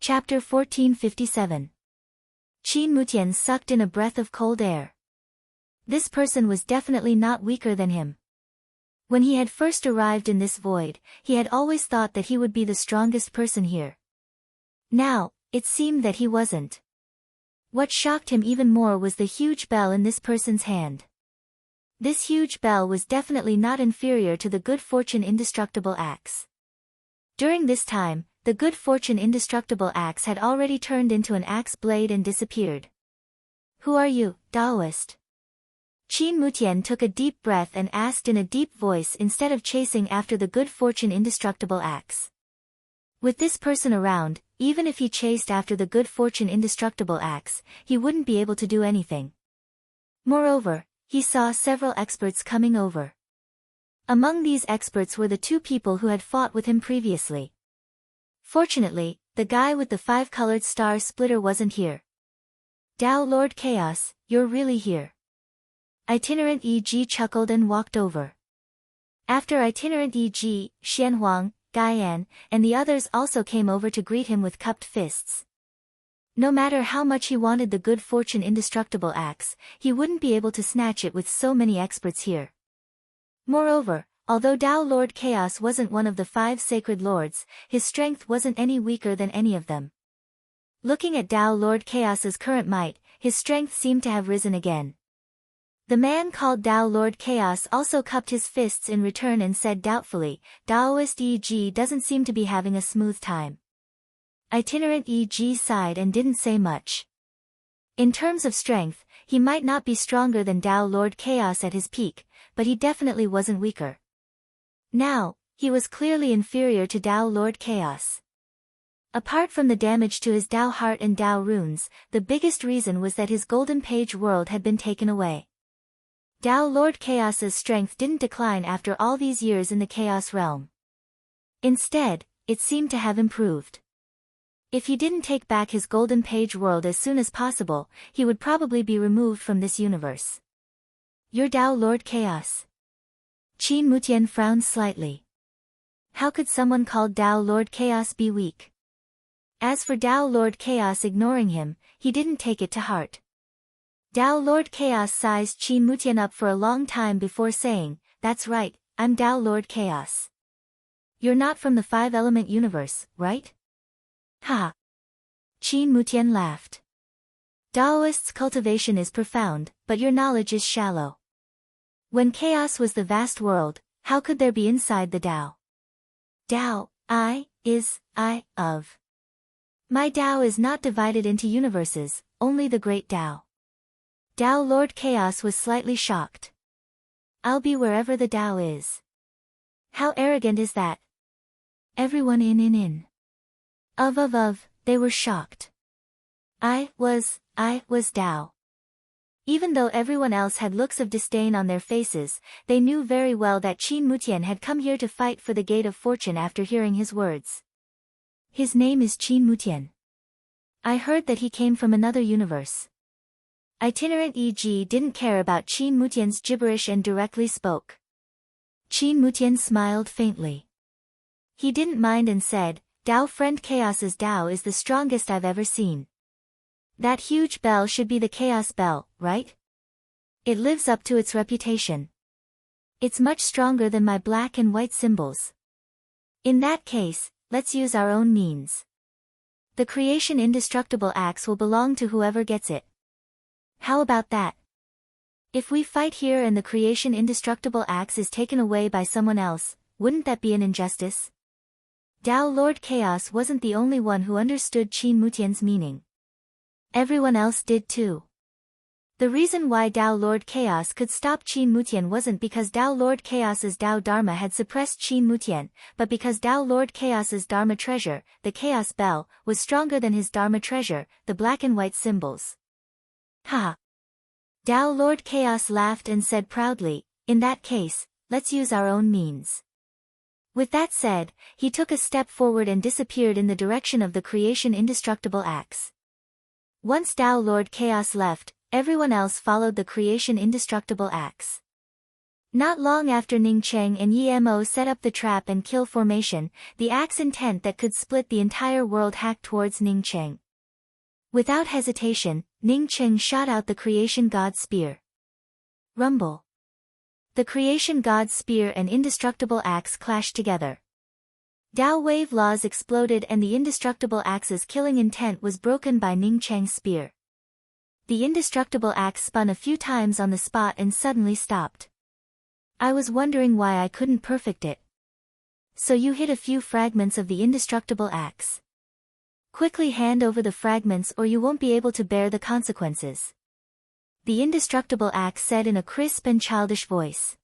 Chapter 1457. Qin Mutian sucked in a breath of cold air. This person was definitely not weaker than him. When he had first arrived in this void, he had always thought that he would be the strongest person here. Now, it seemed that he wasn't. What shocked him even more was the huge bell in this person's hand. This huge bell was definitely not inferior to the good fortune indestructible axe. During this time, the good fortune indestructible axe had already turned into an axe blade and disappeared. "Who are you, Taoist?" Qin Mutian took a deep breath and asked in a deep voice instead of chasing after the good fortune indestructible axe. With this person around, even if he chased after the good fortune indestructible axe, he wouldn't be able to do anything. Moreover, he saw several experts coming over. Among these experts were the two people who had fought with him previously. Fortunately, the guy with the 5-colored star splitter wasn't here. "Tao Lord Chaos, you're really here." Itinerant E.G. chuckled and walked over. After Itinerant E.G., Xianhuang, Gaian, and the others also came over to greet him with cupped fists. No matter how much he wanted the good fortune indestructible axe, he wouldn't be able to snatch it with so many experts here. Moreover, although Tao Lord Chaos wasn't one of the 5 sacred lords, his strength wasn't any weaker than any of them. Looking at Tao Lord Chaos's current might, his strength seemed to have risen again. The man called Tao Lord Chaos also cupped his fists in return and said doubtfully, "Taoist E.G. doesn't seem to be having a smooth time." Itinerant E.G. sighed and didn't say much. In terms of strength, he might not be stronger than Tao Lord Chaos at his peak, but he definitely wasn't weaker. Now, he was clearly inferior to Tao Lord Chaos. Apart from the damage to his Tao heart and Tao runes, the biggest reason was that his golden page world had been taken away. Tao Lord Chaos's strength didn't decline after all these years in the Chaos realm. Instead, it seemed to have improved. If he didn't take back his golden page world as soon as possible, he would probably be removed from this universe. "You're Tao Lord Chaos." Qin Mutian frowned slightly. How could someone called Tao Lord Chaos be weak? As for Tao Lord Chaos ignoring him, he didn't take it to heart. Tao Lord Chaos sized Qin Mutian up for a long time before saying, "That's right, I'm Tao Lord Chaos. You're not from the 5-element universe, right?" "Ha!" Qin Mutian laughed. "Taoist's cultivation is profound, but your knowledge is shallow. When chaos was the vast world, how could there be inside the Tao? Tao, I, of. My Tao is not divided into universes, only the great Tao." Tao Lord Chaos was slightly shocked. "I'll be wherever the Tao is." How arrogant is that? Everyone in. Of, they were shocked. I was Tao. Even though everyone else had looks of disdain on their faces, they knew very well that Qin Mutian had come here to fight for the Gate of Fortune after hearing his words. "His name is Qin Mutian. I heard that he came from another universe." Itinerant E.G. didn't care about Qin Mutian's gibberish and directly spoke. Qin Mutian smiled faintly. He didn't mind and said, "Tao friend Chaos's Tao is the strongest I've ever seen. That huge bell should be the Chaos Bell, right? It lives up to its reputation. It's much stronger than my black and white symbols. In that case, let's use our own means. The creation indestructible axe will belong to whoever gets it. How about that? If we fight here and the creation indestructible axe is taken away by someone else, wouldn't that be an injustice?" Tao Lord Chaos wasn't the only one who understood Qin Mutian's meaning. Everyone else did too. The reason why Tao Lord Chaos could stop Qin Mutian wasn't because Tao Lord Chaos's Tao Dharma had suppressed Qin Mutian, but because Tao Lord Chaos's Dharma treasure, the Chaos Bell, was stronger than his Dharma treasure, the black and white symbols. "Ha!" Tao Lord Chaos laughed and said proudly, "In that case, let's use our own means." With that said, he took a step forward and disappeared in the direction of the creation indestructible axe. Once Tao Lord Chaos left, everyone else followed the creation indestructible axe. Not long after Ning Cheng and Yi Mo set up the trap and kill formation, the axe intent that could split the entire world hacked towards Ning Cheng. Without hesitation, Ning Cheng shot out the creation god's spear. Rumble. The creation god's spear and indestructible axe clashed together. Tao wave laws exploded and the indestructible axe's killing intent was broken by Ning Cheng's spear. The indestructible axe spun a few times on the spot and suddenly stopped. I was wondering why I couldn't perfect it. So you hit a few fragments of the indestructible axe. Quickly hand over the fragments or you won't be able to bear the consequences. The indestructible axe said in a crisp and childish voice.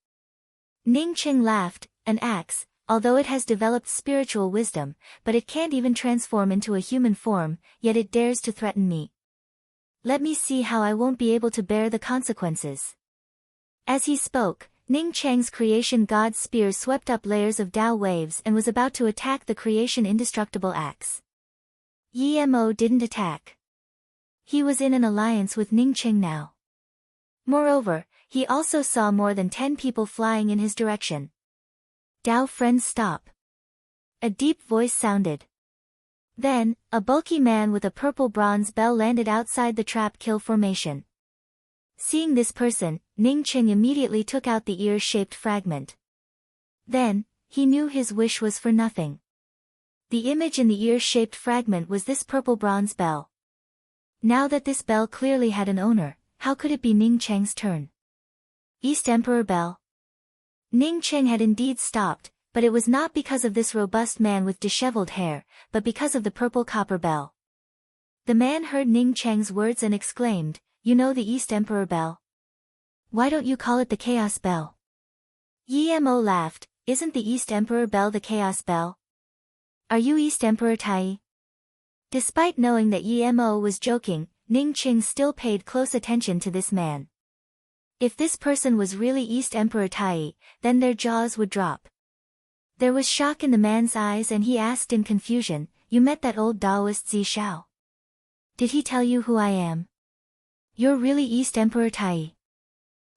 Ning Cheng laughed. An axe, although it has developed spiritual wisdom, but it can't even transform into a human form, yet it dares to threaten me. Let me see how I won't be able to bear the consequences. As he spoke, Ning Cheng's creation god's spear swept up layers of Tao waves and was about to attack the creation indestructible axe. Yi Mo didn't attack. He was in an alliance with Ning Cheng now. Moreover, he also saw more than 10 people flying in his direction. Tao friends, stop. A deep voice sounded. Then, a bulky man with a purple bronze bell landed outside the trap kill formation. Seeing this person, Ning Cheng immediately took out the ear-shaped fragment. Then, he knew his wish was for nothing. The image in the ear-shaped fragment was this purple bronze bell. Now that this bell clearly had an owner, how could it be Ning Cheng's turn? East Emperor Bell. Ning Cheng had indeed stopped, but it was not because of this robust man with disheveled hair, but because of the purple copper bell. The man heard Ning Cheng's words and exclaimed, "You know the East Emperor Bell? Why don't you call it the Chaos Bell?" Yi Mo laughed. Isn't the East Emperor Bell the Chaos Bell? Are you East Emperor Tai? Despite knowing that Yi Mo was joking, Ning Cheng still paid close attention to this man. If this person was really East Emperor Tai, then their jaws would drop. There was shock in the man's eyes and he asked in confusion, "You met that old Taoist Zi Shao? Did he tell you who I am? You're really East Emperor Tai?"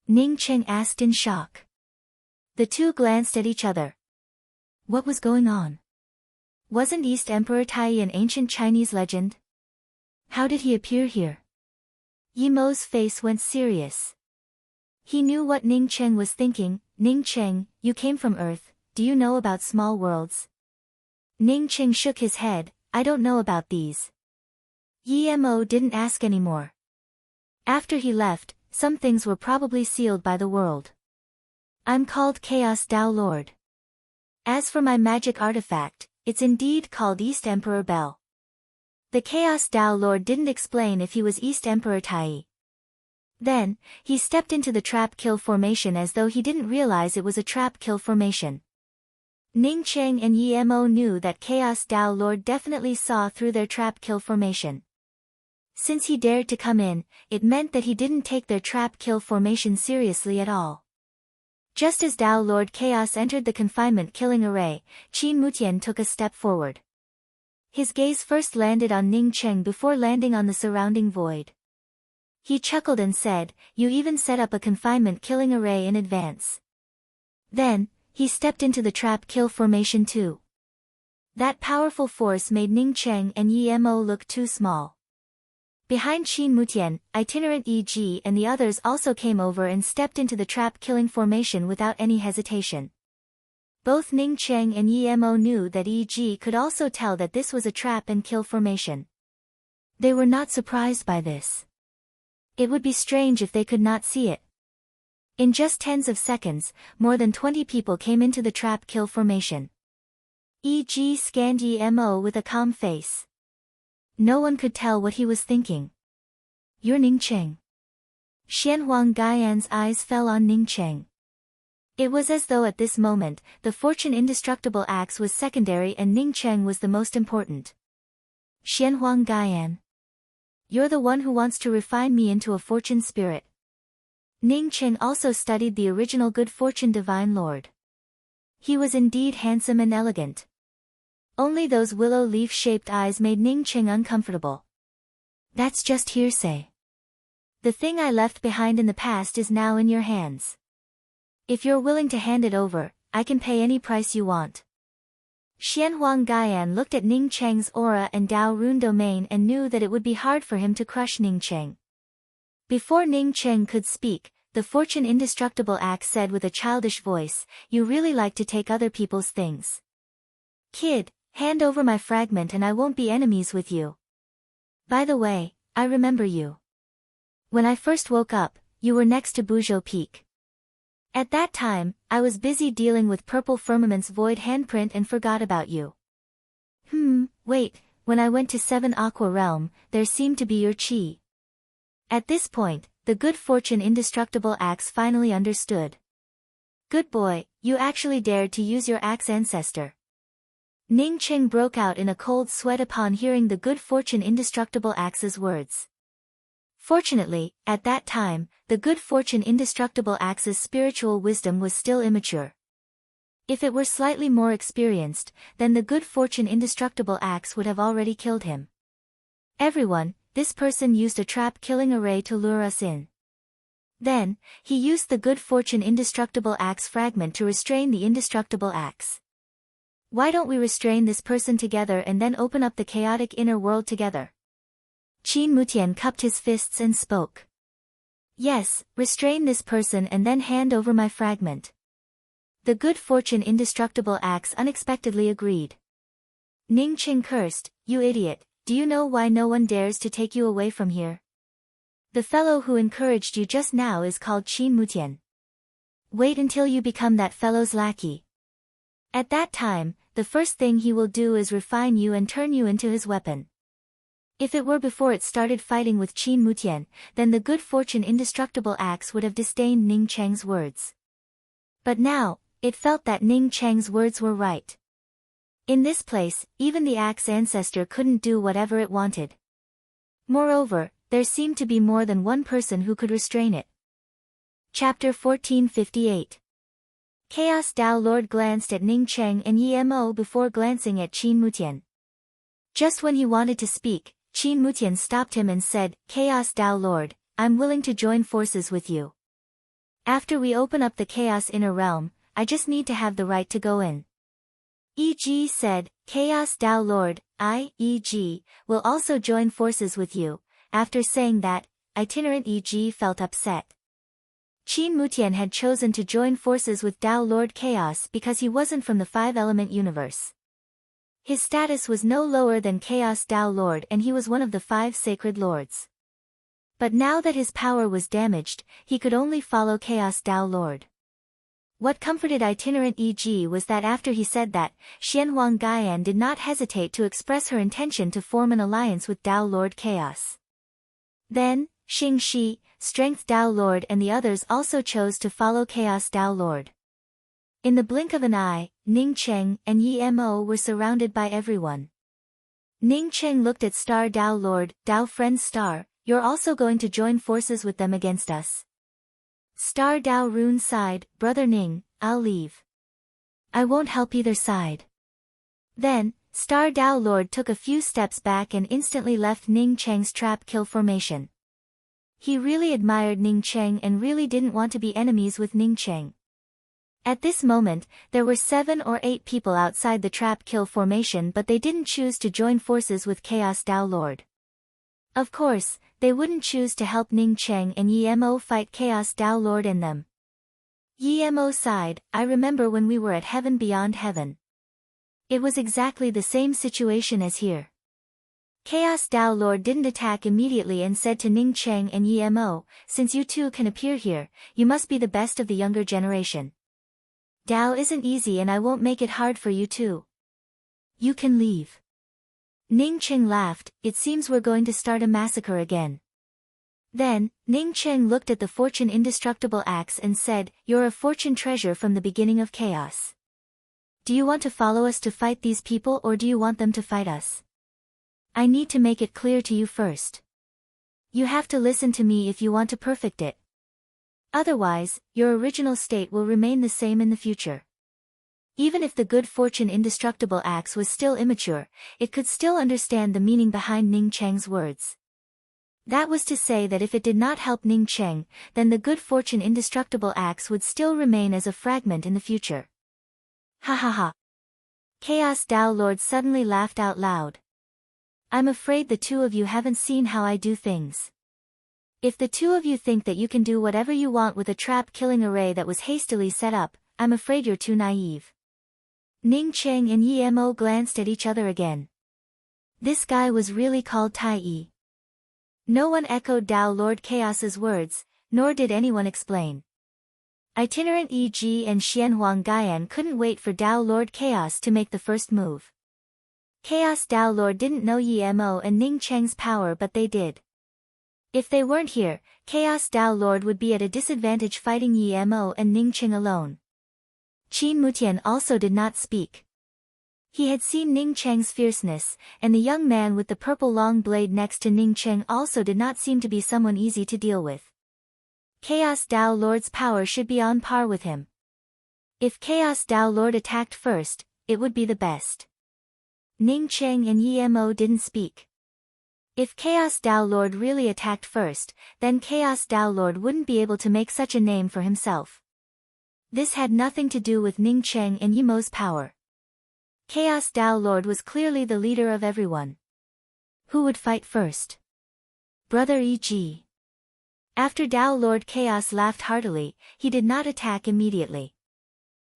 Ning Cheng asked in shock. The two glanced at each other. What was going on? Wasn't East Emperor Tai an ancient Chinese legend? How did he appear here? Yi Mo's face went serious. He knew what Ning Cheng was thinking. "Ning Cheng, you came from Earth, do you know about small worlds?" Ning Cheng shook his head, "I don't know about these." Yi Mo didn't ask anymore. After he left, some things were probably sealed by the world. I'm called Chaos Tao Lord. As for my magic artifact, it's indeed called East Emperor Bell. The Chaos Tao Lord didn't explain if he was East Emperor Tai. Then, he stepped into the trap kill formation as though he didn't realize it was a trap kill formation. Ning Cheng and Yi Mo knew that Chaos Tao Lord definitely saw through their trap kill formation. Since he dared to come in, it meant that he didn't take their trap kill formation seriously at all. Just as Tao Lord Chaos entered the confinement killing array, Qin Mutian took a step forward. His gaze first landed on Ning Cheng before landing on the surrounding void. He chuckled and said, "You even set up a confinement killing array in advance." Then, he stepped into the trap kill formation too. That powerful force made Ning Cheng and Yi Mo look too small. Behind Qin Mutian, Itinerant E.G. and the others also came over and stepped into the trap-killing formation without any hesitation. Both Ning Cheng and Yi Mo knew that E.G. could also tell that this was a trap and kill formation. They were not surprised by this. It would be strange if they could not see it. In just tens of seconds, more than 20 people came into the trap-kill formation. E.G. scanned Yi Mo with a calm face. No one could tell what he was thinking. "You're Ning Cheng." Xianhuang Gaian's eyes fell on Ning Cheng. It was as though at this moment, the fortune indestructible axe was secondary and Ning Cheng was the most important. "Xianhuang Gaian. You're the one who wants to refine me into a fortune spirit." Ning Cheng also studied the original good fortune divine lord. He was indeed handsome and elegant. Only those willow leaf-shaped eyes made Ning Cheng uncomfortable. "That's just hearsay. The thing I left behind in the past is now in your hands." If you're willing to hand it over, I can pay any price you want. Xianhuang Gaian looked at Ning Cheng's aura and Dao Rune domain and knew that it would be hard for him to crush Ning Cheng. Before Ning Cheng could speak, the Fortune Indestructible Axe said with a childish voice, "You really like to take other people's things. Kid, hand over my fragment and I won't be enemies with you. By the way, I remember you. When I first woke up, you were next to Buzhou Peak. At that time, I was busy dealing with Purple Firmament's void handprint and forgot about you. Wait, when I went to 7 Aqua Realm, there seemed to be your chi." At this point, the Good Fortune Indestructible Axe finally understood. "Good boy, you actually dared to use your axe ancestor." Ning Cheng broke out in a cold sweat upon hearing the Good Fortune Indestructible Axe's words. Fortunately, at that time, the Good Fortune Indestructible Axe's spiritual wisdom was still immature. If it were slightly more experienced, then the Good Fortune Indestructible Axe would have already killed him. "Everyone, this person used a trap-killing array to lure us in. Then, he used the Good Fortune Indestructible Axe fragment to restrain the Indestructible Axe. Why don't we restrain this person together and then open up the chaotic inner world together?" Qin Mutian cupped his fists and spoke. "Yes, restrain this person and then hand over my fragment." The Good Fortune Indestructible Axe unexpectedly agreed. Ning Cheng cursed, "You idiot, do you know why no one dares to take you away from here? The fellow who encouraged you just now is called Qin Mutian. Wait until you become that fellow's lackey. At that time, the first thing he will do is refine you and turn you into his weapon." If it were before it started fighting with Qin Mutian, then the Good Fortune Indestructible Axe would have disdained Ning Cheng's words. But now, it felt that Ning Cheng's words were right. In this place, even the Axe ancestor couldn't do whatever it wanted. Moreover, there seemed to be more than one person who could restrain it. Chapter 1458. Chaos Dao Lord glanced at Ning Cheng and Yi Mo before glancing at Qin Mutian. Just when he wanted to speak, Qin Mutian stopped him and said, "Chaos Dao Lord, I'm willing to join forces with you. After we open up the Chaos Inner Realm, I just need to have the right to go in." E.G. said, "Chaos Dao Lord, I, E.G., will also join forces with you." After saying that, itinerant E.G. felt upset. Qin Mutian had chosen to join forces with Dao Lord Chaos because he wasn't from the 5-element universe. His status was no lower than Chaos Dao Lord and he was one of the 5 sacred lords. But now that his power was damaged, he could only follow Chaos Dao Lord. What comforted itinerant E.G. was that after he said that, Xianhuang Gaian did not hesitate to express her intention to form an alliance with Dao Lord Chaos. Then, Xing Shi, Strength Dao Lord and the others also chose to follow Chaos Dao Lord. In the blink of an eye, Ning Cheng and Yi Mo were surrounded by everyone. Ning Cheng looked at Star Dao Lord, "Dao Friend Star, you're also going to join forces with them against us?" Star Dao Rune sighed, "Brother Ning, I'll leave. I won't help either side." Then, Star Dao Lord took a few steps back and instantly left Ning Cheng's trap kill formation. He really admired Ning Cheng and really didn't want to be enemies with Ning Cheng. At this moment, there were 7 or 8 people outside the trap kill formation but they didn't choose to join forces with Chaos Dao Lord. Of course, they wouldn't choose to help Ning Cheng and Yi Mo fight Chaos Dao Lord and them. Yi Mo sighed, "I remember when we were at Heaven Beyond Heaven. It was exactly the same situation as here." Chaos Dao Lord didn't attack immediately and said to Ning Cheng and Yi Mo, "Since you two can appear here, you must be the best of the younger generation. Dao isn't easy and I won't make it hard for you too. You can leave." Ning Cheng laughed, "It seems we're going to start a massacre again." Then, Ning Cheng looked at the Fortune Indestructible Axe and said, "You're a fortune treasure from the beginning of chaos. Do you want to follow us to fight these people or do you want them to fight us? I need to make it clear to you first. You have to listen to me if you want to perfect it. Otherwise, your original state will remain the same in the future." Even if the Good Fortune Indestructible Axe was still immature, it could still understand the meaning behind Ning Cheng's words. That was to say that if it did not help Ning Cheng, then the good fortune indestructible axe would still remain as a fragment in the future. Ha ha ha. Chaos Tao Lord suddenly laughed out loud. I'm afraid the two of you haven't seen how I do things. If the two of you think that you can do whatever you want with a trap-killing array that was hastily set up, I'm afraid you're too naive. Ning Cheng and Yi Mo glanced at each other again. This guy was really called Tai Yi. No one echoed Tao Lord Chaos's words, nor did anyone explain. Itinerant E.G. and Xianhuang Gaian couldn't wait for Tao Lord Chaos to make the first move. Chaos Tao Lord didn't know Yi Mo and Ning Cheng's power, but they did. If they weren't here, Chaos Tao Lord would be at a disadvantage fighting Yi Mo and Ning Cheng alone. Qin Mutian also did not speak. He had seen Ning Cheng's fierceness, and the young man with the purple long blade next to Ning Cheng also did not seem to be someone easy to deal with. Chaos Tao Lord's power should be on par with him. If Chaos Tao Lord attacked first, it would be the best. Ning Cheng and Yi Mo didn't speak. If Chaos Tao Lord really attacked first, then Chaos Tao Lord wouldn't be able to make such a name for himself. This had nothing to do with Ning Cheng and Yi Mo's power. Chaos Tao Lord was clearly the leader of everyone. Who would fight first? Brother E.G. After Tao Lord Chaos laughed heartily, he did not attack immediately.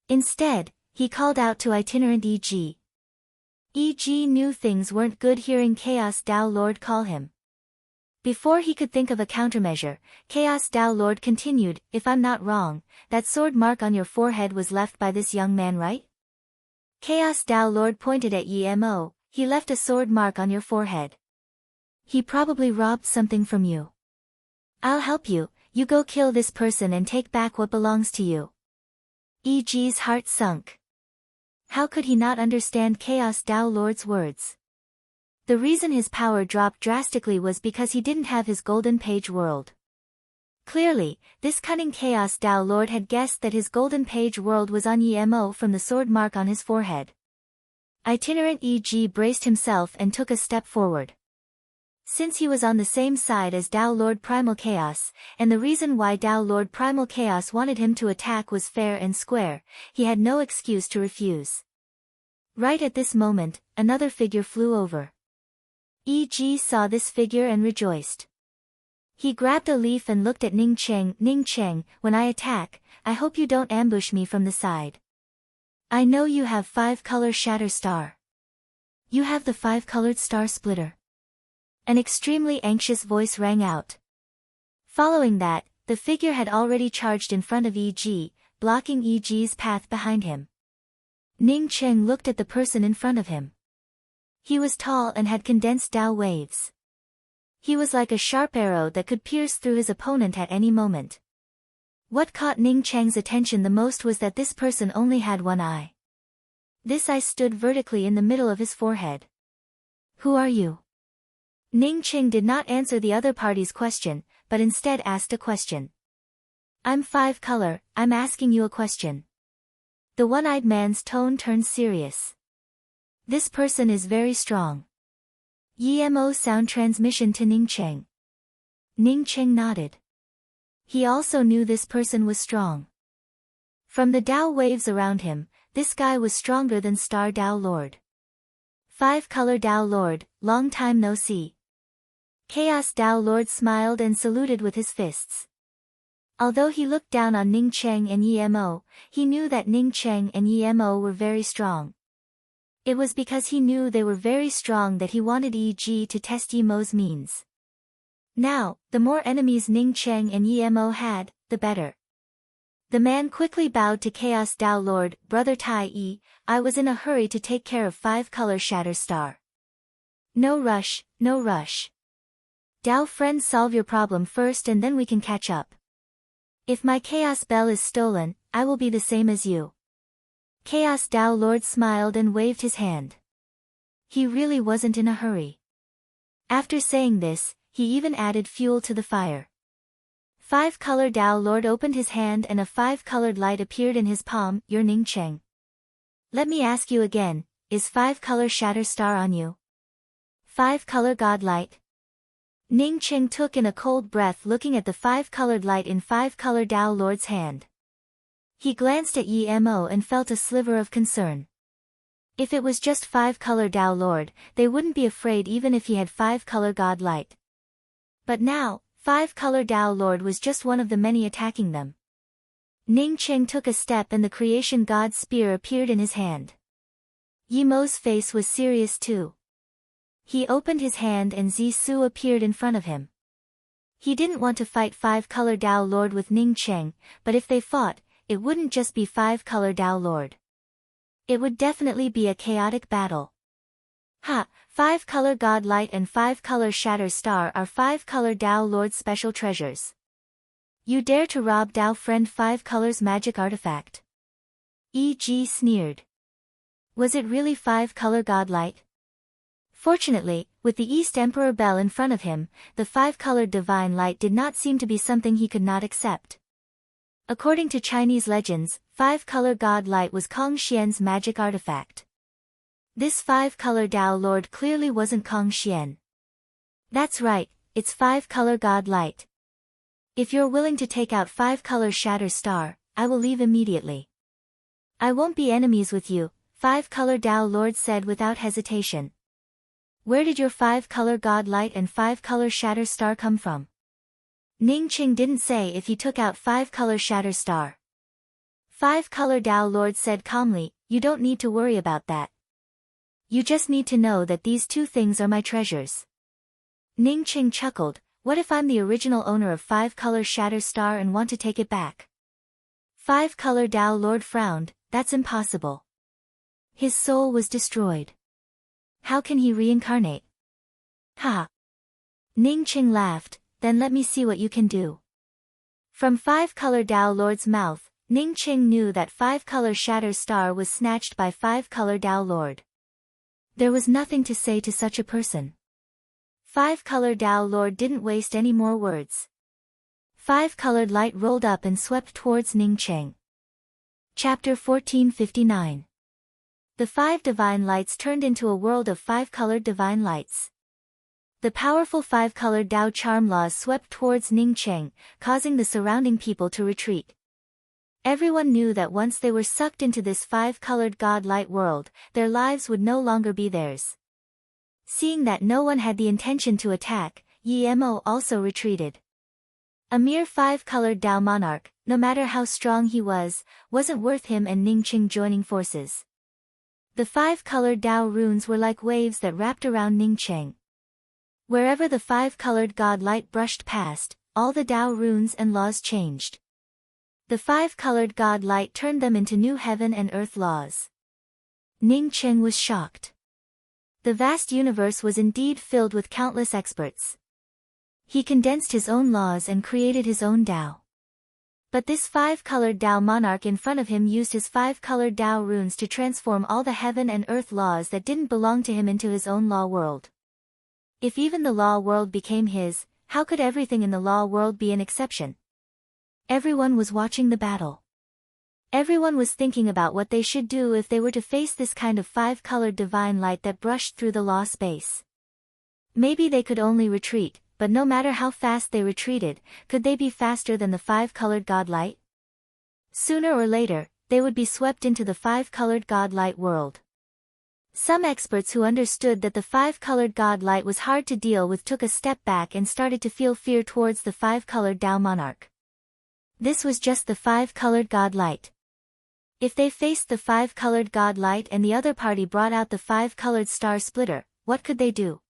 Instead, he called out to itinerant E.G. E.G. knew things weren't good hearing Chaos Tao Lord call him. Before he could think of a countermeasure, Chaos Tao Lord continued, if I'm not wrong, that sword mark on your forehead was left by this young man, right? Chaos Tao Lord pointed at Yi Mo, he left a sword mark on your forehead. He probably robbed something from you. I'll help you, you go kill this person and take back what belongs to you. E.G.'s heart sunk. How could he not understand Chaos Tao Lord's words? The reason his power dropped drastically was because he didn't have his golden page world. Clearly, this cunning Chaos Tao Lord had guessed that his golden page world was on Yi Mo from the sword mark on his forehead. Itinerant E.G. braced himself and took a step forward. Since he was on the same side as Tao Lord Primal Chaos, and the reason why Tao Lord Primal Chaos wanted him to attack was fair and square, he had no excuse to refuse. Right at this moment, another figure flew over. E.G. saw this figure and rejoiced. He grabbed a leaf and looked at Ning Cheng. Ning Cheng, when I attack, I hope you don't ambush me from the side. I know you have 5-color Shatter Star. You have the 5-colored Star Splitter. An extremely anxious voice rang out. Following that, the figure had already charged in front of E.G., blocking E.G.'s path behind him. Ning Cheng looked at the person in front of him. He was tall and had condensed Tao waves. He was like a sharp arrow that could pierce through his opponent at any moment. What caught Ning Cheng's attention the most was that this person only had one eye. This eye stood vertically in the middle of his forehead. Who are you? Ning Cheng did not answer the other party's question, but instead asked a question. I'm 5-color, I'm asking you a question. The one-eyed man's tone turned serious. This person is very strong. Yi Mo sound transmission to Ning Cheng. Ning Cheng nodded. He also knew this person was strong. From the Tao waves around him, this guy was stronger than Star Tao Lord. 5-color Tao Lord, long time no see. Chaos Tao Lord smiled and saluted with his fists. Although he looked down on Ning Cheng and Yi Mo, he knew that Ning Cheng and Yi Mo were very strong. It was because he knew they were very strong that he wanted E.G. to test Yi Mo's means. Now, the more enemies Ning Cheng and Yi Mo had, the better. The man quickly bowed to Chaos Tao Lord, Brother Tai Yi, I was in a hurry to take care of 5-color Shatter Star. No rush, no rush. Tao friend, solve your problem first and then we can catch up. If my Chaos Bell is stolen, I will be the same as you. Chaos Tao Lord smiled and waved his hand. He really wasn't in a hurry. After saying this, he even added fuel to the fire. 5-color Tao Lord opened his hand and a 5-colored light appeared in his palm. You're Ning Cheng. Let me ask you again, is 5-color Shatter Star on you? 5-color God Light? Ning Qing took in a cold breath looking at the five-colored light in five-color Tao Lord's hand. He glanced at Yi Mo and felt a sliver of concern. If it was just five-color Tao Lord, they wouldn't be afraid even if he had five-color God light. But now, five-color Tao Lord was just one of the many attacking them. Ning Qing took a step and the creation god's spear appeared in his hand. Yi Mo's face was serious too. He opened his hand and Zisu appeared in front of him. He didn't want to fight five-color Tao Lord with Ning Qing, but if they fought, it wouldn't just be five-color Tao Lord. It would definitely be a chaotic battle. Ha! Five-color God Light and five-color Shatter Star are five-color Tao Lord's special treasures. You dare to rob Tao Friend Five Colors magic artifact? E.G. sneered. Was it really five-color God Light? Fortunately, with the East Emperor Bell in front of him, the five-colored divine light did not seem to be something he could not accept. According to Chinese legends, five-color God Light was Kong Xian's magic artifact. This five-color Tao Lord clearly wasn't Kong Xian. That's right, it's five-color God Light. If you're willing to take out five-color Shatter Star, I will leave immediately. I won't be enemies with you, five-color Tao Lord said without hesitation. Where did your five-color God Light and five-color Shatter Star come from? Ning Qing didn't say if he took out five-color Shatter Star. Five-color Tao Lord said calmly, you don't need to worry about that. You just need to know that these two things are my treasures. Ning Qing chuckled, what if I'm the original owner of five-color Shatter Star and want to take it back? Five-color Tao Lord frowned, that's impossible. His soul was destroyed. How can he reincarnate? Ha! Ning Qing laughed, then let me see what you can do. From five-color Tao Lord's mouth, Ning Qing knew that five-color Shatter Star was snatched by five-color Tao Lord. There was nothing to say to such a person. Five-color Tao Lord didn't waste any more words. Five-colored light rolled up and swept towards Ning Qing. Chapter 1459. The five divine lights turned into a world of five-colored divine lights. The powerful five-colored Tao charm laws swept towards Ning Qing, causing the surrounding people to retreat. Everyone knew that once they were sucked into this five-colored God light world, their lives would no longer be theirs. Seeing that no one had the intention to attack, Yi Mo also retreated. A mere five-colored Tao monarch, no matter how strong he was, wasn't worth him and Ning Qing joining forces. The five-colored Tao runes were like waves that wrapped around Ning Qing. Wherever the five-colored God light brushed past, all the Tao runes and laws changed. The five-colored God light turned them into new heaven and earth laws. Ning Qing was shocked. The vast universe was indeed filled with countless experts. He condensed his own laws and created his own Tao. But this five-colored Tao monarch in front of him used his five-colored Tao runes to transform all the heaven and earth laws that didn't belong to him into his own law world. If even the law world became his, how could everything in the law world be an exception? Everyone was watching the battle. Everyone was thinking about what they should do if they were to face this kind of five-colored divine light that brushed through the law space. Maybe they could only retreat, but no matter how fast they retreated, could they be faster than the five-colored God light? Sooner or later, they would be swept into the five-colored God light world. Some experts who understood that the five-colored God light was hard to deal with took a step back and started to feel fear towards the five-colored Tao monarch. This was just the five-colored God light. If they faced the five-colored God light and the other party brought out the five-colored star splitter, what could they do?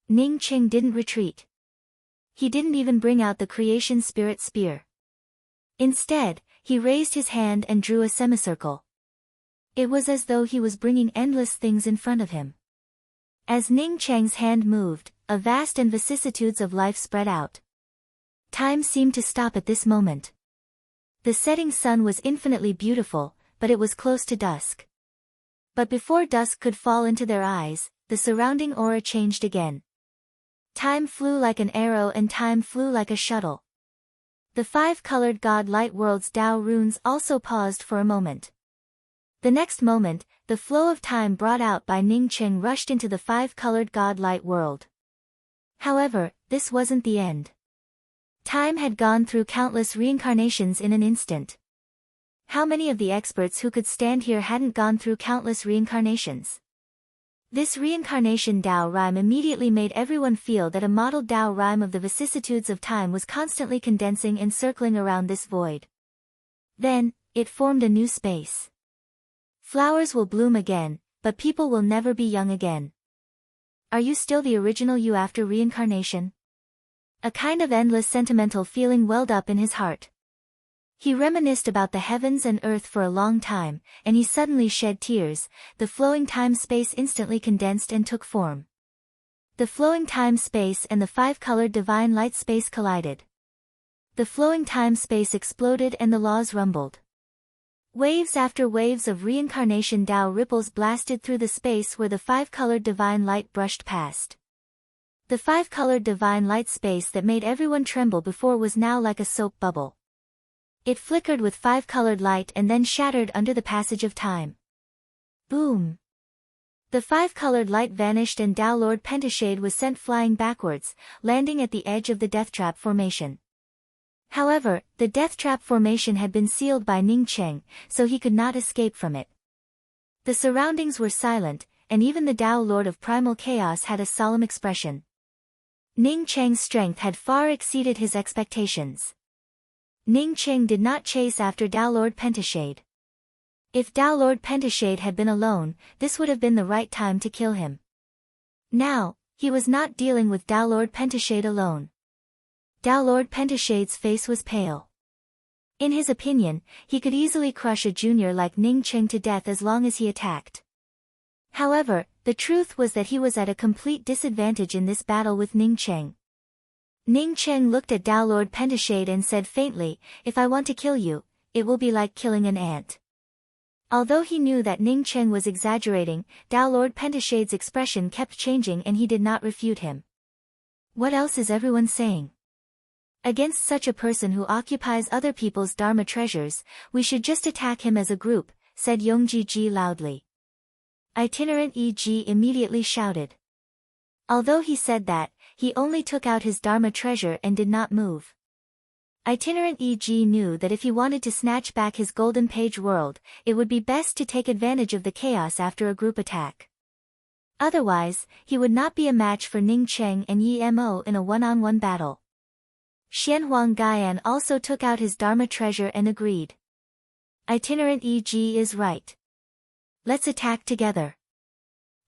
Ning Qing didn't retreat. He didn't even bring out the creation spirit spear. Instead, he raised his hand and drew a semicircle. It was as though he was bringing endless things in front of him. As Ning Cheng's hand moved, a vast and vicissitudes of life spread out. Time seemed to stop at this moment. The setting sun was infinitely beautiful, but it was close to dusk. But before dusk could fall into their eyes, the surrounding aura changed again. Time flew like an arrow and time flew like a shuttle. The five-colored God light world's Tao runes also paused for a moment. The next moment, the flow of time brought out by Ning Qing rushed into the five-colored God light world. However, this wasn't the end. Time had gone through countless reincarnations in an instant. How many of the experts who could stand here hadn't gone through countless reincarnations? This reincarnation Dao rhyme immediately made everyone feel that a modeled Dao rhyme of the vicissitudes of time was constantly condensing and circling around this void. Then, it formed a new space. Flowers will bloom again, but people will never be young again. Are you still the original you after reincarnation? A kind of endless sentimental feeling welled up in his heart. He reminisced about the heavens and earth for a long time, and he suddenly shed tears. The flowing time-space instantly condensed and took form. The flowing time-space and the five-colored divine light space collided. The flowing time-space exploded and the laws rumbled. Waves after waves of reincarnation Dao ripples blasted through the space where the five-colored divine light brushed past. The five-colored divine light space that made everyone tremble before was now like a soap bubble. It flickered with five-colored light and then shattered under the passage of time. Boom! The five-colored light vanished and Dao Lord Pentashade was sent flying backwards, landing at the edge of the Death Trap formation. However, the Death Trap formation had been sealed by Ning Cheng, so he could not escape from it. The surroundings were silent, and even the Dao Lord of Primal Chaos had a solemn expression. Ning Cheng's strength had far exceeded his expectations. Ning Cheng did not chase after Dao Lord Pentashade. If Dao Lord Pentashade had been alone, this would have been the right time to kill him. Now, he was not dealing with Dao Lord Pentashade alone. Dao Lord Pentashade's face was pale. In his opinion, he could easily crush a junior like Ning Cheng to death as long as he attacked. However, the truth was that he was at a complete disadvantage in this battle with Ning Cheng. Ning Cheng looked at Dao Lord Pentashade and said faintly, "If I want to kill you, it will be like killing an ant." Although he knew that Ning Cheng was exaggerating, Dao Lord Pentashade's expression kept changing and he did not refute him. What else is everyone saying? Against such a person who occupies other people's Dharma treasures, we should just attack him as a group, said Yongjiji loudly. Itinerant E.G. immediately shouted. Although he said that, he only took out his Dharma treasure and did not move. Itinerant E.G. knew that if he wanted to snatch back his Golden Page world, it would be best to take advantage of the chaos after a group attack. Otherwise, he would not be a match for Ning Cheng and Yi Mo in a one-on-one battle. Xianhuang Gaian also took out his Dharma treasure and agreed. Itinerant E.G. is right. Let's attack together.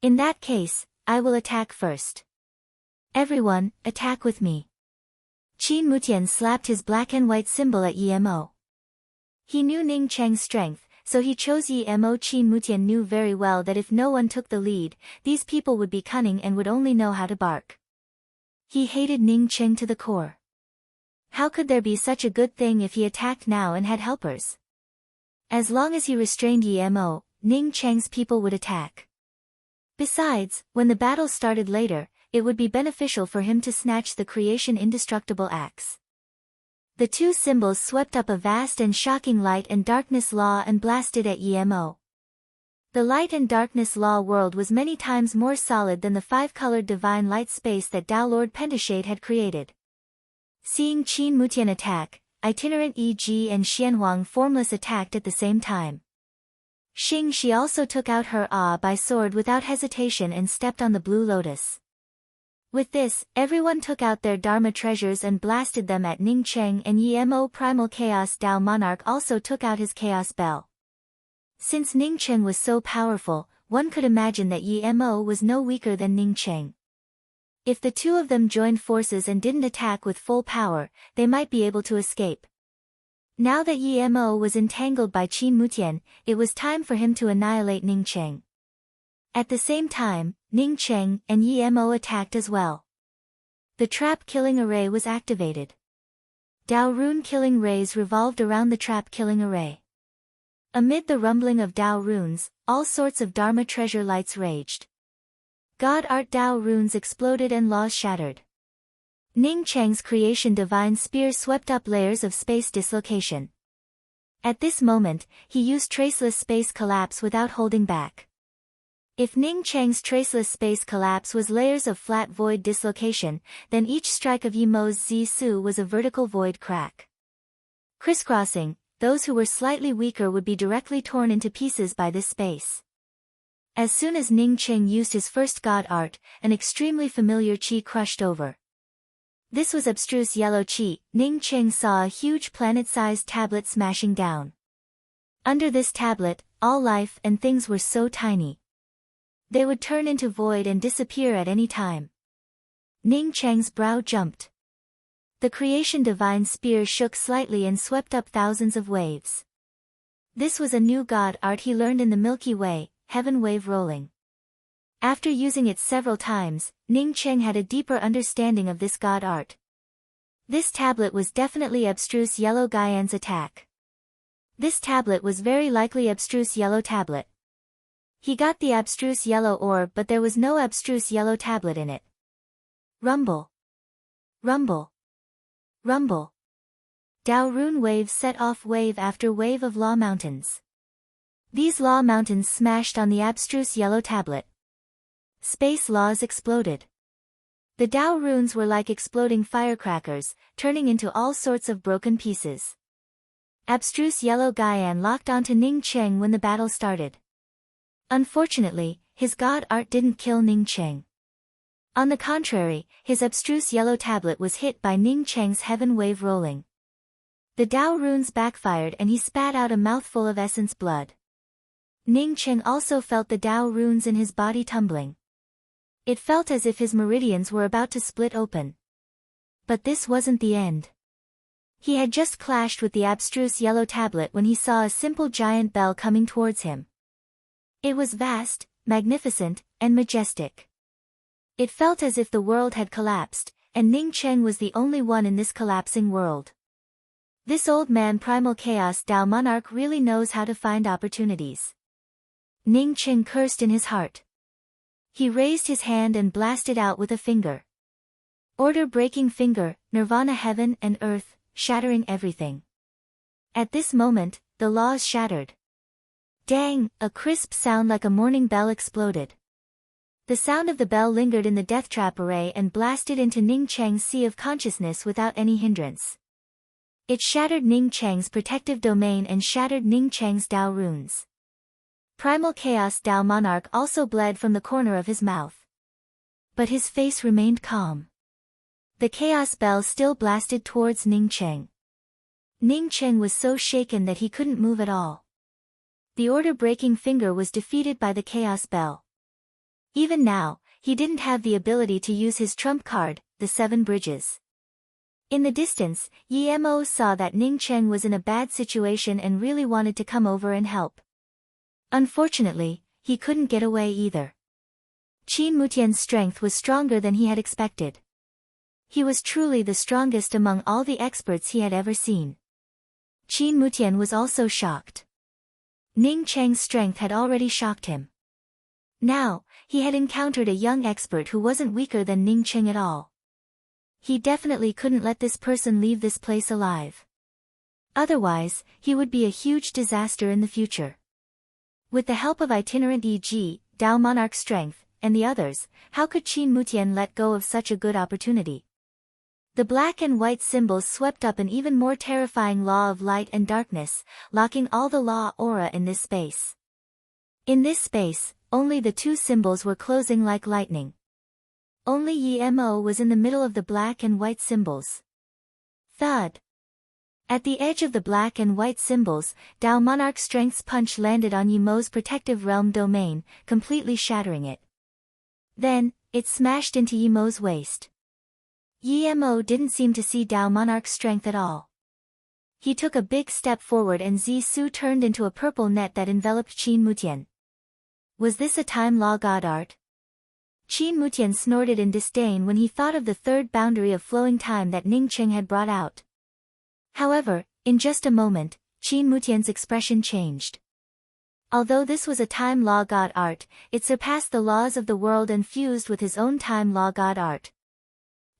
In that case, I will attack first. Everyone, attack with me. Qin Mutian slapped his black and white symbol at Yi Mo. He knew Ning Cheng's strength, so he chose Yi Mo. Qin Mutian knew very well that if no one took the lead, these people would be cunning and would only know how to bark. He hated Ning Cheng to the core. How could there be such a good thing if he attacked now and had helpers? As long as he restrained Yi Mo, Ning Cheng's people would attack. Besides, when the battle started later, it would be beneficial for him to snatch the creation indestructible axe. The two symbols swept up a vast and shocking light and darkness law and blasted at Yi Mo. The light and darkness law world was many times more solid than the five-colored divine light space that Dao Lord Pentashade had created. Seeing Qin Mutian attack, Itinerant E.G. and Xianhuang Formless attacked at the same time. Xing Shi also took out her by sword without hesitation and stepped on the blue lotus. With this, everyone took out their Dharma treasures and blasted them at Ning Cheng, and Yi Mo. Primal Chaos Dao Monarch also took out his Chaos Bell. Since Ning Cheng was so powerful, one could imagine that Yi Mo was no weaker than Ning Cheng. If the two of them joined forces and didn't attack with full power, they might be able to escape. Now that Yi Mo was entangled by Qin Mutian, it was time for him to annihilate Ning Cheng. At the same time, Ning Cheng and Yi Mo attacked as well. The trap killing array was activated. Dao rune killing rays revolved around the trap killing array. Amid the rumbling of Dao runes, all sorts of Dharma treasure lights raged. God Art Dao runes exploded and laws shattered. Ning Cheng's creation divine spear swept up layers of space dislocation. At this moment, he used traceless space collapse without holding back. If Ning Chang's traceless space collapse was layers of flat void dislocation, then each strike of Yimo's Zisu was a vertical void crack. Crisscrossing, those who were slightly weaker would be directly torn into pieces by this space. As soon as Ning Chang used his first god art, an extremely familiar chi crushed over. This was abstruse yellow chi. Ning Chang saw a huge planet-sized tablet smashing down. Under this tablet, all life and things were so tiny. They would turn into void and disappear at any time. Ning Chang's brow jumped. The creation divine spear shook slightly and swept up thousands of waves. This was a new god art he learned in the Milky Way, heaven wave rolling. After using it several times, Ning Chang had a deeper understanding of this god art. This tablet was definitely abstruse yellow Gaian's attack. This tablet was very likely abstruse yellow tablet. He got the abstruse yellow orb, but there was no abstruse yellow tablet in it. Rumble. Rumble. Rumble. Dao rune waves set off wave after wave of law mountains. These law mountains smashed on the abstruse yellow tablet. Space laws exploded. The Dao runes were like exploding firecrackers, turning into all sorts of broken pieces. Abstruse yellow Gaian locked onto Ning Chang when the battle started. Unfortunately, his god art didn't kill Ning Chang. On the contrary, his abstruse yellow tablet was hit by Ning Chang's heaven wave rolling. The Dao runes backfired and he spat out a mouthful of essence blood. Ning Chang also felt the Dao runes in his body tumbling. It felt as if his meridians were about to split open. But this wasn't the end. He had just clashed with the abstruse yellow tablet when he saw a simple giant bell coming towards him. It was vast, magnificent, and majestic. It felt as if the world had collapsed, and Ning Chang was the only one in this collapsing world. This old man Primal Chaos Dao Monarch really knows how to find opportunities. Ning Chang cursed in his heart. He raised his hand and blasted out with a finger. Order-breaking finger, Nirvana heaven and earth, shattering everything. At this moment, the laws shattered. Dang, a crisp sound like a morning bell exploded. The sound of the bell lingered in the death trap array and blasted into Ning Chang's sea of consciousness without any hindrance. It shattered Ning Chang's protective domain and shattered Ning Chang's Dao runes. Primal Chaos Dao Monarch also bled from the corner of his mouth. But his face remained calm. The Chaos Bell still blasted towards Ning Chang. Ning Chang was so shaken that he couldn't move at all. The order-breaking finger was defeated by the Chaos Bell. Even now, he didn't have the ability to use his trump card, the Seven Bridges. In the distance, Yi Mo saw that Ning Chang was in a bad situation and really wanted to come over and help. Unfortunately, he couldn't get away either. Qin Mutian's strength was stronger than he had expected. He was truly the strongest among all the experts he had ever seen. Qin Mutian was also shocked. Ning Chang's strength had already shocked him. Now, he had encountered a young expert who wasn't weaker than Ning Chang at all. He definitely couldn't let this person leave this place alive. Otherwise, he would be a huge disaster in the future. With the help of itinerant E.G., Dao Monarch strength, and the others, how could Qin Mutian let go of such a good opportunity? The black and white symbols swept up an even more terrifying law of light and darkness, locking all the law aura in this space. In this space, only the two symbols were closing like lightning. Only Yi Mo was in the middle of the black and white symbols. Thud. At the edge of the black and white symbols, Dao Monarch Strength's punch landed on Yi Mo's protective realm domain, completely shattering it. Then, it smashed into Yi Mo's waist. Yi Mo didn't seem to see Dao Monarch's strength at all. He took a big step forward and Zisu turned into a purple net that enveloped Qin Mutian. Was this a time law god art? Qin Mutian snorted in disdain when he thought of the third boundary of flowing time that Ning Chang had brought out. However, in just a moment, Qin Mutian's expression changed. Although this was a time law god art, it surpassed the laws of the world and fused with his own time law god art.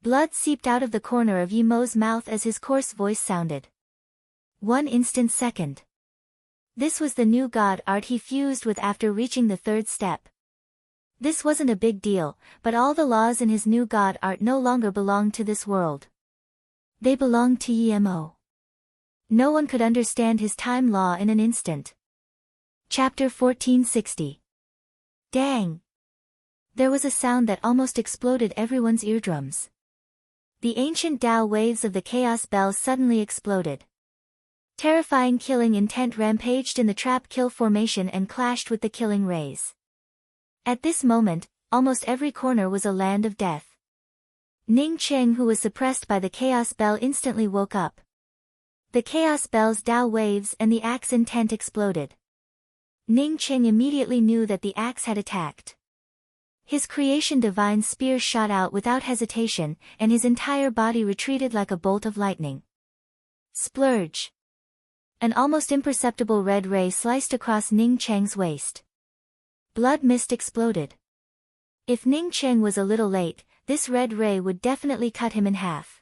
Blood seeped out of the corner of Yi Mo's mouth as his coarse voice sounded. 1 instant second. This was the new god art he fused with after reaching the third step. This wasn't a big deal, but all the laws in his new god art no longer belonged to this world. They belonged to Emo. No one could understand his time law in an instant. Chapter 1460. Dang! There was a sound that almost exploded everyone's eardrums. The ancient Tao waves of the Chaos Bell suddenly exploded. Terrifying killing intent rampaged in the trap kill formation and clashed with the killing rays. At this moment, almost every corner was a land of death. Ning Cheng, who was suppressed by the Chaos Bell, instantly woke up. The Chaos Bell's Tao waves and the axe intent exploded. Ning Cheng immediately knew that the axe had attacked. His creation divine spear shot out without hesitation, and his entire body retreated like a bolt of lightning. Splurge! An almost imperceptible red ray sliced across Ning Cheng's waist. Blood mist exploded. If Ning Cheng was a little late, this red ray would definitely cut him in half.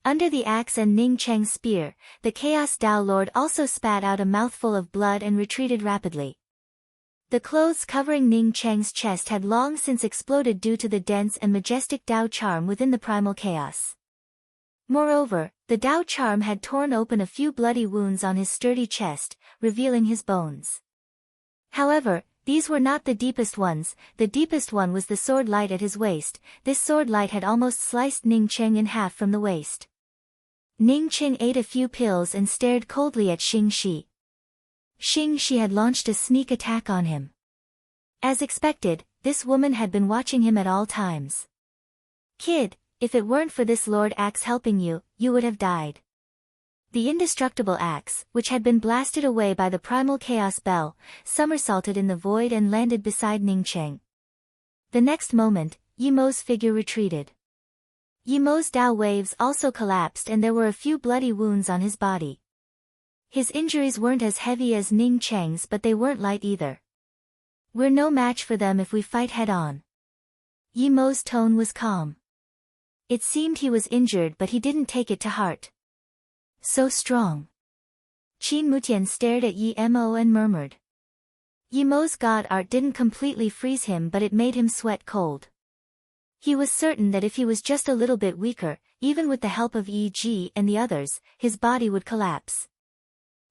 Under the axe and Ning Cheng's spear, the Chaos Tao Lord also spat out a mouthful of blood and retreated rapidly. The clothes covering Ning Cheng's chest had long since exploded due to the dense and majestic Tao charm within the primal chaos. Moreover, the Tao charm had torn open a few bloody wounds on his sturdy chest, revealing his bones. However, these were not the deepest ones. The deepest one was the sword light at his waist. This sword light had almost sliced Ning Cheng in half from the waist. Ning Cheng ate a few pills and stared coldly at Xing Shi. Xing Shi had launched a sneak attack on him. As expected, this woman had been watching him at all times. Kid, if it weren't for this Lord Axe helping you, you would have died. The indestructible axe, which had been blasted away by the primal chaos bell, somersaulted in the void and landed beside Ning Cheng. The next moment, Yimo's figure retreated. Yimo's Tao waves also collapsed and there were a few bloody wounds on his body. His injuries weren't as heavy as Ning Cheng's, but they weren't light either. We're no match for them if we fight head-on. Yimo's tone was calm. It seemed he was injured, but he didn't take it to heart. So strong. Qin Mutian stared at Yimo and murmured. Yimo's god art didn't completely freeze him, but it made him sweat cold. He was certain that if he was just a little bit weaker, even with the help of EG and the others, his body would collapse.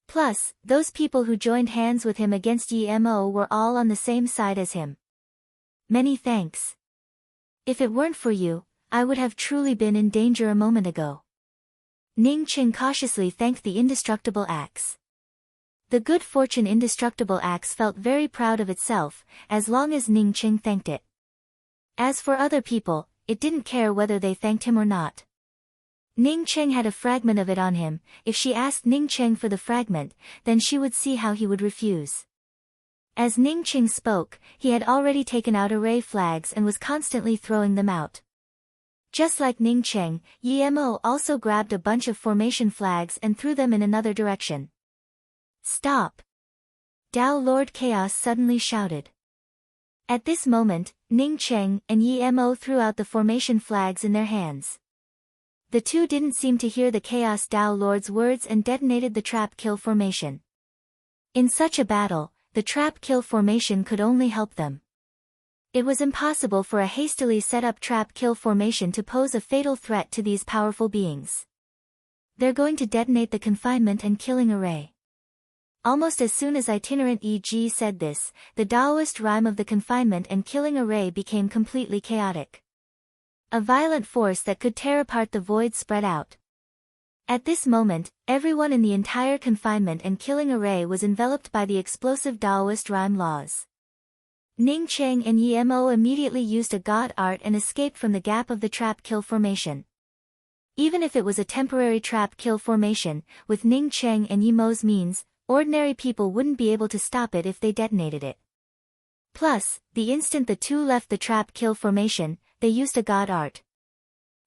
Plus, those people who joined hands with him against Yimo were all on the same side as him. Many thanks. If it weren't for you, I would have truly been in danger a moment ago. Ning Cheng cautiously thanked the indestructible axe. The good fortune indestructible axe felt very proud of itself, as long as Ning Cheng thanked it. As for other people, it didn't care whether they thanked him or not. Ning Cheng had a fragment of it on him. If she asked Ning Cheng for the fragment, then she would see how he would refuse. As Ning Cheng spoke, he had already taken out array flags and was constantly throwing them out. Just like Ning Cheng, Yimo also grabbed a bunch of formation flags and threw them in another direction. Stop! Tao Lord Chaos suddenly shouted. At this moment, Ning Cheng and Yimo threw out the formation flags in their hands. The two didn't seem to hear the Chaos Tao Lord's words and detonated the trap kill formation. In such a battle, the trap kill formation could only help them. It was impossible for a hastily set-up trap kill formation to pose a fatal threat to these powerful beings. They're going to detonate the confinement and killing array. Almost as soon as itinerant EG said this, the Taoist rhyme of the confinement and killing array became completely chaotic. A violent force that could tear apart the void spread out. At this moment, everyone in the entire confinement and killing array was enveloped by the explosive Taoist rhyme laws. Ning Cheng and Yimo immediately used a god art and escaped from the gap of the trap kill formation. Even if it was a temporary trap kill formation, with Ning Cheng and Yimo's means, ordinary people wouldn't be able to stop it if they detonated it. Plus, the instant the two left the trap kill formation, they used a god art.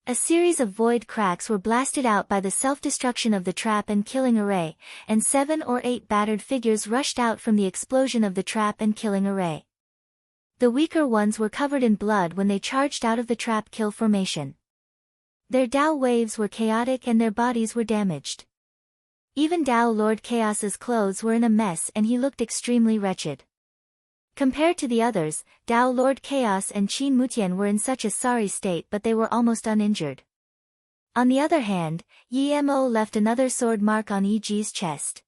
A series of void cracks were blasted out by the self-destruction of the trap and killing array, and 7 or 8 battered figures rushed out from the explosion of the trap and killing array. The weaker ones were covered in blood when they charged out of the trap kill formation. Their Tao waves were chaotic and their bodies were damaged. Even Tao Lord Chaos's clothes were in a mess and he looked extremely wretched. Compared to the others, Tao Lord Chaos and Qin Mutian were in such a sorry state, but they were almost uninjured. On the other hand, Yi Mo left another sword mark on Yi's chest.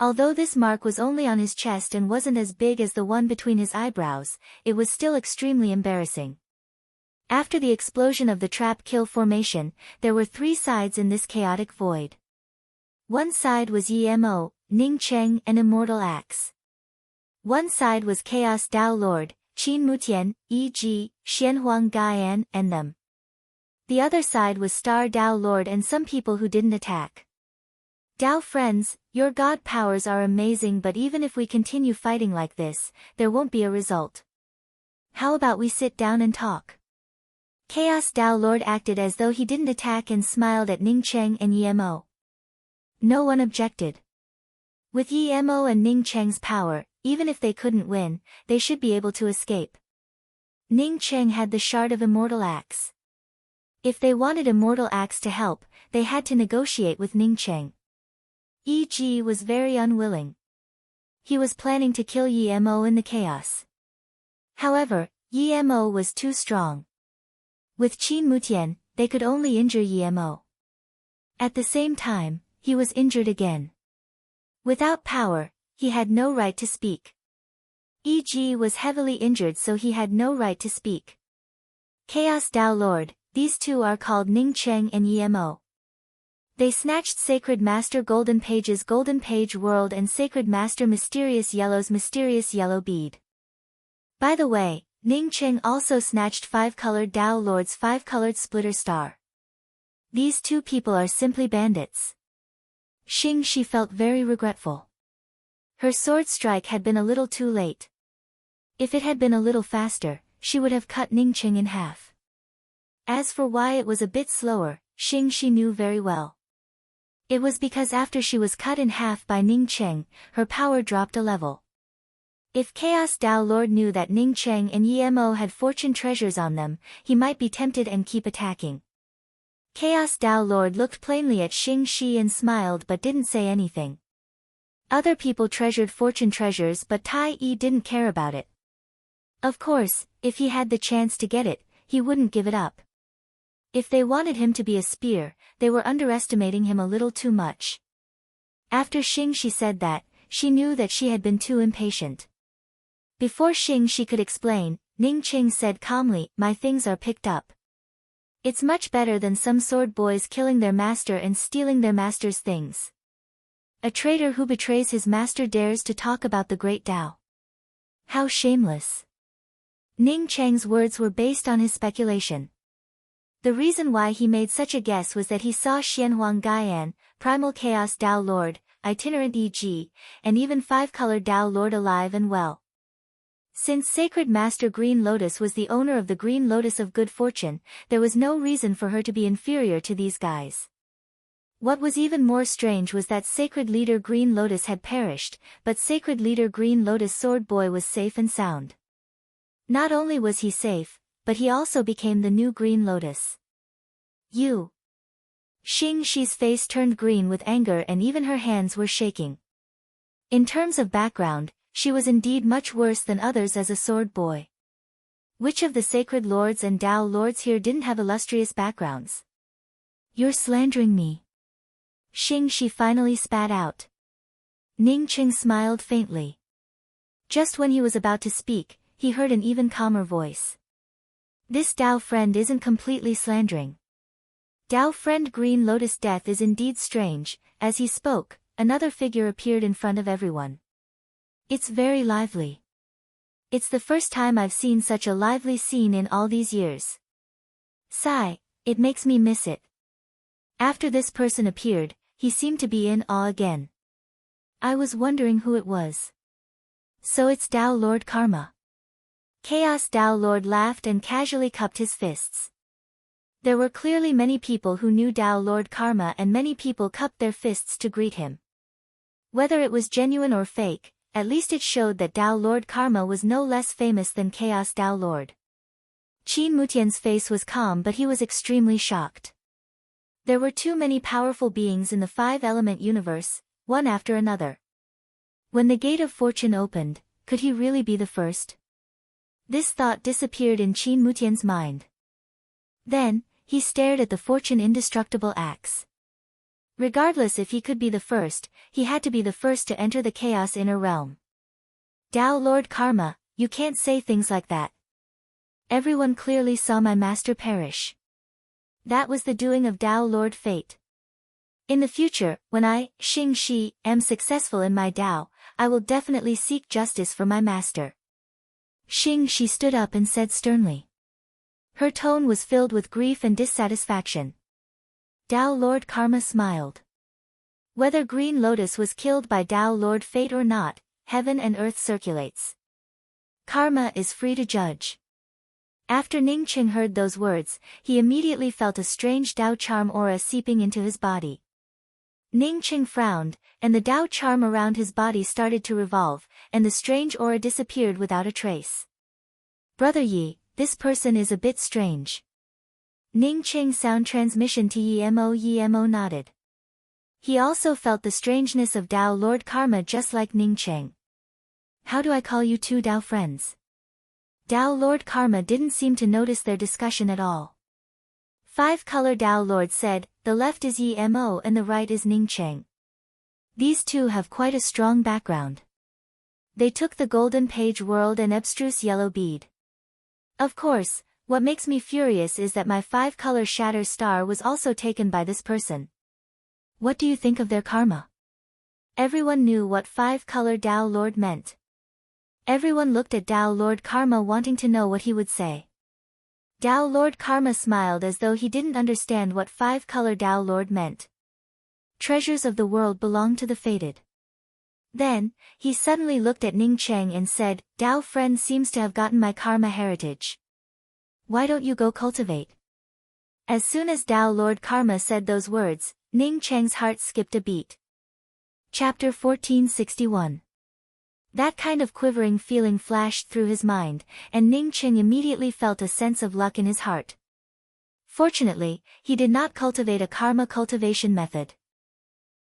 Although this mark was only on his chest and wasn't as big as the one between his eyebrows, it was still extremely embarrassing. After the explosion of the trap-kill formation, there were 3 sides in this chaotic void. One side was Yi Mo, Ning Cheng and Immortal Axe. One side was Chaos Tao Lord, Qin Mutian, e.g., Xianhuang Gaian, and them. The other side was Star Tao Lord and some people who didn't attack. Tao friends, your god powers are amazing, but even if we continue fighting like this, there won't be a result. How about we sit down and talk? Chaos Tao Lord acted as though he didn't attack and smiled at Ning Cheng and Yi Mo. No one objected. With Yi Mo and Ning Cheng's power, even if they couldn't win, they should be able to escape. Ning Cheng had the shard of Immortal Axe. If they wanted Immortal Axe to help, they had to negotiate with Ning Cheng. E.G. was very unwilling. He was planning to kill Yi Mo in the chaos. However, Yi Mo was too strong. With Qin Mutian, they could only injure Yi Mo. At the same time, he was injured again. Without power, he had no right to speak. E.G. was heavily injured, so he had no right to speak. Chaos Tao Lord, these two are called Ning Cheng and Yi Mo. They snatched Sacred Master Golden Page's Golden Page World and Sacred Master Mysterious Yellow's Mysterious Yellow Bead. By the way, Ning Cheng also snatched 5-colored Tao Lord's 5-colored Splitter Star. These two people are simply bandits. She felt very regretful. Her sword strike had been a little too late. If it had been a little faster, she would have cut Ning Cheng in half. As for why it was a bit slower, she knew very well. It was because after she was cut in half by Ning Cheng, her power dropped a level. If Chaos Tao Lord knew that Ning Cheng and Yi Mo had fortune treasures on them, he might be tempted and keep attacking. Chaos Tao Lord looked plainly at Shi and smiled but didn't say anything. Other people treasured fortune treasures, but Tai Yi didn't care about it. Of course, if he had the chance to get it, he wouldn't give it up. If they wanted him to be a spear, they were underestimating him a little too much. After she said that, she knew that she had been too impatient. Before she could explain, Ning Cheng said calmly, "My things are picked up. It's much better than some sword boys killing their master and stealing their master's things. A traitor who betrays his master dares to talk about the great Tao. How shameless." Ning Cheng's words were based on his speculation. The reason why he made such a guess was that he saw Xianhuang Gaian, Primal Chaos Tao Lord, Itinerant E.G., and even 5-colored Tao Lord alive and well. Since Sacred Master Green Lotus was the owner of the Green Lotus of Good Fortune, there was no reason for her to be inferior to these guys. What was even more strange was that Sacred Leader Green Lotus had perished, but Sacred Leader Green Lotus Sword Boy was safe and sound. Not only was he safe, but he also became the new Green Lotus. You. Shi's face turned green with anger and even her hands were shaking. In terms of background, she was indeed much worse than others as a sword boy. Which of the sacred lords and Tao lords here didn't have illustrious backgrounds? You're slandering me. She finally spat out. Ning Cheng smiled faintly. Just when he was about to speak, he heard an even calmer voice. This Tao friend isn't completely slandering. Tao friend Green Lotus death is indeed strange. As he spoke, another figure appeared in front of everyone. It's very lively. It's the first time I've seen such a lively scene in all these years. Sigh, it makes me miss it. After this person appeared, he seemed to be in awe again. I was wondering who it was. So it's Tao Lord Karma. Chaos Tao Lord laughed and casually cupped his fists. There were clearly many people who knew Tao Lord Karma and many people cupped their fists to greet him. Whether it was genuine or fake, at least it showed that Tao Lord Karma was no less famous than Chaos Tao Lord. Qin Mutian's face was calm but he was extremely shocked. There were too many powerful beings in the 5-element universe, one after another. When the Gate of Fortune opened, could he really be the first? This thought disappeared in Qin Mutian's mind. Then, he stared at the fortune indestructible axe. Regardless if he could be the first, he had to be the first to enter the chaos inner realm. Tao Lord Karma, you can't say things like that. Everyone clearly saw my master perish. That was the doing of Tao Lord Fate. In the future, when I, Xing Shi, am successful in my Tao, I will definitely seek justice for my master. Xing Shi stood up and said sternly. Her tone was filled with grief and dissatisfaction. Tao Lord Karma smiled. Whether Green Lotus was killed by Tao Lord Fate or not, heaven and earth circulates. Karma is free to judge. After Ning Qing heard those words, he immediately felt a strange Tao charm aura seeping into his body. Ning Qing frowned, and the Tao charm around his body started to revolve, and the strange aura disappeared without a trace. Brother Yi, this person is a bit strange. Ning Qing sound transmission to Yemo nodded. He also felt the strangeness of Tao Lord Karma just like Ning Qing. How do I call you two Tao friends? Tao Lord Karma didn't seem to notice their discussion at all. Five-color Tao Lord said, the left is Yemo and the right is Ning Qing. These two have quite a strong background. They took the golden page world and abstruse yellow bead. Of course, what makes me furious is that my five-color shatter star was also taken by this person. What do you think of their karma? Everyone knew what five-color Tao Lord meant. Everyone looked at Tao Lord Karma wanting to know what he would say. Tao Lord Karma smiled as though he didn't understand what five-color Tao Lord meant. Treasures of the world belong to the fated. Then, he suddenly looked at Ning Qing and said, Tao friend seems to have gotten my karma heritage. Why don't you go cultivate? As soon as Tao Lord Karma said those words, Ning Qing's heart skipped a beat. Chapter 1461. That kind of quivering feeling flashed through his mind, and Ning Qing immediately felt a sense of luck in his heart. Fortunately, he did not cultivate a karma cultivation method.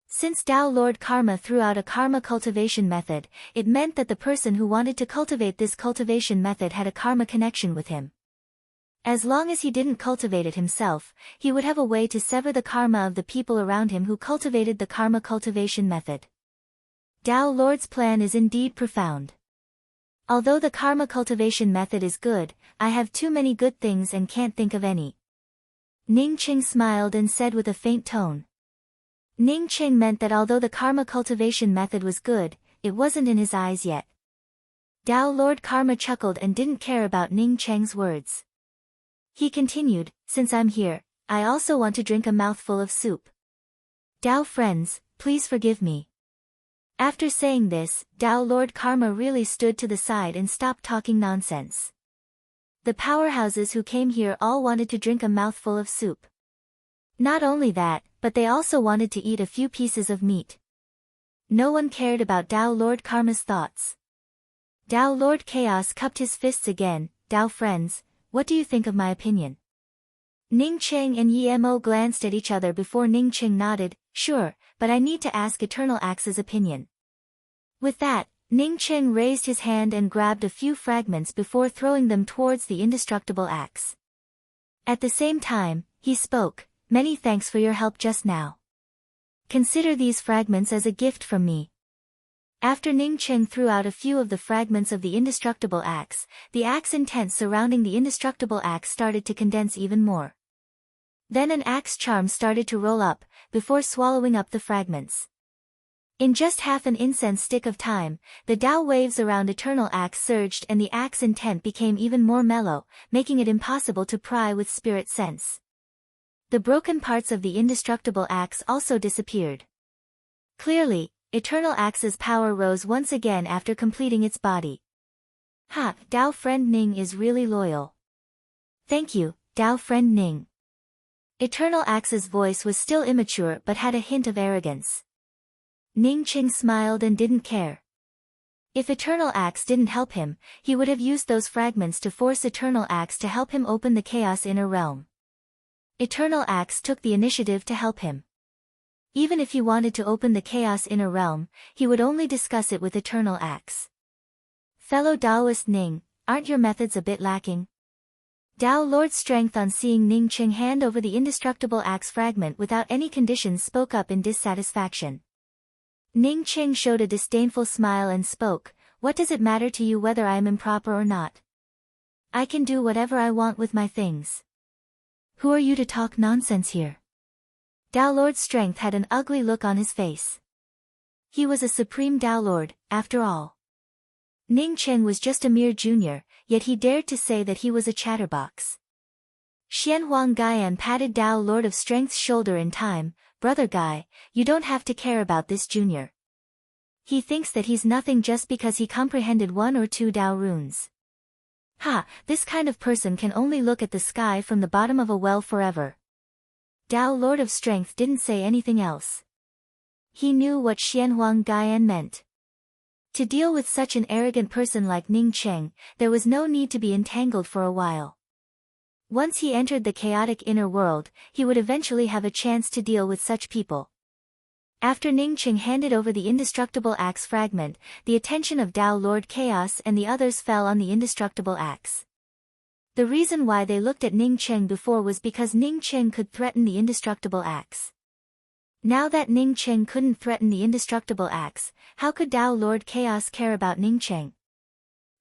Since Tao Lord Karma threw out a karma cultivation method, it meant that the person who wanted to cultivate this cultivation method had a karma connection with him. As long as he didn't cultivate it himself, he would have a way to sever the karma of the people around him who cultivated the karma cultivation method. Tao Lord's plan is indeed profound. Although the karma cultivation method is good, I have too many good things and can't think of any. Ning Qing smiled and said with a faint tone. Ning Qing meant that although the karma cultivation method was good, it wasn't in his eyes yet. Tao Lord Karma chuckled and didn't care about Ning Qing's words. He continued, since I'm here, I also want to drink a mouthful of soup. Tao friends, please forgive me. After saying this, Tao Lord Karma really stood to the side and stopped talking nonsense. The powerhouses who came here all wanted to drink a mouthful of soup. Not only that, but they also wanted to eat a few pieces of meat. No one cared about Tao Lord Karma's thoughts. Tao Lord Chaos cupped his fists again. Tao friends, what do you think of my opinion? Ning Qing and Yemo glanced at each other before Ning Qing nodded, sure, but I need to ask Eternal Axe's opinion. With that, Ning Qing raised his hand and grabbed a few fragments before throwing them towards the indestructible axe. At the same time, he spoke, many thanks for your help just now. Consider these fragments as a gift from me. After Ning Qing threw out a few of the fragments of the indestructible axe, the axe intent surrounding the indestructible axe started to condense even more. Then an axe charm started to roll up, before swallowing up the fragments. In just half an incense stick of time, the Tao waves around Eternal Axe surged and the axe intent became even more mellow, making it impossible to pry with spirit sense. The broken parts of the indestructible axe also disappeared. Clearly, Eternal Axe's power rose once again after completing its body. Ha, Tao friend Ning is really loyal. Thank you, Tao friend Ning. Eternal Axe's voice was still immature but had a hint of arrogance. Ning Qing smiled and didn't care. If Eternal Axe didn't help him, he would have used those fragments to force Eternal Axe to help him open the Chaos Inner Realm. Eternal Axe took the initiative to help him. Even if he wanted to open the Chaos Inner Realm, he would only discuss it with Eternal Axe. Fellow Taoist Ning, aren't your methods a bit lacking? Tao Lord Strength, on seeing Ning Cheng hand over the indestructible axe fragment without any conditions, spoke up in dissatisfaction. Ning Cheng showed a disdainful smile and spoke, "What does it matter to you whether I am improper or not? I can do whatever I want with my things. Who are you to talk nonsense here?" Tao Lord Strength had an ugly look on his face. He was a supreme Tao Lord, after all. Ning Cheng was just a mere junior, yet he dared to say that he was a chatterbox. Xian Huang Gaian patted Tao Lord of Strength's shoulder in time. "Brother Guy, you don't have to care about this junior. He thinks that he's nothing just because he comprehended 1 or 2 Tao runes. Ha, this kind of person can only look at the sky from the bottom of a well forever." Tao Lord of Strength didn't say anything else. He knew what Xian Huang Gaian meant. To deal with such an arrogant person like Ning Cheng, there was no need to be entangled for a while. Once he entered the chaotic inner world, he would eventually have a chance to deal with such people. After Ning Cheng handed over the indestructible axe fragment, the attention of Tao Lord Chaos and the others fell on the indestructible axe. The reason why they looked at Ning Cheng before was because Ning Cheng could threaten the indestructible axe. Now that Ning Cheng couldn't threaten the indestructible axe, how could Tao Lord Chaos care about Ning Cheng?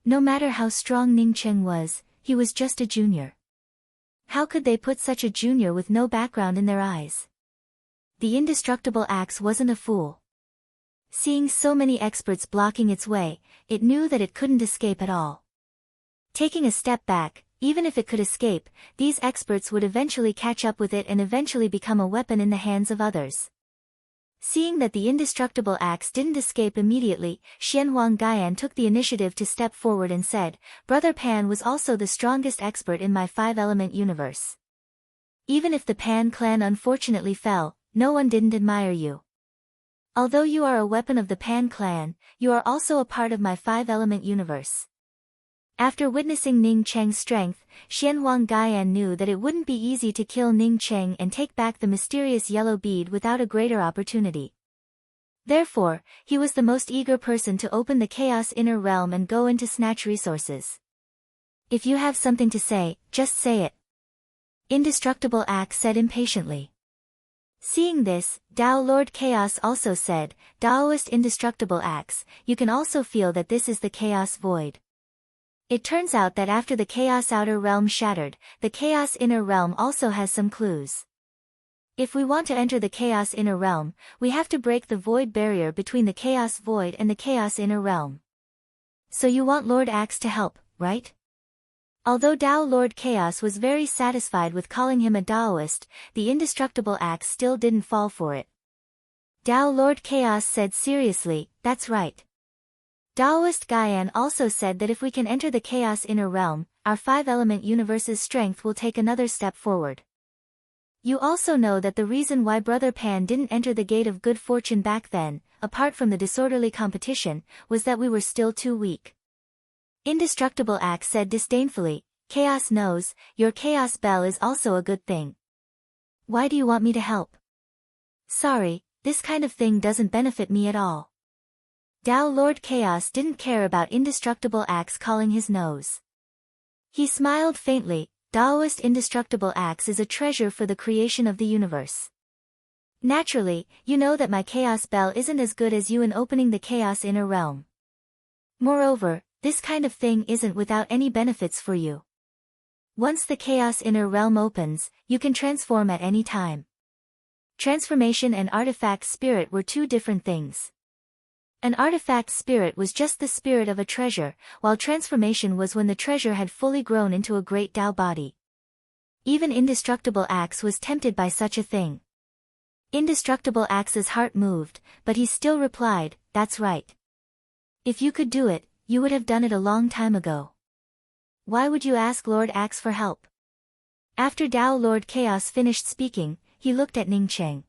No matter how strong Ning Cheng was, he was just a junior. How could they put such a junior with no background in their eyes? The indestructible axe wasn't a fool. Seeing so many experts blocking its way, it knew that it couldn't escape at all. Taking a step back, even if it could escape, these experts would eventually catch up with it and eventually become a weapon in the hands of others. Seeing that the indestructible axe didn't escape immediately, Xian Huang Gaian took the initiative to step forward and said, "Brother Pan was also the strongest expert in my 5-element universe. Even if the Pan clan unfortunately fell, no one didn't admire you. Although you are a weapon of the Pan clan, you are also a part of my 5-element universe." After witnessing Ning Cheng's strength, Xian Huang Gaian knew that it wouldn't be easy to kill Ning Cheng and take back the mysterious yellow bead without a greater opportunity. Therefore, he was the most eager person to open the Chaos Inner Realm and go in to snatch resources. "If you have something to say, just say it," Indestructible Axe said impatiently. Seeing this, Tao Lord Chaos also said, "Taoist Indestructible Axe, you can also feel that this is the Chaos Void. It turns out that after the Chaos Outer Realm shattered, the Chaos Inner Realm also has some clues. If we want to enter the Chaos Inner Realm, we have to break the Void barrier between the Chaos Void and the Chaos Inner Realm. So you want Lord Axe to help, right?" Although Tao Lord Chaos was very satisfied with calling him a Taoist, the Indestructible Axe still didn't fall for it. Tao Lord Chaos said seriously, "That's right. Taoist Gaian also said that if we can enter the Chaos Inner Realm, our 5-element universe's strength will take another step forward. You also know that the reason why Brother Pan didn't enter the Gate of Good Fortune back then, apart from the disorderly competition, was that we were still too weak." Indestructible Axe said disdainfully, "Chaos knows, your Chaos Bell is also a good thing. Why do you want me to help?" "Sorry, this kind of thing doesn't benefit me at all." Tao Lord Chaos didn't care about Indestructible Axe calling his nose. He smiled faintly. "Taoist Indestructible Axe is a treasure for the creation of the universe. Naturally, you know that my Chaos Bell isn't as good as you in opening the Chaos Inner Realm. Moreover, this kind of thing isn't without any benefits for you. Once the Chaos Inner Realm opens, you can transform at any time." Transformation and artifact spirit were two different things. An artifact spirit was just the spirit of a treasure, while transformation was when the treasure had fully grown into a great Tao body. Even Indestructible Axe was tempted by such a thing. Indestructible Axe's heart moved, but he still replied, "That's right. If you could do it, you would have done it a long time ago. Why would you ask Lord Axe for help?" After Tao Lord Chaos finished speaking, he looked at Ning Cheng.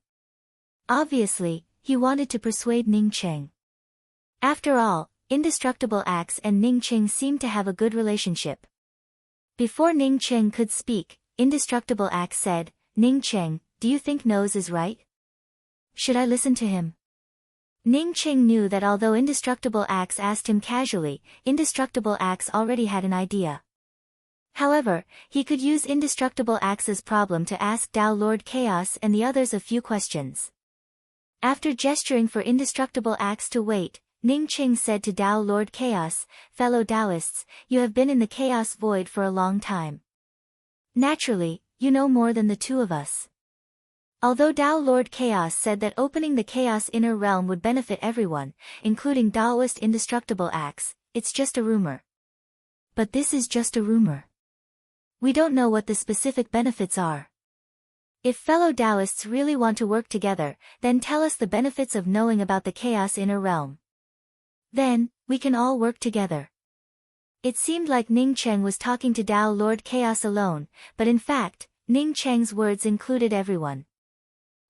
Obviously, he wanted to persuade Ning Cheng. After all, Indestructible Axe and Ning Cheng seemed to have a good relationship. Before Ning Cheng could speak, Indestructible Axe said, "Ning Cheng, do you think Nose is right? Should I listen to him?" Ning Qing knew that although Indestructible Axe asked him casually, Indestructible Axe already had an idea. However, he could use Indestructible Axe's problem to ask Tao Lord Chaos and the others a few questions. After gesturing for Indestructible Axe to wait, Ning Qing said to Tao Lord Chaos, "Fellow Taoists, you have been in the Chaos Void for a long time. Naturally, you know more than the two of us." Although Tao Lord Chaos said that opening the Chaos Inner Realm would benefit everyone, including Taoist Indestructible Axe, it's just a rumor. But this is just a rumor. We don't know what the specific benefits are. If fellow Taoists really want to work together, then tell us the benefits of knowing about the Chaos Inner Realm. Then, we can all work together. It seemed like Ning Cheng was talking to Tao Lord Chaos alone, but in fact, Ning Cheng's words included everyone.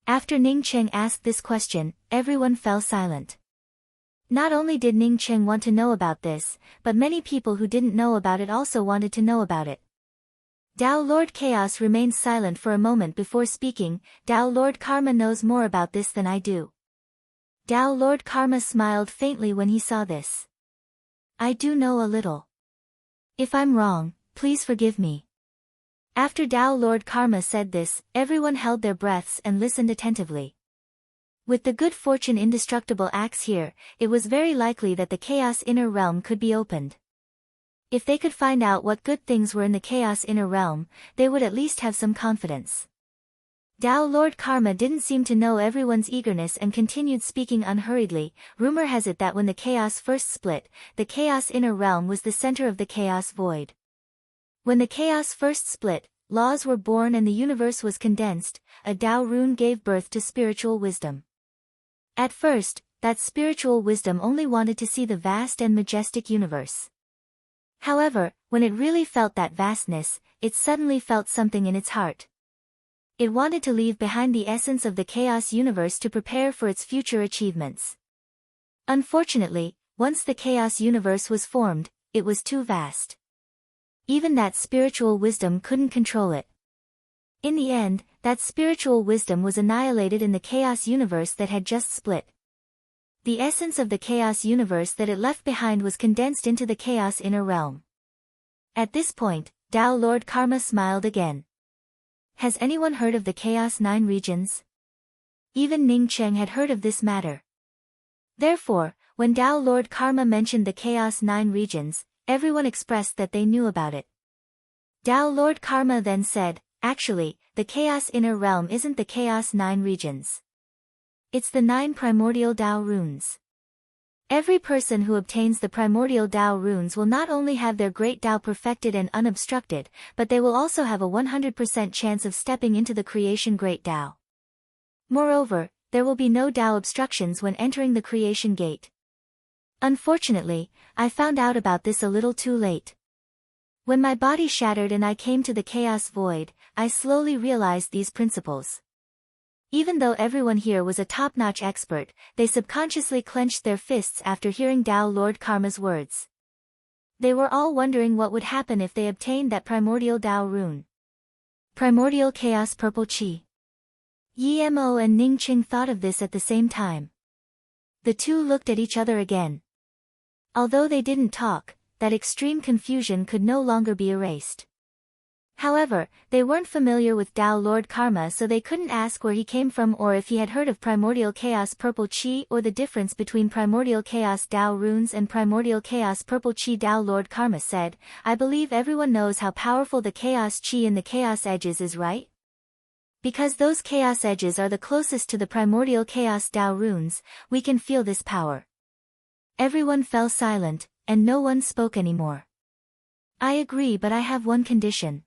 After Ning Cheng asked this question, everyone fell silent. Not only did Ning Cheng want to know about this, but many people who didn't know about it also wanted to know about it. Tao Lord Chaos remained silent for a moment before speaking. "Tao Lord Karma knows more about this than I do." Tao Lord Karma smiled faintly when he saw this. "I do know a little. If I'm wrong, please forgive me." After Tao Lord Karma said this, everyone held their breaths and listened attentively. With the good fortune Indestructible Axe here, it was very likely that the Chaos Inner Realm could be opened. If they could find out what good things were in the Chaos Inner Realm, they would at least have some confidence. Tao Lord Karma didn't seem to know everyone's eagerness and continued speaking unhurriedly. Rumor has it that when the Chaos first split, the Chaos Inner Realm was the center of the Chaos Void. When the Chaos first split, laws were born and the universe was condensed. A Tao rune gave birth to spiritual wisdom. At first, that spiritual wisdom only wanted to see the vast and majestic universe. However, when it really felt that vastness, it suddenly felt something in its heart. It wanted to leave behind the essence of the chaos universe to prepare for its future achievements. Unfortunately, once the chaos universe was formed, it was too vast. Even that spiritual wisdom couldn't control it. In the end, that spiritual wisdom was annihilated in the chaos universe that had just split. The essence of the chaos universe that it left behind was condensed into the Chaos Inner Realm. At this point, Tao Lord Karma smiled again. Has anyone heard of the Chaos 9 regions? Even Ning Cheng had heard of this matter. Therefore, when Tao Lord Karma mentioned the Chaos 9 regions, everyone expressed that they knew about it. Tao Lord Karma then said, "Actually, the Chaos Inner Realm isn't the Chaos 9 regions. It's the 9 primordial Tao runes. Every person who obtains the primordial Tao runes will not only have their great Tao perfected and unobstructed, but they will also have a 100% chance of stepping into the creation great Tao. Moreover, there will be no Tao obstructions when entering the creation gate." Unfortunately, I found out about this a little too late. When my body shattered and I came to the chaos void, I slowly realized these principles. Even though everyone here was a top-notch expert, they subconsciously clenched their fists after hearing Tao Lord Karma's words. They were all wondering what would happen if they obtained that primordial Tao rune. Primordial Chaos Purple Chi. Yi Mo and Ning Qing thought of this at the same time. The two looked at each other again. Although they didn't talk, that extreme confusion could no longer be erased. However, they weren't familiar with Tao Lord Karma, so they couldn't ask where he came from or if he had heard of Primordial Chaos Purple Chi or the difference between Primordial Chaos Tao runes and Primordial Chaos Purple Chi. Tao Lord Karma said, "I believe everyone knows how powerful the Chaos Chi in the Chaos Edges is, right? Because those Chaos Edges are the closest to the Primordial Chaos Tao runes, we can feel this power." Everyone fell silent, and no one spoke anymore. "I agree, but I have one condition."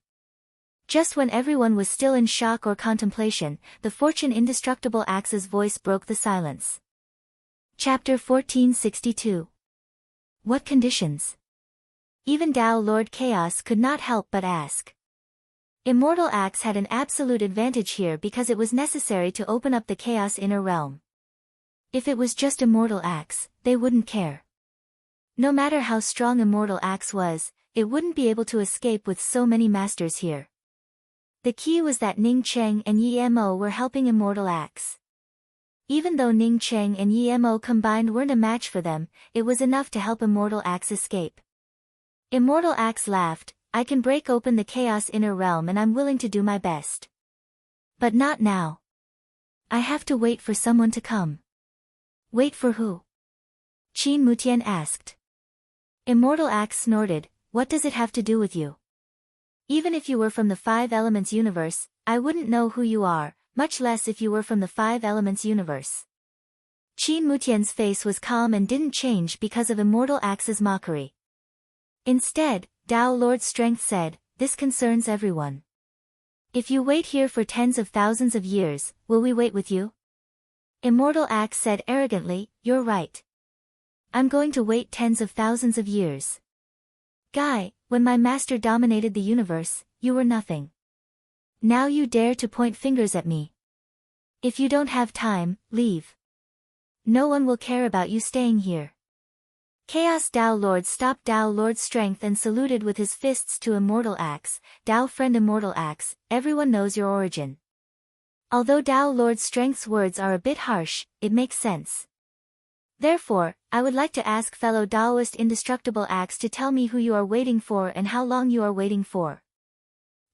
Just when everyone was still in shock or contemplation, the Fortune Indestructible Axe's voice broke the silence. Chapter 1462. What conditions? Even Tao Lord Chaos could not help but ask. Immortal Axe had an absolute advantage here because it was necessary to open up the Chaos Inner Realm. If it was just Immortal Axe, they wouldn't care. No matter how strong Immortal Axe was, it wouldn't be able to escape with so many masters here. The key was that Ning Cheng and Yi Mo were helping Immortal Axe. Even though Ning Cheng and Yi Mo combined weren't a match for them, it was enough to help Immortal Axe escape. Immortal Axe laughed, I can break open the Chaos Inner Realm and I'm willing to do my best. But not now. I have to wait for someone to come. Wait for who? Qin Mutian asked. Immortal Axe snorted, what does it have to do with you? Even if you were from the Five Elements universe, I wouldn't know who you are, much less if you were from the Five Elements universe. Qin Mutian's face was calm and didn't change because of Immortal Axe's mockery. Instead, Tao Lord Strength said, this concerns everyone. If you wait here for tens of thousands of years, will we wait with you? Immortal Axe said arrogantly, you're right. I'm going to wait tens of thousands of years. Guy, when my master dominated the universe, you were nothing. Now you dare to point fingers at me. If you don't have time, leave. No one will care about you staying here. Chaos Tao Lord stopped Tao Lord's strength and saluted with his fists to Immortal Axe, Tao friend Immortal Axe, everyone knows your origin. Although Tao Lord's strength's words are a bit harsh, it makes sense. Therefore, I would like to ask fellow Taoist Indestructible Axe to tell me who you are waiting for and how long you are waiting for.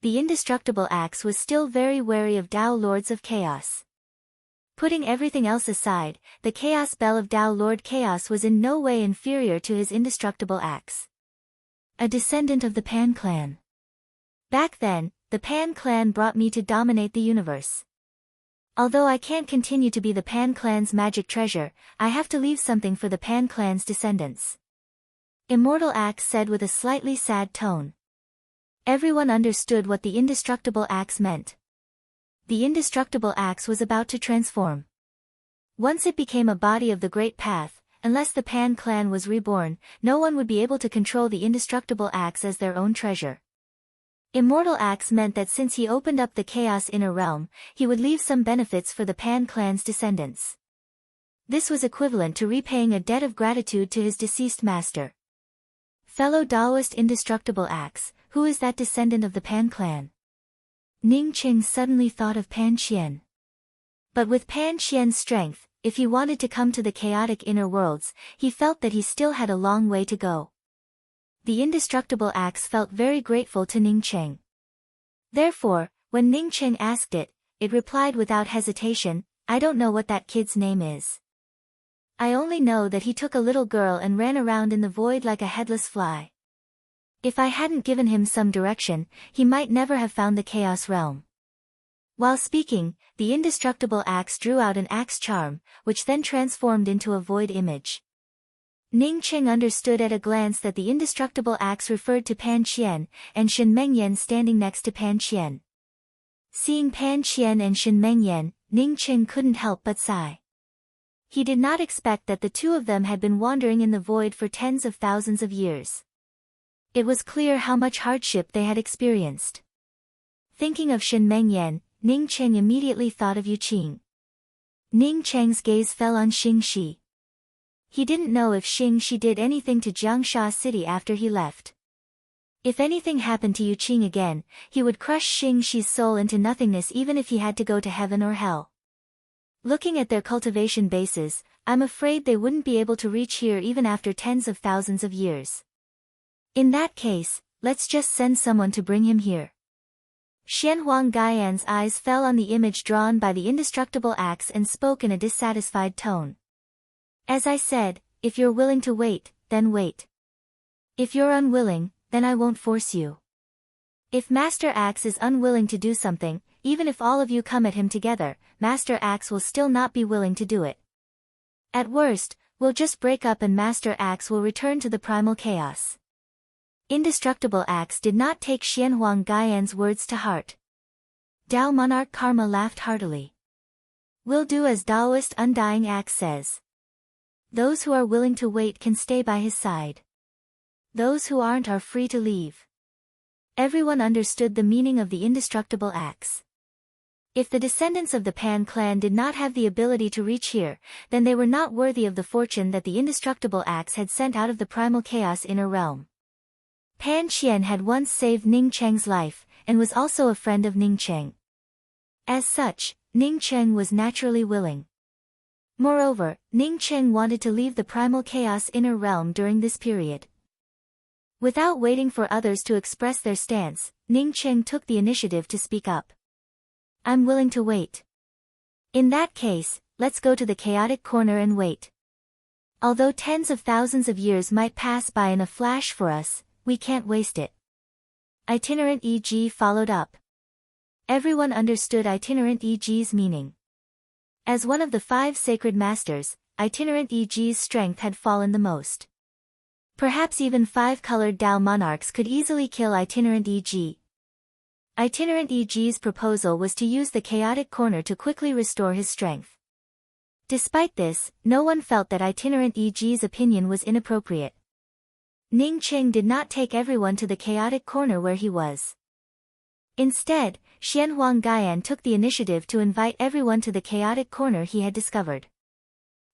The Indestructible Axe was still very wary of Tao Lords of Chaos. Putting everything else aside, the Chaos Bell of Tao Lord Chaos was in no way inferior to his Indestructible Axe. A descendant of the Pan clan. Back then, the Pan clan brought me to dominate the universe. Although I can't continue to be the Pan clan's magic treasure, I have to leave something for the Pan clan's descendants. Immortal Axe said with a slightly sad tone. Everyone understood what the Indestructible Axe meant. The Indestructible Axe was about to transform. Once it became a body of the Great Path, unless the Pan clan was reborn, no one would be able to control the Indestructible Axe as their own treasure. Immortal Axe meant that since he opened up the Chaos Inner Realm, he would leave some benefits for the Pan clan's descendants. This was equivalent to repaying a debt of gratitude to his deceased master. Fellow Taoist Indestructible Axe, who is that descendant of the Pan clan? Ning Qing suddenly thought of Pan Qian. But with Pan Qian's strength, if he wanted to come to the chaotic inner worlds, he felt that he still had a long way to go. The Indestructible Axe felt very grateful to Ning Qing. Therefore, when Ning Qing asked it, it replied without hesitation, I don't know what that kid's name is. I only know that he took a little girl and ran around in the void like a headless fly. If I hadn't given him some direction, he might never have found the Chaos Realm. While speaking, the Indestructible Axe drew out an axe charm, which then transformed into a void image. Ning Qing understood at a glance that the Indestructible Axe referred to Pan Qian, and Shen Mengyan standing next to Pan Qian. Seeing Pan Qian and Shen Mengyan, Ning Qing couldn't help but sigh. He did not expect that the two of them had been wandering in the void for tens of thousands of years. It was clear how much hardship they had experienced. Thinking of Shen Mengyan, Ning Qing immediately thought of Yu Qing. Ning Cheng's gaze fell on Xing Shi. He didn't know if Xing Shi did anything to Jiangsha City after he left. If anything happened to Yu Qing again, he would crush Xing Shi's soul into nothingness even if he had to go to heaven or hell. Looking at their cultivation bases, I'm afraid they wouldn't be able to reach here even after tens of thousands of years. In that case, let's just send someone to bring him here. Xianhuang Gaian's eyes fell on the image drawn by the Indestructible Axe and spoke in a dissatisfied tone. As I said, if you're willing to wait, then wait. If you're unwilling, then I won't force you. If Master Axe is unwilling to do something, even if all of you come at him together, Master Axe will still not be willing to do it. At worst, we'll just break up and Master Axe will return to the primal chaos. Indestructible Axe did not take Xianhuang Gaian's words to heart. Tao Monarch Karma laughed heartily. We'll do as Taoist Undying Axe says. Those who are willing to wait can stay by his side. Those who aren't are free to leave. Everyone understood the meaning of the Indestructible Axe. If the descendants of the Pan clan did not have the ability to reach here, then they were not worthy of the fortune that the Indestructible Axe had sent out of the primal chaos inner realm. Pan Qian had once saved Ning Cheng's life, and was also a friend of Ning Cheng. As such, Ning Cheng was naturally willing. Moreover, Ning Cheng wanted to leave the primal chaos inner realm during this period. Without waiting for others to express their stance, Ning Cheng took the initiative to speak up. I'm willing to wait. In that case, let's go to the chaotic corner and wait. Although tens of thousands of years might pass by in a flash for us, we can't waste it. Itinerant E.G. followed up. Everyone understood Itinerant E.G.'s meaning. As one of the 5 sacred masters, Itinerant E.G.'s strength had fallen the most. Perhaps even 5 colored Tao monarchs could easily kill Itinerant E.G. Itinerant E.G.'s proposal was to use the chaotic corner to quickly restore his strength. Despite this, no one felt that Itinerant E.G.'s opinion was inappropriate. Ning Cheng did not take everyone to the chaotic corner where he was. Instead, Xianhuang Gaian took the initiative to invite everyone to the chaotic corner he had discovered.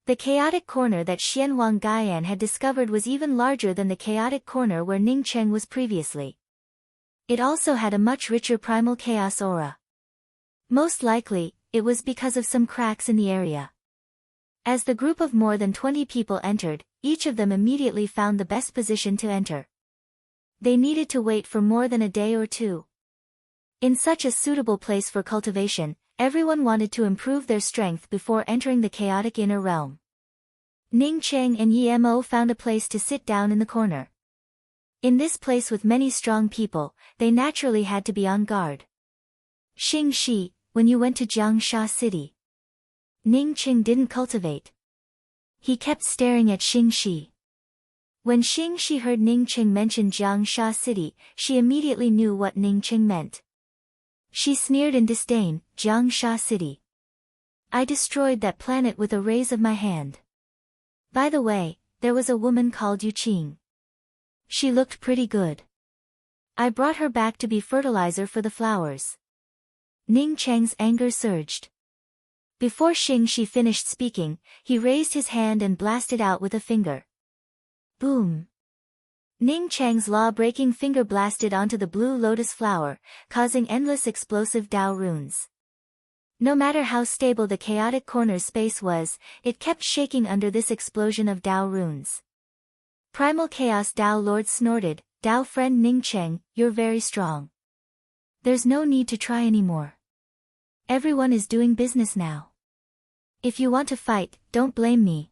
The chaotic corner that Xianhuang Gaian had discovered was even larger than the chaotic corner where Ning Cheng was previously. It also had a much richer primal chaos aura. Most likely, it was because of some cracks in the area. As the group of more than 20 people entered, each of them immediately found the best position to enter. They needed to wait for more than a day or two. In such a suitable place for cultivation, everyone wanted to improve their strength before entering the chaotic inner realm. Ning Cheng and Yi Mo found a place to sit down in the corner. In this place with many strong people, they naturally had to be on guard. Xing Shi, when you went to Jiangsha City. Ning Cheng didn't cultivate. He kept staring at Xing Shi. When Xing Shi heard Ning Cheng mention Jiangsha City, she immediately knew what Ning Cheng meant. She sneered in disdain, Jiangsha City. I destroyed that planet with a raise of my hand. By the way, there was a woman called Yu Qing. She looked pretty good. I brought her back to be fertilizer for the flowers. Ning Cheng's anger surged. Before Xing Shi finished speaking, he raised his hand and blasted out with a finger. Boom! Ning Cheng's law-breaking finger blasted onto the blue lotus flower, causing endless explosive Tao runes. No matter how stable the chaotic corner's space was, it kept shaking under this explosion of Tao runes. Primal Chaos Tao Lord snorted, Tao friend Ning Cheng, you're very strong. There's no need to try anymore. Everyone is doing business now. If you want to fight, don't blame me.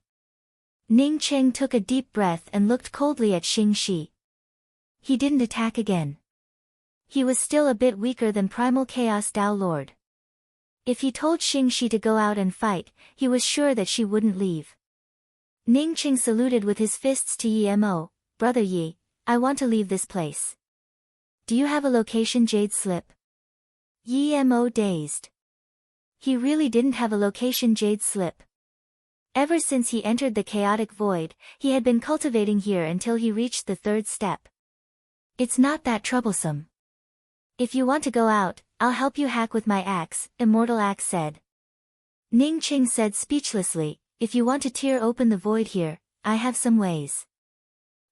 Ning Cheng took a deep breath and looked coldly at Xing Shi. He didn't attack again. He was still a bit weaker than Primal Chaos Tao Lord. If he told Xing Shi to go out and fight, he was sure that she wouldn't leave. Ning Cheng saluted with his fists to Yi Mo, Brother Yi, I want to leave this place. Do you have a location jade slip? Yi Mo dazed. He really didn't have a location jade slip. Ever since he entered the chaotic void, he had been cultivating here until he reached the 3rd step. It's not that troublesome. If you want to go out, I'll help you hack with my axe, Immortal Axe said. Ning Cheng said speechlessly, if you want to tear open the void here, I have some ways.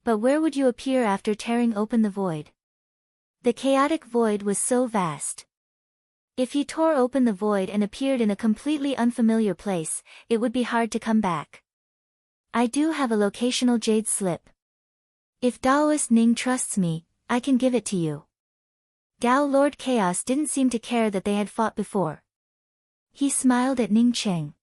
But where would you appear after tearing open the void? The chaotic void was so vast. If he tore open the void and appeared in a completely unfamiliar place, it would be hard to come back. I do have a locational jade slip. If Daoist Ning trusts me, I can give it to you. Tao Lord Chaos didn't seem to care that they had fought before. He smiled at Ning Cheng.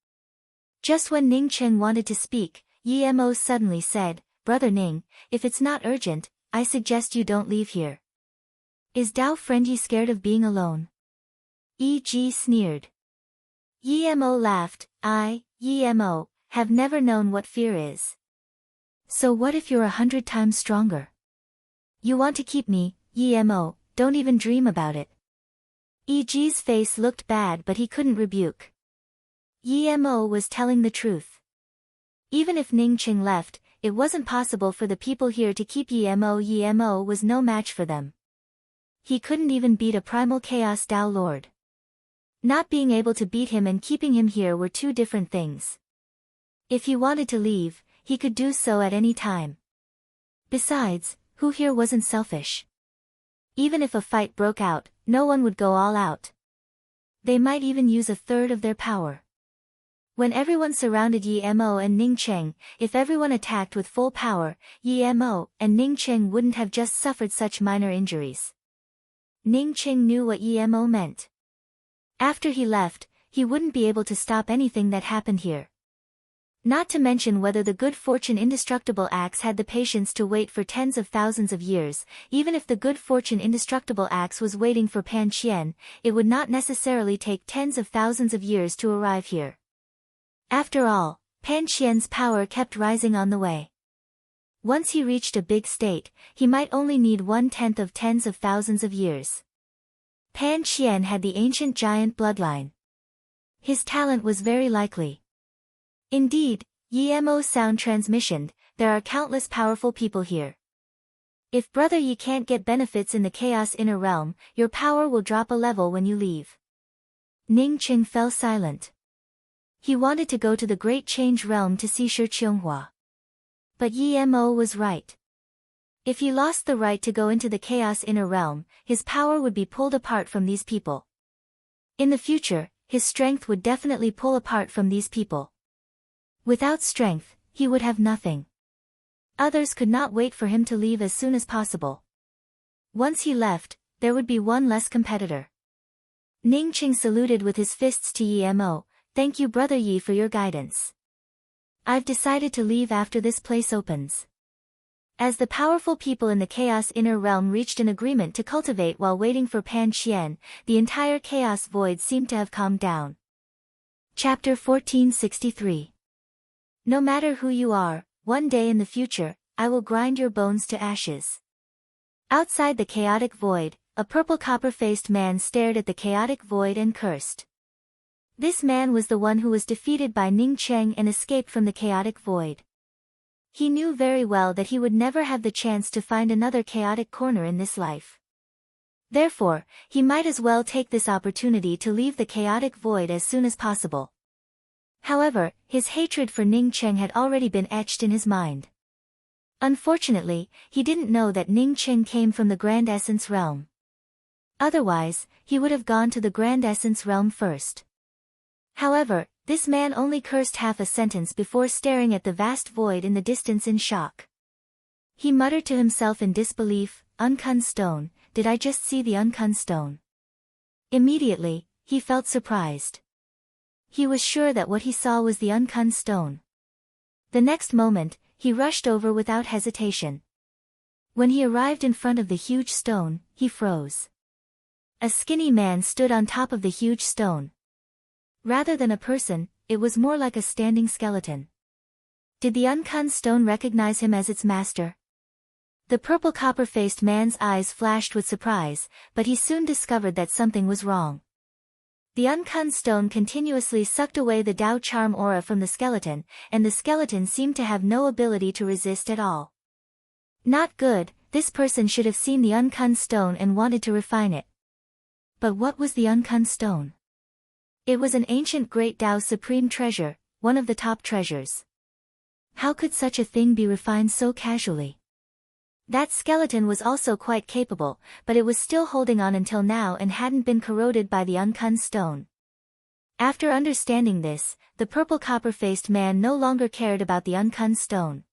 Just when Ning Cheng wanted to speak, Yi Mo suddenly said, Brother Ning, if it's not urgent, I suggest you don't leave here. Is Tao friend Yi scared of being alone? E.G. sneered. Yi Mo laughed, Yi Mo, have never known what fear is. So what if you're 100 times stronger? You want to keep me, Yi Mo, don't even dream about it. E.G.'s face looked bad but he couldn't rebuke. Yi Mo was telling the truth. Even if Ning Cheng left, it wasn't possible for the people here to keep Yi Mo. Yi Mo was no match for them. He couldn't even beat a Primal Chaos Tao Lord. Not being able to beat him and keeping him here were two different things. If he wanted to leave, he could do so at any time. Besides, who here wasn't selfish? Even if a fight broke out, no one would go all out. They might even use 1/3 of their power. When everyone surrounded Yi Mo and Ning Cheng, if everyone attacked with full power, Yi Mo and Ning Cheng wouldn't have just suffered such minor injuries. Ning Cheng knew what Yi Mo meant. After he left, he wouldn't be able to stop anything that happened here. Not to mention whether the good fortune indestructible axe had the patience to wait for tens of thousands of years. Even if the good fortune indestructible axe was waiting for Pan Qian, it would not necessarily take tens of thousands of years to arrive here. After all, Pan Qian's power kept rising on the way. Once he reached a big state, he might only need 1/10 of tens of thousands of years. Pan Qian had the ancient giant bloodline. His talent was very likely. Indeed, Yi Mo's sound transmission, there are countless powerful people here. If Brother Yi can't get benefits in the Chaos Inner Realm, your power will drop a level when you leave. Ning Cheng fell silent. He wanted to go to the Great Change Realm to see Shi Qionghua. But Yi Mo was right. If he lost the right to go into the Chaos Inner Realm, his power would be pulled apart from these people. In the future, his strength would definitely pull apart from these people. Without strength, he would have nothing. Others could not wait for him to leave as soon as possible. Once he left, there would be one less competitor. Ning Cheng saluted with his fists to Yi Mo. Thank you Brother Yi for your guidance. I've decided to leave after this place opens. As the powerful people in the Chaos Inner Realm reached an agreement to cultivate while waiting for Pan Qian, the entire Chaos Void seemed to have calmed down. Chapter 1463. No matter who you are, one day in the future, I will grind your bones to ashes. Outside the chaotic void, a purple copper-faced man stared at the chaotic void and cursed. This man was the one who was defeated by Ning Cheng and escaped from the chaotic void. He knew very well that he would never have the chance to find another chaotic corner in this life. Therefore, he might as well take this opportunity to leave the chaotic void as soon as possible. However, his hatred for Ning Cheng had already been etched in his mind. Unfortunately, he didn't know that Ning Cheng came from the Grand Essence Realm. Otherwise, he would have gone to the Grand Essence Realm first. However, this man only cursed half a sentence before staring at the vast void in the distance in shock. He muttered to himself in disbelief, "Uncun stone, did I just see the Uncun stone?" Immediately, he felt surprised. He was sure that what he saw was the Uncun stone. The next moment, he rushed over without hesitation. When he arrived in front of the huge stone, he froze. A skinny man stood on top of the huge stone. Rather than a person, it was more like a standing skeleton. Did the Uncun stone recognize him as its master? The purple copper-faced man's eyes flashed with surprise, but he soon discovered that something was wrong. The Uncun stone continuously sucked away the Dao charm aura from the skeleton, and the skeleton seemed to have no ability to resist at all. Not good, this person should have seen the Uncun stone and wanted to refine it. But what was the Uncun stone? It was an ancient great Dao supreme treasure, one of the top treasures. How could such a thing be refined so casually? That skeleton was also quite capable, but it was still holding on until now and hadn't been corroded by the Uncun stone. After understanding this, the purple copper-faced man no longer cared about the Uncun stone.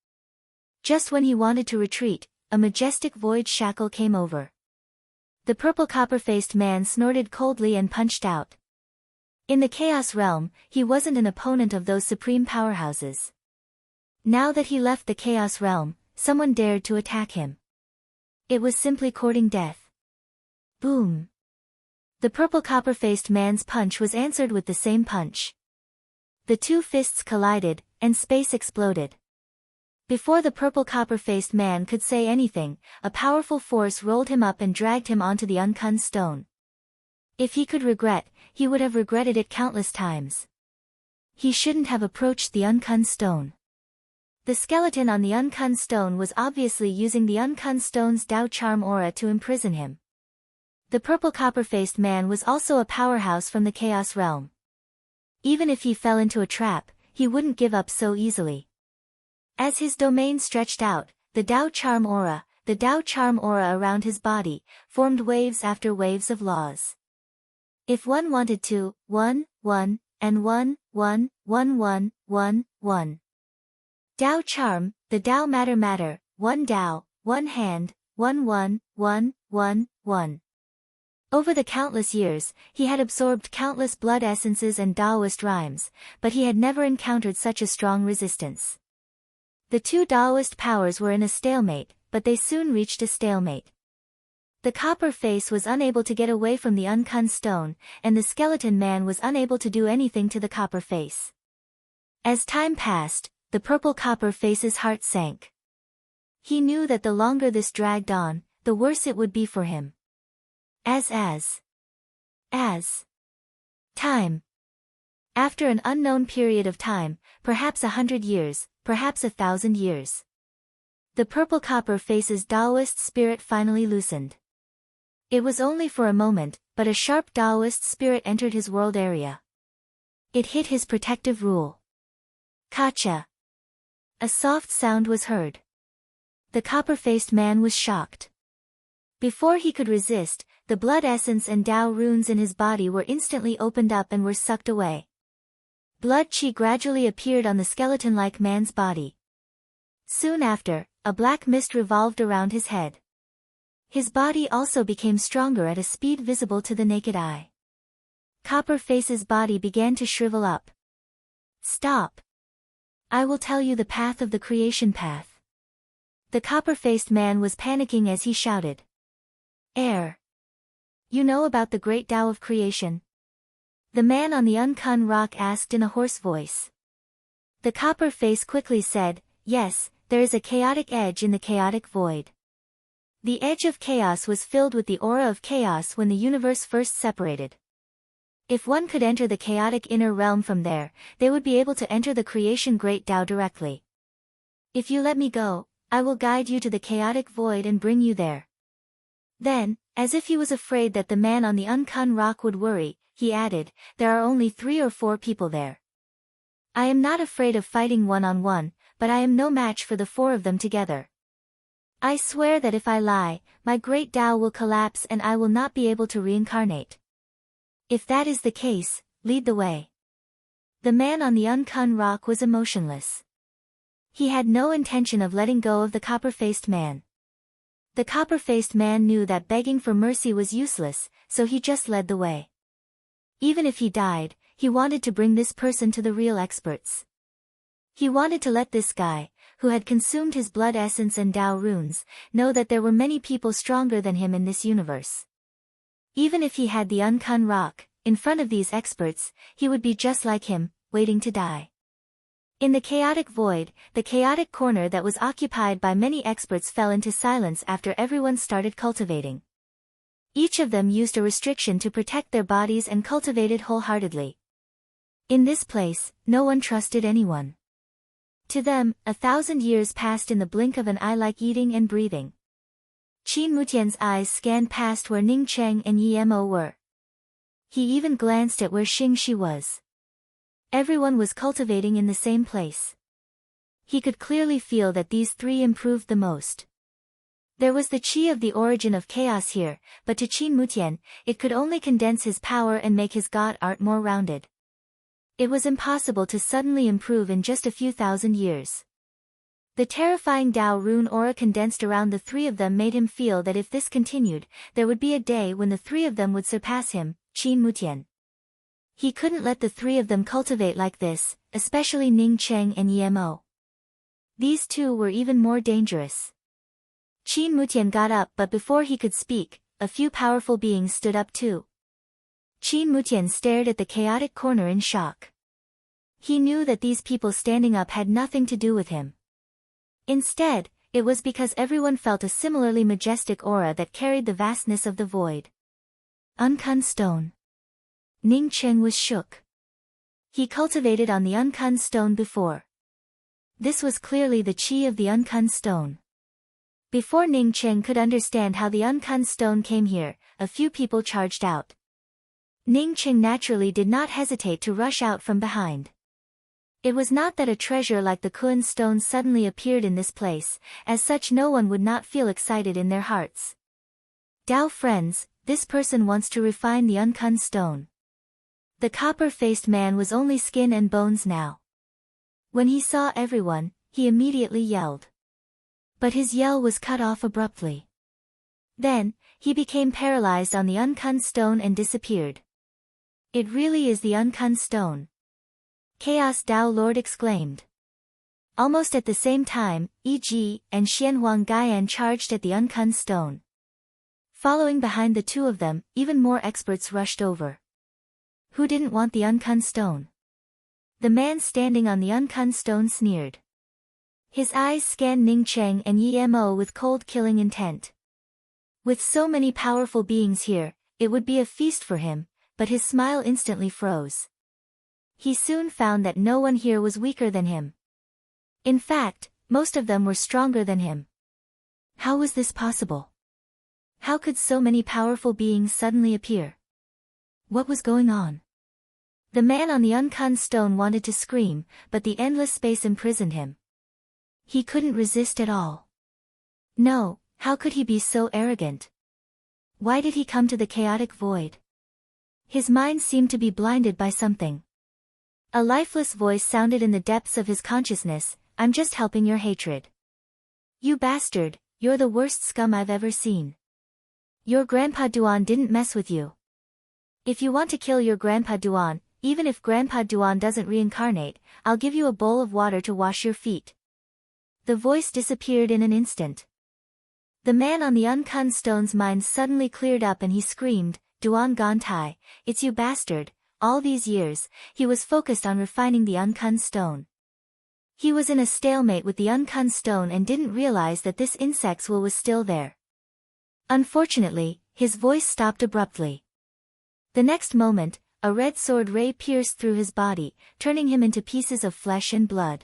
Just when he wanted to retreat, a majestic void shackle came over. The purple copper-faced man snorted coldly and punched out. In the Chaos Realm, he wasn't an opponent of those supreme powerhouses. Now that he left the Chaos Realm, someone dared to attack him. It was simply courting death. Boom! The purple copper-faced man's punch was answered with the same punch. The two fists collided, and space exploded. Before the purple copper-faced man could say anything, a powerful force rolled him up and dragged him onto the Uncun stone. If he could regret, he would have regretted it countless times. He shouldn't have approached the Uncun stone. The skeleton on the Uncun stone was obviously using the Uncun stone's Dao charm aura to imprison him. The purple copper-faced man was also a powerhouse from the Chaos Realm. Even if he fell into a trap, he wouldn't give up so easily. As his domain stretched out, the Dao charm aura around his body, formed waves after waves of laws. If one wanted to, and 1, 1, 1, 1, 1, 1. Dao charm, the Dao matter, 1 Dao, 1 hand, 1 1, 1, 1, 1. Over the countless years, he had absorbed countless blood essences and Daoist rhymes, but he had never encountered such a strong resistance. The two Daoist powers were in a stalemate, but they soon reached a stalemate. The copper face was unable to get away from the uncun stone, and the skeleton man was unable to do anything to the copper face. As time passed, the purple copper face's heart sank. He knew that the longer this dragged on, the worse it would be for him. As time. After an unknown period of time, perhaps 100 years, perhaps 1,000 years. The purple copper face's Daoist spirit finally loosened. It was only for a moment, but a sharp Daoist spirit entered his world area. It hit his protective rule. Kacha. A soft sound was heard. The copper-faced man was shocked. Before he could resist, the blood essence and Dao runes in his body were instantly opened up and were sucked away. Blood qi gradually appeared on the skeleton-like man's body. Soon after, a black mist revolved around his head. His body also became stronger at a speed visible to the naked eye. Copper Face's body began to shrivel up. Stop! I will tell you the path of the creation path. The copper-faced man was panicking as he shouted. Air! You know about the great Tao of creation? The man on the uncun rock asked in a hoarse voice. The copper face quickly said, yes, there is a chaotic edge in the chaotic void. The edge of chaos was filled with the aura of chaos when the universe first separated. If one could enter the chaotic inner realm from there, they would be able to enter the creation great Tao directly. If you let me go, I will guide you to the chaotic void and bring you there. Then, as if he was afraid that the man on the uncun rock would worry, he added, there are only 3 or 4 people there. I am not afraid of fighting one-on-one, but I am no match for the 4 of them together. I swear that if I lie, my great Tao will collapse and I will not be able to reincarnate. If that is the case, lead the way. The man on the uncun rock was emotionless. He had no intention of letting go of the copper-faced man. The copper-faced man knew that begging for mercy was useless, so he just led the way. Even if he died, he wanted to bring this person to the real experts. He wanted to let this guy, who had consumed his blood essence and Tao runes, know that there were many people stronger than him in this universe. Even if he had the uncun rock, in front of these experts, he would be just like him, waiting to die. In the chaotic void, the chaotic corner that was occupied by many experts fell into silence after everyone started cultivating. Each of them used a restriction to protect their bodies and cultivated wholeheartedly. In this place, no one trusted anyone. To them, 1,000 years passed in the blink of an eye, like eating and breathing. Qin Mutian's eyes scanned past where Ning Cheng and Yi Mo were. He even glanced at where Xing Shi was. Everyone was cultivating in the same place. He could clearly feel that these 3 improved the most. There was the qi of the origin of chaos here, but to Qin Mutian, it could only condense his power and make his god art more rounded. It was impossible to suddenly improve in just a few thousand years. The terrifying Dao rune aura condensed around the 3 of them made him feel that if this continued, there would be a day when the 3 of them would surpass him, Qin Mutian. He couldn't let the 3 of them cultivate like this, especially Ning Cheng and Yi Mo. These 2 were even more dangerous. Qin Mutian got up, but before he could speak, a few powerful beings stood up too. Qin Mutian stared at the chaotic corner in shock. He knew that these people standing up had nothing to do with him. Instead, it was because everyone felt a similarly majestic aura that carried the vastness of the void. Uncun stone. Ning Cheng was shook. He cultivated on the uncun stone before. This was clearly the qi of the uncun stone. Before Ning Cheng could understand how the uncun stone came here, a few people charged out. Ning Cheng naturally did not hesitate to rush out from behind. It was not that a treasure like the Kun stone suddenly appeared in this place, as such no one would not feel excited in their hearts. Dao friends, this person wants to refine the uncun stone. The copper-faced man was only skin and bones now. When he saw everyone, he immediately yelled. But his yell was cut off abruptly. Then, he became paralyzed on the Uncun Stone and disappeared. It really is the Uncun Stone. Chaos Dao Lord exclaimed. Almost at the same time, E.G. and Xianhuang Gaian charged at the Uncun Stone. Following behind the two of them, even more experts rushed over. Who didn't want the Uncun Stone? The man standing on the Uncun Stone sneered. His eyes scanned Ning Cheng and Yi Mo with cold killing intent. With so many powerful beings here, it would be a feast for him, but his smile instantly froze. He soon found that no one here was weaker than him. In fact, most of them were stronger than him. How was this possible? How could so many powerful beings suddenly appear? What was going on? The man on the Uncun Stone wanted to scream, but the endless space imprisoned him. He couldn't resist at all. No, how could he be so arrogant? Why did he come to the chaotic void? His mind seemed to be blinded by something. A lifeless voice sounded in the depths of his consciousness, I'm just helping your hatred. You bastard, you're the worst scum I've ever seen. Your Grandpa Duan didn't mess with you. If you want to kill your Grandpa Duan, even if Grandpa Duan doesn't reincarnate, I'll give you a bowl of water to wash your feet. The voice disappeared in an instant. The man on the Uncun Stone's mind suddenly cleared up and he screamed, Duan Gantai, it's you bastard. All these years, he was focused on refining the Uncun Stone. He was in a stalemate with the Uncun Stone and didn't realize that this insect's will was still there. Unfortunately, his voice stopped abruptly. The next moment, a red sword ray pierced through his body, turning him into pieces of flesh and blood.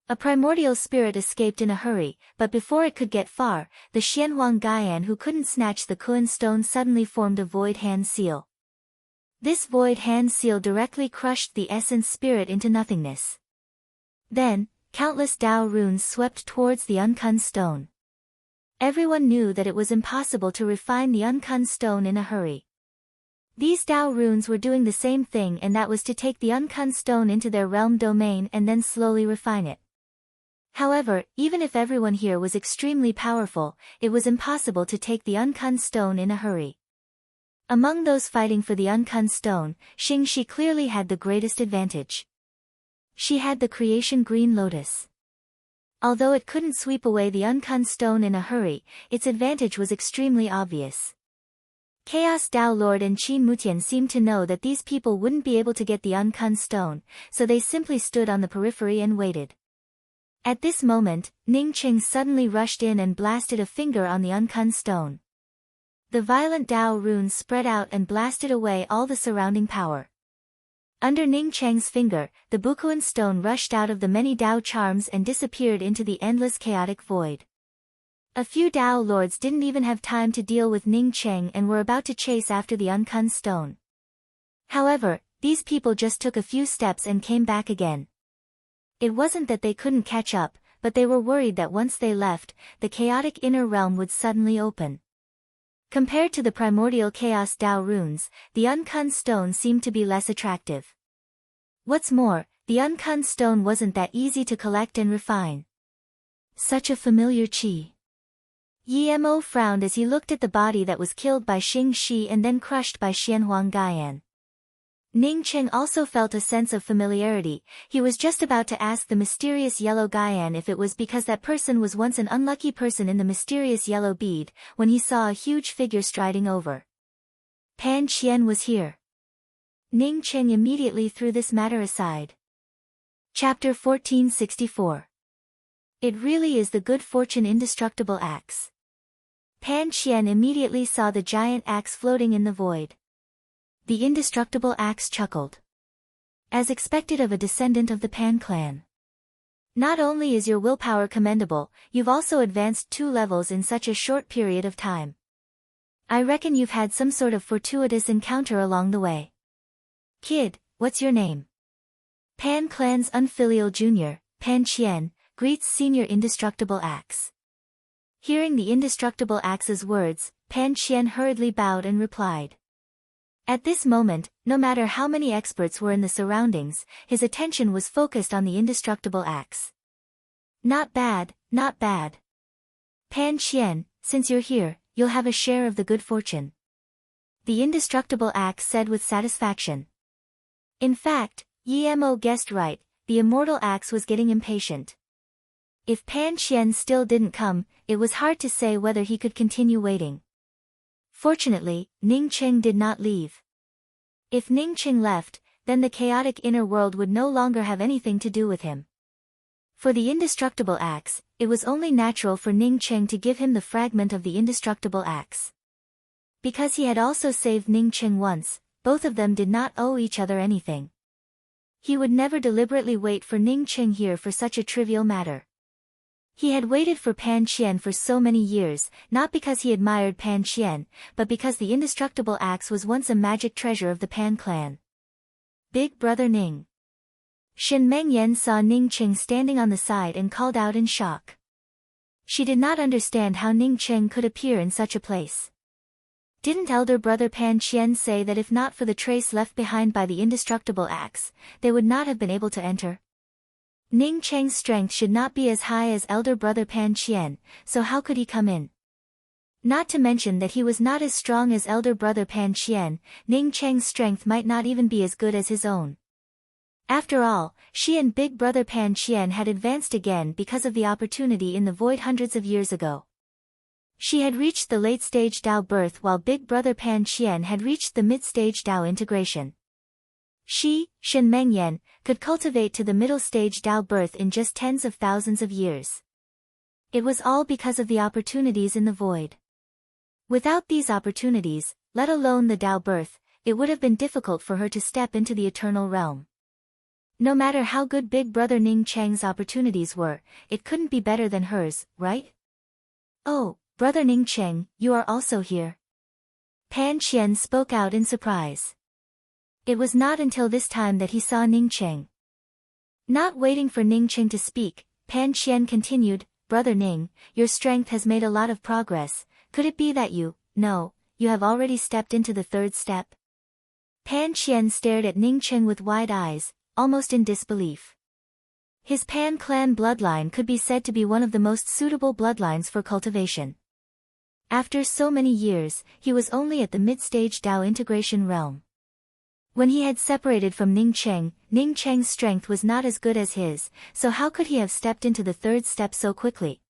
A primordial spirit escaped in a hurry, but before it could get far, the Xianhuang Gaian who couldn't snatch the Kun Stone suddenly formed a void hand seal. This void hand seal directly crushed the essence spirit into nothingness. Then, countless Dao runes swept towards the Uncun Stone. Everyone knew that it was impossible to refine the Uncun Stone in a hurry. These Dao runes were doing the same thing, and that was to take the Uncun Stone into their realm domain and then slowly refine it. However, even if everyone here was extremely powerful, it was impossible to take the Uncun Stone in a hurry. Among those fighting for the Uncun Stone, Xing Shi clearly had the greatest advantage. She had the creation Green Lotus. Although it couldn't sweep away the Uncun Stone in a hurry, its advantage was extremely obvious. Chaos Dao Lord and Qin Mutian seemed to know that these people wouldn't be able to get the Uncun Stone, so they simply stood on the periphery and waited. At this moment, Ning Qing suddenly rushed in and blasted a finger on the Uncun Stone. The violent Dao runes spread out and blasted away all the surrounding power. Under Ning Cheng's finger, the Bukuan Stone rushed out of the many Dao charms and disappeared into the endless chaotic void. A few Dao lords didn't even have time to deal with Ning Cheng and were about to chase after the Uncun Stone. However, these people just took a few steps and came back again. It wasn't that they couldn't catch up, but they were worried that once they left, the chaotic inner realm would suddenly open. Compared to the primordial chaos Dao runes, the Uncun Stone seemed to be less attractive. What's more, the Uncun Stone wasn't that easy to collect and refine. Such a familiar chi. Yi Mo frowned as he looked at the body that was killed by Xing Shi and then crushed by Xianhuang Gaian. Ning Cheng also felt a sense of familiarity. He was just about to ask the mysterious yellow Gaian if it was because that person was once an unlucky person in the mysterious yellow bead, when he saw a huge figure striding over. Pan Qian was here. Ning Cheng immediately threw this matter aside. Chapter 1464. It really is the good fortune indestructible axe. Pan Qian immediately saw the giant axe floating in the void. The indestructible axe chuckled. As expected of a descendant of the Pan clan. Not only is your willpower commendable, you've also advanced 2 levels in such a short period of time. I reckon you've had some sort of fortuitous encounter along the way. Kid, what's your name? Pan clan's unfilial junior, Pan Qian, greets senior indestructible axe. Hearing the indestructible axe's words, Pan Qian hurriedly bowed and replied. At this moment, no matter how many experts were in the surroundings, his attention was focused on the indestructible axe. Not bad, not bad. Pan Qian, since you're here, you'll have a share of the good fortune. The indestructible axe said with satisfaction. In fact, Yi Mo guessed right, the immortal axe was getting impatient. If Pan Qian still didn't come, it was hard to say whether he could continue waiting. Fortunately, Ning Qing did not leave. If Ning Qing left, then the chaotic inner world would no longer have anything to do with him. For the indestructible axe, it was only natural for Ning Qing to give him the fragment of the indestructible axe. Because he had also saved Ning Qing once, both of them did not owe each other anything. He would never deliberately wait for Ning Qing here for such a trivial matter. He had waited for Pan Qian for so many years, not because he admired Pan Qian, but because the indestructible axe was once a magic treasure of the Pan clan. Big brother Ning. Shen Mengyan saw Ning Qing standing on the side and called out in shock. She did not understand how Ning Qing could appear in such a place. Didn't elder brother Pan Qian say that if not for the trace left behind by the indestructible axe, they would not have been able to enter? Ning Cheng's strength should not be as high as elder brother Pan Qian, so how could he come in? Not to mention that he was not as strong as elder brother Pan Qian, Ning Cheng's strength might not even be as good as his own. After all, she and big brother Pan Qian had advanced again because of the opportunity in the void hundreds of years ago. She had reached the late-stage Dao birth while big brother Pan Qian had reached the mid-stage Dao integration. She, Shen Mengyan, could cultivate to the middle-stage Dao birth in just tens of thousands of years. It was all because of the opportunities in the void. Without these opportunities, let alone the Dao birth, it would have been difficult for her to step into the eternal realm. No matter how good big brother Ning Cheng's opportunities were, it couldn't be better than hers, right? Oh, brother Ning Cheng, you are also here. Pan Qian spoke out in surprise. It was not until this time that he saw Ning Cheng. Not waiting for Ning Cheng to speak, Pan Qian continued, Brother Ning, your strength has made a lot of progress. Could it be that you have already stepped into the third step? Pan Qian stared at Ning Cheng with wide eyes, almost in disbelief. His Pan clan bloodline could be said to be one of the most suitable bloodlines for cultivation. After so many years, he was only at the mid-stage Dao integration realm. When he had separated from Ning Cheng's strength was not as good as his, so how could he have stepped into the third step so quickly?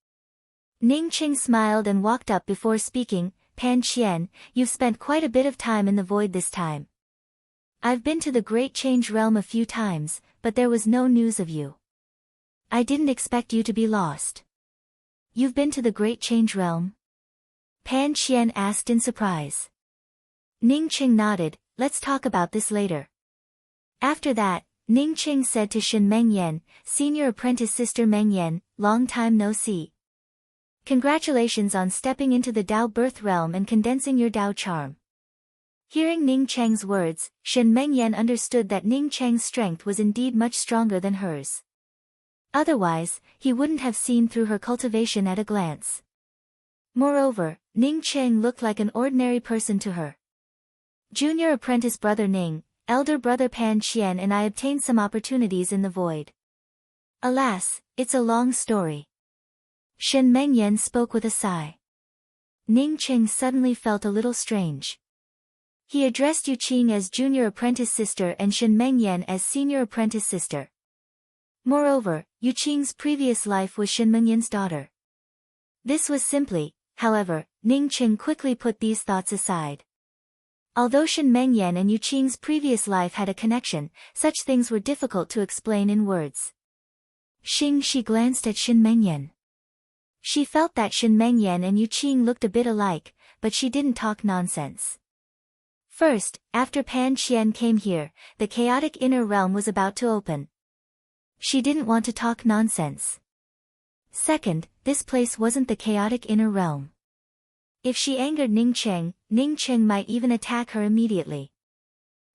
Ning Cheng smiled and walked up before speaking, Pan Qian, you've spent quite a bit of time in the void this time. I've been to the Great Change Realm a few times, but there was no news of you. I didn't expect you to be lost. You've been to the Great Change Realm? Pan Qian asked in surprise. Ning Cheng nodded. Let's talk about this later. After that, Ning Cheng said to Shen Mengyan, Senior Apprentice Sister Mengyan, long time no see. Congratulations on stepping into the Dao birth realm and condensing your Dao charm. Hearing Ning Cheng's words, Shen Mengyan understood that Ning Cheng's strength was indeed much stronger than hers. Otherwise, he wouldn't have seen through her cultivation at a glance. Moreover, Ning Cheng looked like an ordinary person to her. Junior apprentice brother Ning, elder brother Pan Qian and I obtained some opportunities in the void. Alas, it's a long story. Shen Mengyan spoke with a sigh. Ning Cheng suddenly felt a little strange. He addressed Yu Qing as junior apprentice sister and Shen Mengyan as senior apprentice sister. Moreover, Yu Qing's previous life was Shen Mengyan's daughter. This was simply, however, Ning Cheng quickly put these thoughts aside. Although Shen Mengyan and Yu Qing's previous life had a connection, such things were difficult to explain in words. She glanced at Shen Mengyan. She felt that Shen Mengyan and Yu Qing looked a bit alike, but she didn't talk nonsense. First, after Pan Qian came here, the chaotic inner realm was about to open. She didn't want to talk nonsense. Second, this place wasn't the chaotic inner realm. If she angered Ning Cheng might even attack her immediately.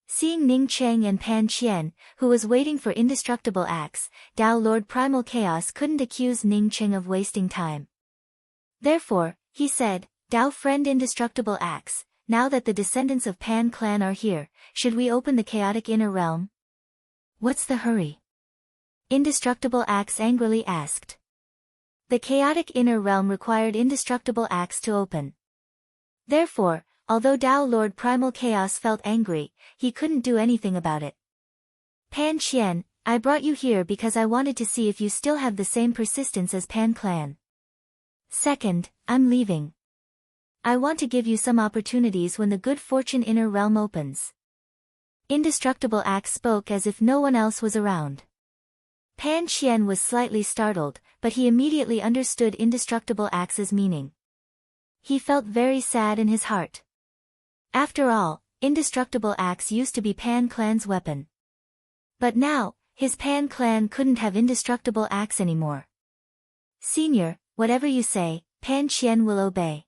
Seeing Ning Cheng and Pan Qian, who was waiting for indestructible axe, Dao Lord Primal Chaos couldn't accuse Ning Cheng of wasting time. Therefore, he said, Dao friend indestructible axe, now that the descendants of Pan clan are here, should we open the chaotic inner realm? What's the hurry? Indestructible Axe angrily asked. The chaotic inner realm required Indestructible Axe to open. Therefore, although Tao Lord Primal Chaos felt angry, he couldn't do anything about it. Pan Qian, I brought you here because I wanted to see if you still have the same persistence as Pan clan. Second, I'm leaving. I want to give you some opportunities when the good fortune inner realm opens. Indestructible Axe spoke as if no one else was around. Pan Qian was slightly startled, but he immediately understood Indestructible Axe's meaning. He felt very sad in his heart. After all, Indestructible Axe used to be Pan clan's weapon. But now, his Pan clan couldn't have Indestructible Axe anymore. Senior, whatever you say, Pan Qian will obey.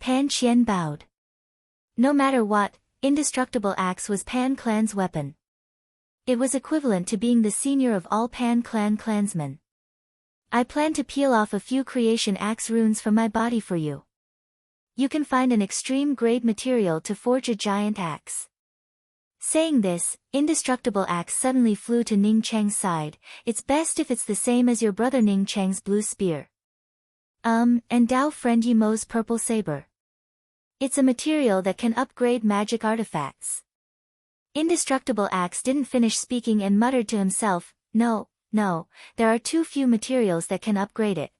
Pan Qian bowed. No matter what, Indestructible Axe was Pan clan's weapon. It was equivalent to being the senior of all Pan clan clansmen. I plan to peel off a few creation axe runes from my body for you. You can find an extreme grade material to forge a giant axe. Saying this, Indestructible Axe suddenly flew to Ning Cheng's side. It's best if it's the same as your brother Ning Cheng's blue spear. And Dao friend Yimo's purple saber. It's a material that can upgrade magic artifacts. Indestructible Axe didn't finish speaking and muttered to himself, no, there are too few materials that can upgrade it.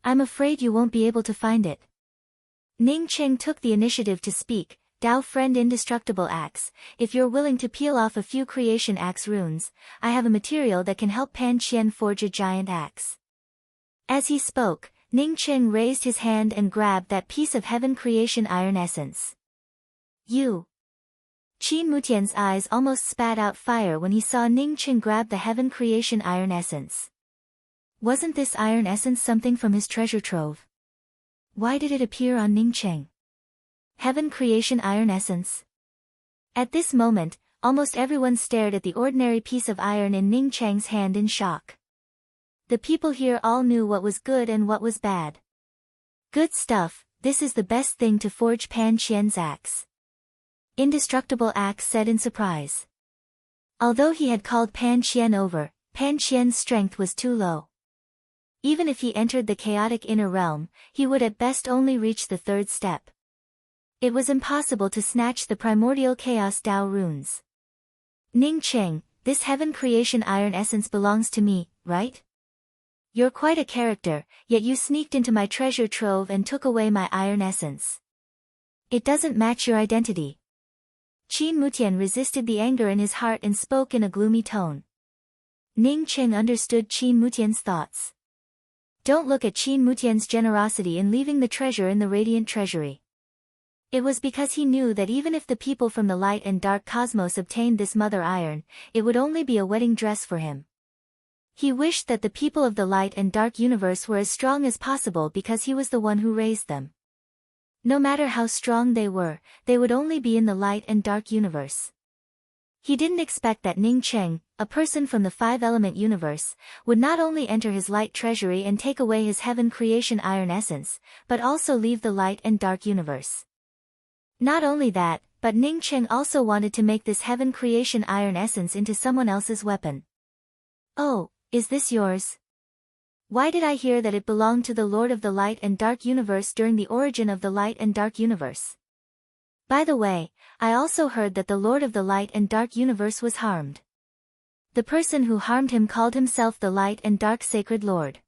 I'm afraid you won't be able to find it. Ning Cheng took the initiative to speak, Dao friend Indestructible Axe, if you're willing to peel off a few creation axe runes, I have a material that can help Pan Qian forge a giant axe. As he spoke, Ning Cheng raised his hand and grabbed that piece of heaven creation iron essence. You! Qin Mutian's eyes almost spat out fire when he saw Ning Cheng grab the heaven creation iron essence. Wasn't this iron essence something from his treasure trove? Why did it appear on Ning Cheng? Heaven creation iron essence? At this moment, almost everyone stared at the ordinary piece of iron in Ning Cheng's hand in shock. The people here all knew what was good and what was bad. Good stuff, this is the best thing to forge Pan Qian's axe. Indestructible Axe said in surprise. Although he had called Pan Qian over, Pan Qian's strength was too low. Even if he entered the chaotic inner realm, he would at best only reach the third step. It was impossible to snatch the primordial chaos Dao runes. Ning Cheng, this heaven creation iron essence belongs to me, right? You're quite a character, yet you sneaked into my treasure trove and took away my iron essence. It doesn't match your identity. Qin Mutian resisted the anger in his heart and spoke in a gloomy tone. Ning Cheng understood Qin Mutian's thoughts. Don't look at Qin Mutian's generosity in leaving the treasure in the radiant treasury. It was because he knew that even if the people from the light and dark cosmos obtained this mother iron, it would only be a wedding dress for him. He wished that the people of the light and dark universe were as strong as possible because he was the one who raised them. No matter how strong they would only be in the light and dark universe. He didn't expect that Ning Cheng, a person from the five-element universe, would not only enter his light treasury and take away his heaven creation iron essence, but also leave the light and dark universe. Not only that, but Ning Cheng also wanted to make this heaven creation iron essence into someone else's weapon. Oh, is this yours? Why did I hear that it belonged to the Lord of the Light and Dark Universe during the origin of the Light and Dark Universe? By the way, I also heard that the Lord of the Light and Dark Universe was harmed. The person who harmed him called himself the Light and Dark Sacred Lord.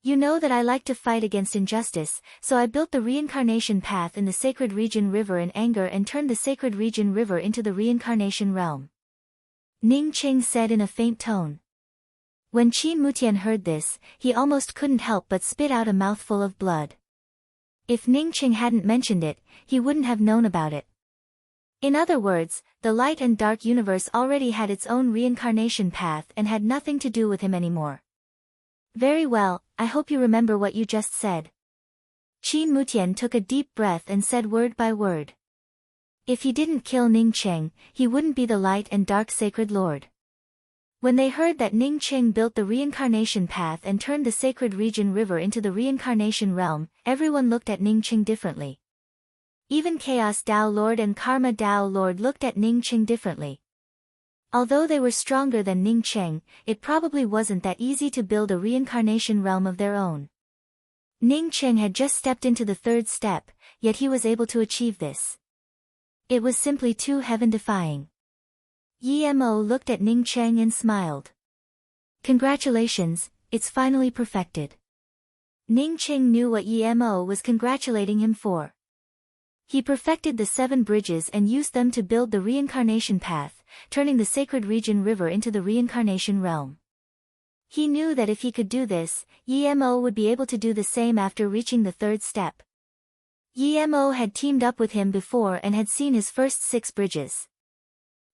You know that I like to fight against injustice, so I built the reincarnation path in the Sacred Region River in anger and turned the Sacred Region River into the reincarnation realm. Ning Cheng said in a faint tone. When Qin Mutian heard this, he almost couldn't help but spit out a mouthful of blood. If Ning Cheng hadn't mentioned it, he wouldn't have known about it. In other words, the light and dark universe already had its own reincarnation path and had nothing to do with him anymore. Very well, I hope you remember what you just said. Qin Mutian took a deep breath and said word by word. If he didn't kill Ning Cheng, he wouldn't be the light and dark sacred lord. When they heard that Ning Cheng built the reincarnation path and turned the Sacred Region River into the reincarnation realm, everyone looked at Ning Cheng differently. Even Chaos Dao Lord and Karma Dao Lord looked at Ning Qing differently. Although they were stronger than Ning Qing, it probably wasn't that easy to build a reincarnation realm of their own. Ning Qing had just stepped into the third step, yet he was able to achieve this. It was simply too heaven-defying. Yi Mo looked at Ning Qing and smiled. Congratulations, it's finally perfected. Ning Qing knew what Yi Mo was congratulating him for. He perfected the 7 bridges and used them to build the reincarnation path, turning the sacred region river into the reincarnation realm. He knew that if he could do this, Yi Mo would be able to do the same after reaching the third step. Yi Mo had teamed up with him before and had seen his first 6 bridges.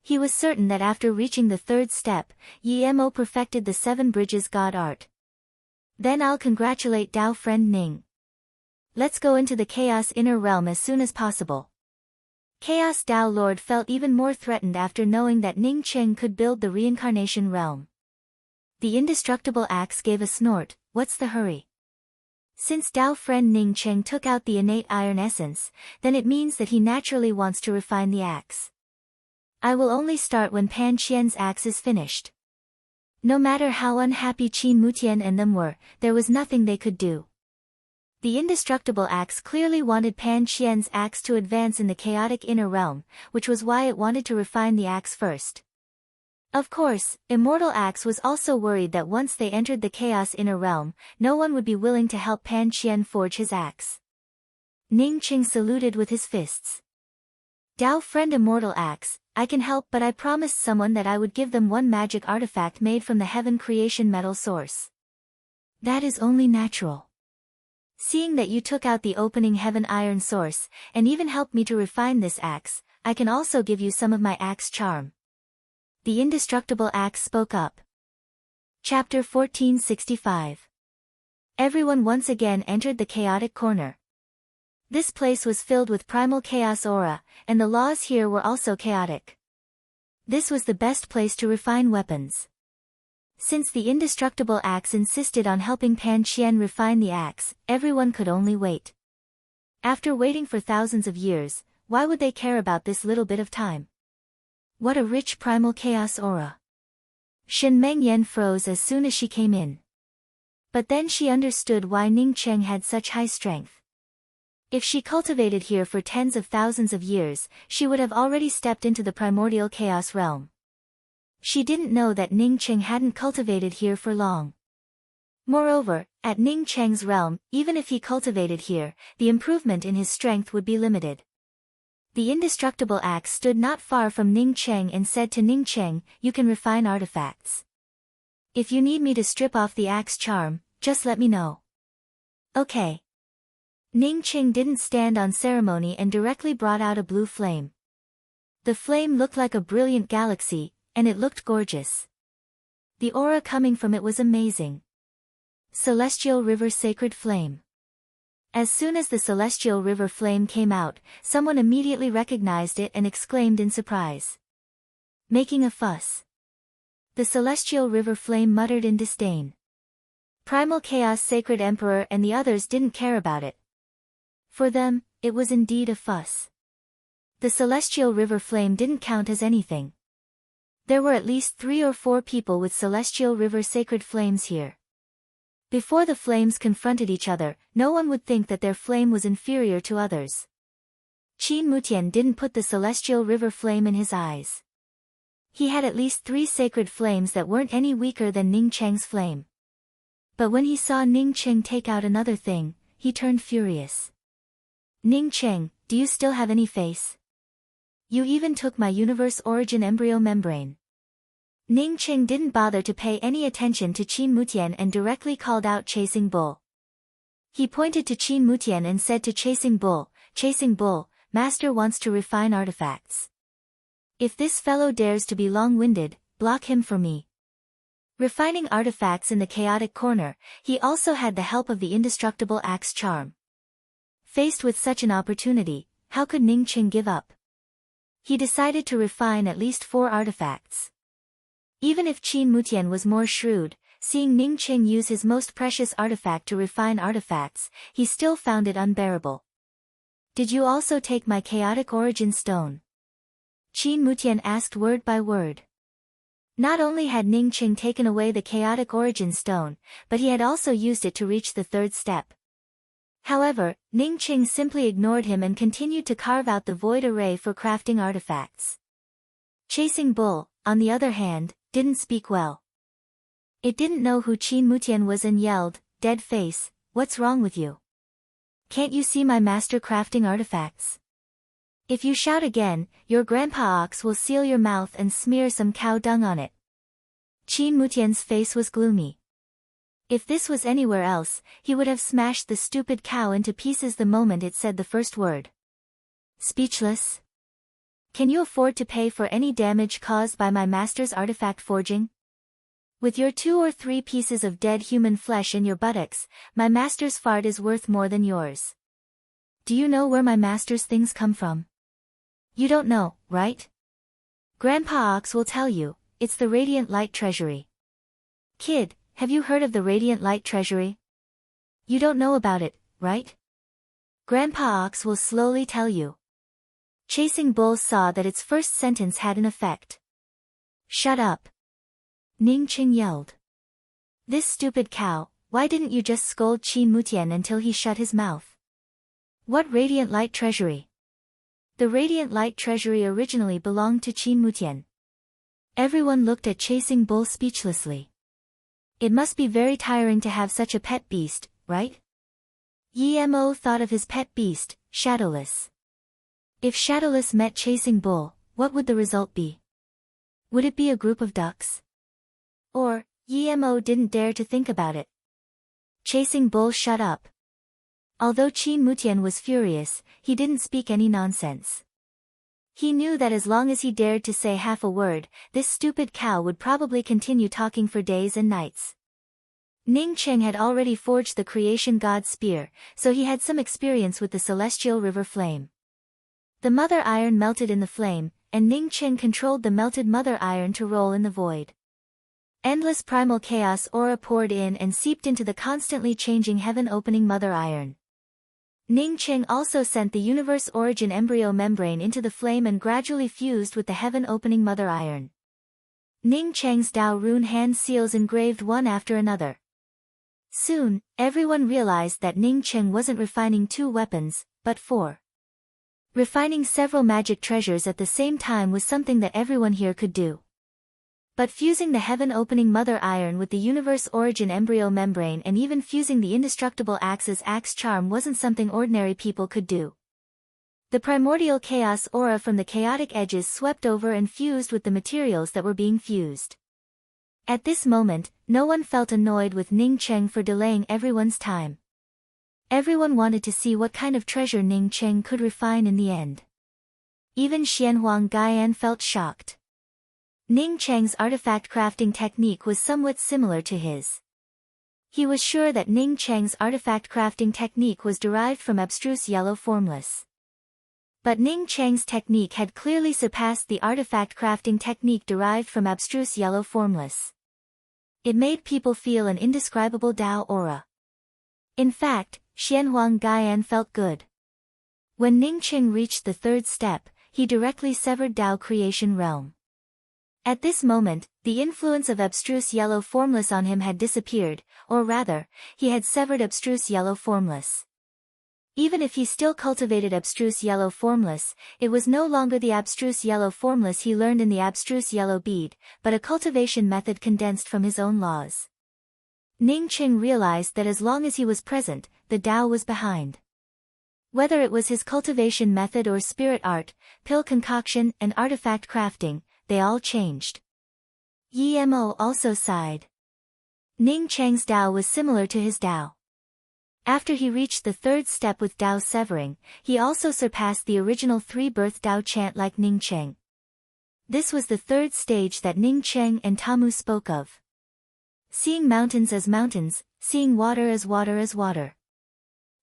He was certain that after reaching the third step, Yi Mo perfected the 7 bridges god art. Then I'll congratulate Dao friend Ning. Let's go into the Chaos Inner Realm as soon as possible. Chaos Dao Lord felt even more threatened after knowing that Ning Qing could build the reincarnation realm. The indestructible axe gave a snort. What's the hurry? Since Dao friend Ning Qing took out the innate iron essence, then it means that he naturally wants to refine the axe. I will only start when Pan Qian's axe is finished. No matter how unhappy Qin Mutian and them were, there was nothing they could do. The indestructible axe clearly wanted Pan Qian's axe to advance in the chaotic inner realm, which was why it wanted to refine the axe first. Of course, Immortal Axe was also worried that once they entered the chaos inner realm, no one would be willing to help Pan Qian forge his axe. Ning Qing saluted with his fists. Dao friend Immortal Axe, I can help, but I promised someone that I would give them 1 magic artifact made from the heaven creation metal source. That is only natural. Seeing that you took out the opening heaven iron source, and even helped me to refine this axe, I can also give you some of my axe charm. The indestructible axe spoke up. Chapter 1465. Everyone once again entered the chaotic corner. This place was filled with primal chaos aura, and the laws here were also chaotic. This was the best place to refine weapons. Since the indestructible axe insisted on helping Pan Qian refine the axe, everyone could only wait. After waiting for thousands of years, why would they care about this little bit of time? What a rich primal chaos aura. Shen Mengyan froze as soon as she came in. But then she understood why Ning Qing had such high strength. If she cultivated here for tens of thousands of years, she would have already stepped into the primordial chaos realm. She didn't know that Ning Qing hadn't cultivated here for long. Moreover, at Ning Qing's realm, even if he cultivated here, the improvement in his strength would be limited. The indestructible axe stood not far from Ning Qing and said to Ning Qing, you can refine artifacts. If you need me to strip off the axe charm, just let me know. Okay. Ning Qing didn't stand on ceremony and directly brought out a blue flame. The flame looked like a brilliant galaxy, and it looked gorgeous. The aura coming from it was amazing. Celestial River Sacred Flame. As soon as the Celestial River Flame came out, someone immediately recognized it and exclaimed in surprise. Making a fuss. The Celestial River Flame muttered in disdain. Primal Chaos Sacred Emperor and the others didn't care about it. For them, it was indeed a fuss. The Celestial River Flame didn't count as anything. There were at least 3 or 4 people with Celestial River Sacred Flames here. Before the flames confronted each other, no one would think that their flame was inferior to others. Qin Mutian didn't put the Celestial River Flame in his eyes. He had at least 3 sacred flames that weren't any weaker than Ning Qing's flame. But when he saw Ning Qing take out another thing, he turned furious. Ning Qing, do you still have any face? You even took my universe origin embryo membrane. Ning Qing didn't bother to pay any attention to Qin Mutian and directly called out Chasing Bull. He pointed to Qin Mutian and said to Chasing Bull, Master wants to refine artifacts. If this fellow dares to be long-winded, block him for me. Refining artifacts in the chaotic corner, he also had the help of the indestructible axe charm. Faced with such an opportunity, how could Ning Qing give up? He decided to refine at least 4 artifacts. Even if Qin Mutian was more shrewd, seeing Ning Qing use his most precious artifact to refine artifacts, he still found it unbearable. Did you also take my chaotic origin stone? Qin Mutian asked word by word. Not only had Ning Qing taken away the chaotic origin stone, but he had also used it to reach the third step. However, Ning Qing simply ignored him and continued to carve out the void array for crafting artifacts. Chasing Bull, on the other hand, didn't speak well. It didn't know who Qin Mutian was and yelled, "Dead face, what's wrong with you? Can't you see my master crafting artifacts? If you shout again, your grandpa ox will seal your mouth and smear some cow dung on it." Qin Mutian's face was gloomy. If this was anywhere else, he would have smashed the stupid cow into pieces the moment it said the first word. Speechless? Can you afford to pay for any damage caused by my master's artifact forging? With your 2 or 3 pieces of dead human flesh in your buttocks, my master's fart is worth more than yours. Do you know where my master's things come from? You don't know, right? Grandpa Ox will tell you, it's the Radiant Light Treasury. Kid, have you heard of the Radiant Light Treasury? You don't know about it, right? Grandpa Ox will slowly tell you. Chasing Bull saw that its first sentence had an effect. Shut up! Ning Qing yelled. This stupid cow, why didn't you just scold Qin Mutian until he shut his mouth? What Radiant Light Treasury? The Radiant Light Treasury originally belonged to Qin Mutian. Everyone looked at Chasing Bull speechlessly. It must be very tiring to have such a pet beast, right? Yi Mo thought of his pet beast, Shadowless. If Shadowless met Chasing Bull, what would the result be? Would it be a group of ducks? Or, Yi Mo didn't dare to think about it. Chasing Bull shut up. Although Qin Mutian was furious, he didn't speak any nonsense. He knew that as long as he dared to say half a word, this stupid cow would probably continue talking for days and nights. Ning Qing had already forged the creation god spear, so he had some experience with the celestial river flame. The mother iron melted in the flame, and Ning Qing controlled the melted mother iron to roll in the void. Endless primal chaos aura poured in and seeped into the constantly changing heaven-opening mother iron. Ning Qing also sent the universe origin embryo membrane into the flame and gradually fused with the heaven-opening mother iron. Ning Cheng's Dao rune hand seals engraved one after another. Soon, everyone realized that Ning Qing wasn't refining 2 weapons, but 4. Refining several magic treasures at the same time was something that everyone here could do. But fusing the heaven-opening mother iron with the universe origin embryo membrane and even fusing the indestructible axe's axe charm wasn't something ordinary people could do. The primordial chaos aura from the chaotic edges swept over and fused with the materials that were being fused. At this moment, no one felt annoyed with Ning Qing for delaying everyone's time. Everyone wanted to see what kind of treasure Ning Qing could refine in the end. Even Xianhuang Gaian felt shocked. Ning Cheng's artifact crafting technique was somewhat similar to his. He was sure that Ning Cheng's artifact crafting technique was derived from abstruse yellow formless. But Ning Cheng's technique had clearly surpassed the artifact crafting technique derived from abstruse yellow formless. It made people feel an indescribable Dao aura. In fact, Xianhuang Gaian felt good. When Ning Qing reached the 3rd step, he directly severed Dao creation realm. At this moment, the influence of abstruse yellow formless on him had disappeared, or rather, he had severed abstruse yellow formless. Even if he still cultivated abstruse yellow formless, it was no longer the abstruse yellow formless he learned in the abstruse yellow bead, but a cultivation method condensed from his own laws. Ning Qing realized that as long as he was present, the Dao was behind. Whether it was his cultivation method or spirit art, pill concoction and artifact crafting, they all changed. Yi Mo also sighed. Ning Cheng's Dao was similar to his Dao. After he reached the 3rd step with Dao severing, he also surpassed the original 3-birth Dao chant like Ning Cheng. This was the 3rd stage that Ning Cheng and Tamu spoke of. Seeing mountains as mountains, seeing water as water as water.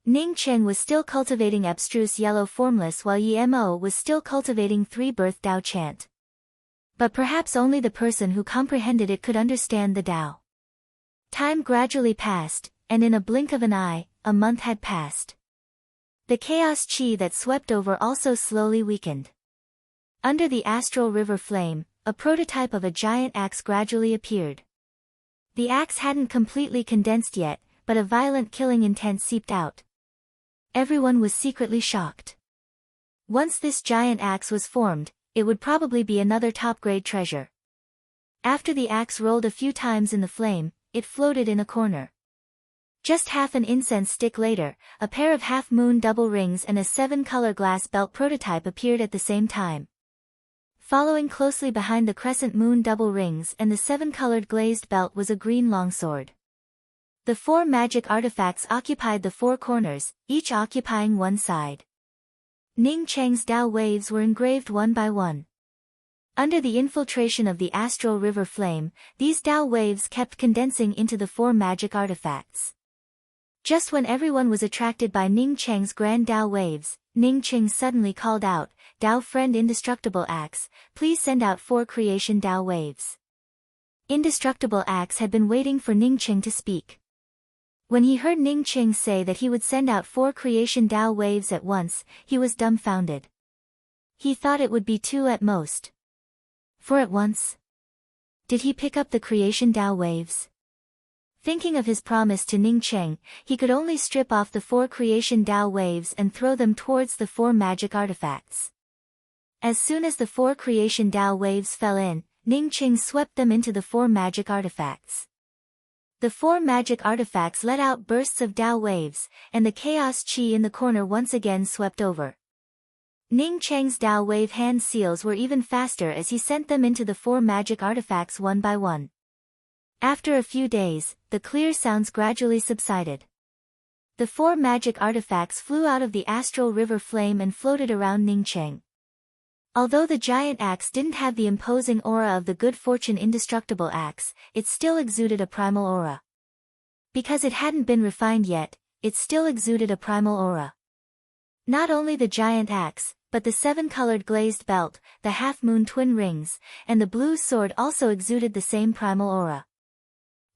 Ning Cheng was still cultivating abstruse yellow formless while Yi Mo was still cultivating 3-birth Dao chant. But perhaps only the person who comprehended it could understand the Dao. Time gradually passed, and in a blink of an eye, a month had passed. The chaos chi that swept over also slowly weakened. Under the astral river flame, a prototype of a giant axe gradually appeared. The axe hadn't completely condensed yet, but a violent killing intent seeped out. Everyone was secretly shocked. Once this giant axe was formed, it would probably be another top-grade treasure. After the axe rolled a few times in the flame, it floated in a corner. Just half an incense stick later, a pair of half-moon double rings and a 7-color glass belt prototype appeared at the same time. Following closely behind the crescent moon double rings and the 7-colored glazed belt was a green longsword. The 4 magic artifacts occupied the 4 corners, each occupying one side. Ning Cheng's Tao waves were engraved one by one. Under the infiltration of the astral river flame, these Tao waves kept condensing into the 4 magic artifacts. Just when everyone was attracted by Ning Cheng's grand Tao waves, Ning Cheng suddenly called out, "Tao friend Indestructible Axe, please send out 4 creation Tao waves." Indestructible Axe had been waiting for Ning Cheng to speak. When he heard Ning Cheng say that he would send out 4 creation Tao waves at once, he was dumbfounded. He thought it would be 2 at most. 4 at once? Did he pick up the creation Tao waves? Thinking of his promise to Ning Cheng, he could only strip off the 4 creation Tao waves and throw them towards the 4 magic artifacts. As soon as the 4 creation Tao waves fell in, Ning Cheng swept them into the 4 magic artifacts. The 4 magic artifacts let out bursts of Tao waves, and the chaos chi in the corner once again swept over. Ning Cheng's Tao wave hand seals were even faster as he sent them into the 4 magic artifacts one by one. After a few days, the clear sounds gradually subsided. The 4 magic artifacts flew out of the astral river flame and floated around Ning Cheng. Although the giant axe didn't have the imposing aura of the good fortune indestructible axe, it still exuded a primal aura. Because it hadn't been refined yet, it still exuded a primal aura. Not only the giant axe, but the 7-colored glazed belt, the half-moon twin rings, and the blue sword also exuded the same primal aura.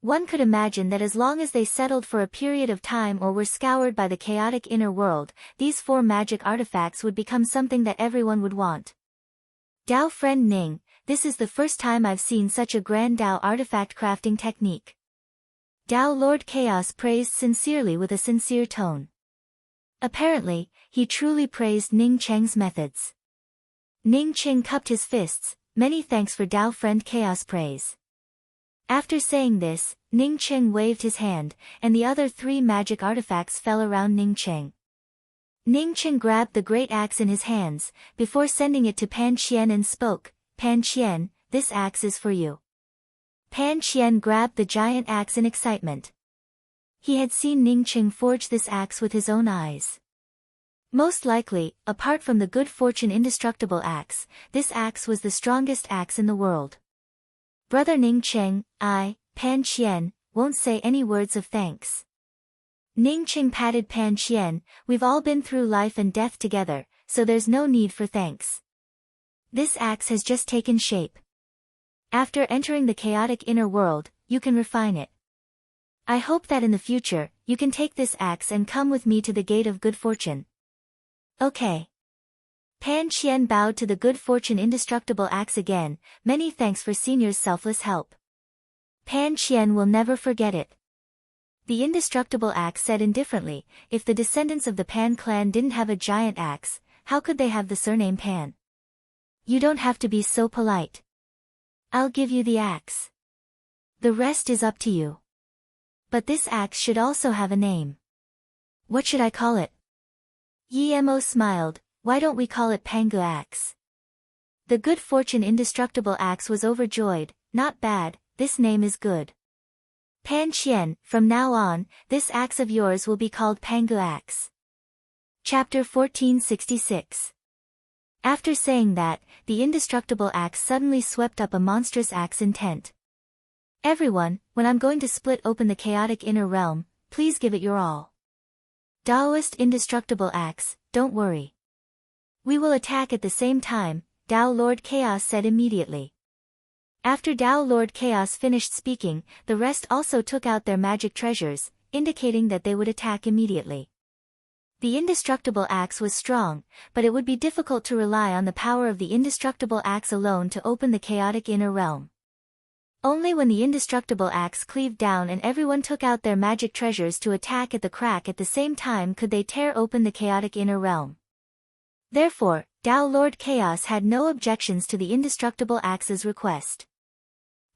One could imagine that as long as they settled for a period of time or were scoured by the chaotic inner world, these 4 magic artifacts would become something that everyone would want. Tao friend Ning, this is the first time I've seen such a grand Tao artifact crafting technique. Tao Lord Chaos praised sincerely with a sincere tone. Apparently, he truly praised Ning Cheng's methods. Ning Cheng cupped his fists, "Many thanks for Tao friend Chaos praise." After saying this, Ning Cheng waved his hand, and the other 3 magic artifacts fell around Ning Cheng. Ning Cheng grabbed the great axe in his hands, before sending it to Pan Qian and spoke, "Pan Qian, this axe is for you." Pan Qian grabbed the giant axe in excitement. He had seen Ning Cheng forge this axe with his own eyes. Most likely, apart from the good fortune indestructible axe, this axe was the strongest axe in the world. Brother Ning Cheng, I, Pan Qian, won't say any words of thanks. Ning Cheng patted Pan Qian, "We've all been through life and death together, so there's no need for thanks. This axe has just taken shape. After entering the chaotic inner world, you can refine it. I hope that in the future, you can take this axe and come with me to the gate of good fortune." Okay. Pan Qian bowed to the good fortune indestructible axe again, "Many thanks for Senior's selfless help. Pan Qian will never forget it." The indestructible axe said indifferently, "If the descendants of the Pan clan didn't have a giant axe, how could they have the surname Pan? You don't have to be so polite. I'll give you the axe. The rest is up to you. But this axe should also have a name. What should I call it?" Yi Mo smiled, "Why don't we call it Pangu Axe?" The good fortune indestructible axe was overjoyed, "Not bad, this name is good. Pan Qian, from now on, this axe of yours will be called Pangu Axe." Chapter 1466. After saying that, the indestructible axe suddenly swept up a monstrous axe intent. "Everyone, when I'm going to split open the chaotic inner realm, please give it your all. Taoist indestructible axe, don't worry. We will attack at the same time," Tao Lord Chaos said immediately. After Tao Lord Chaos finished speaking, the rest also took out their magic treasures, indicating that they would attack immediately. The indestructible axe was strong, but it would be difficult to rely on the power of the indestructible axe alone to open the chaotic inner realm. Only when the indestructible axe cleaved down and everyone took out their magic treasures to attack at the crack at the same time could they tear open the chaotic inner realm. Therefore, Tao Lord Chaos had no objections to the indestructible axe's request.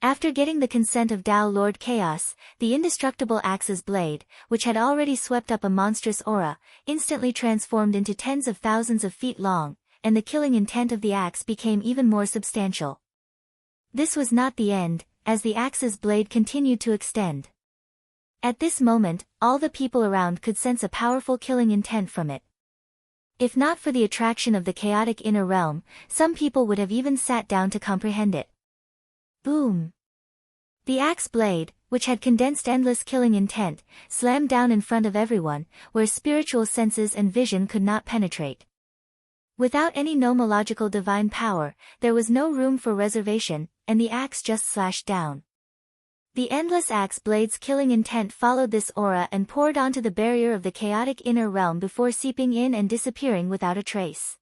After getting the consent of Tao Lord Chaos, the indestructible axe's blade, which had already swept up a monstrous aura, instantly transformed into tens of thousands of feet long, and the killing intent of the axe became even more substantial. This was not the end, as the axe's blade continued to extend. At this moment, all the people around could sense a powerful killing intent from it. If not for the attraction of the chaotic inner realm, some people would have even sat down to comprehend it. Boom! The axe blade, which had condensed endless killing intent, slammed down in front of everyone, where spiritual senses and vision could not penetrate. Without any nomological divine power, there was no room for reservation, and the axe just slashed down. The endless axe blade's killing intent followed this aura and poured onto the barrier of the chaotic inner realm before seeping in and disappearing without a trace.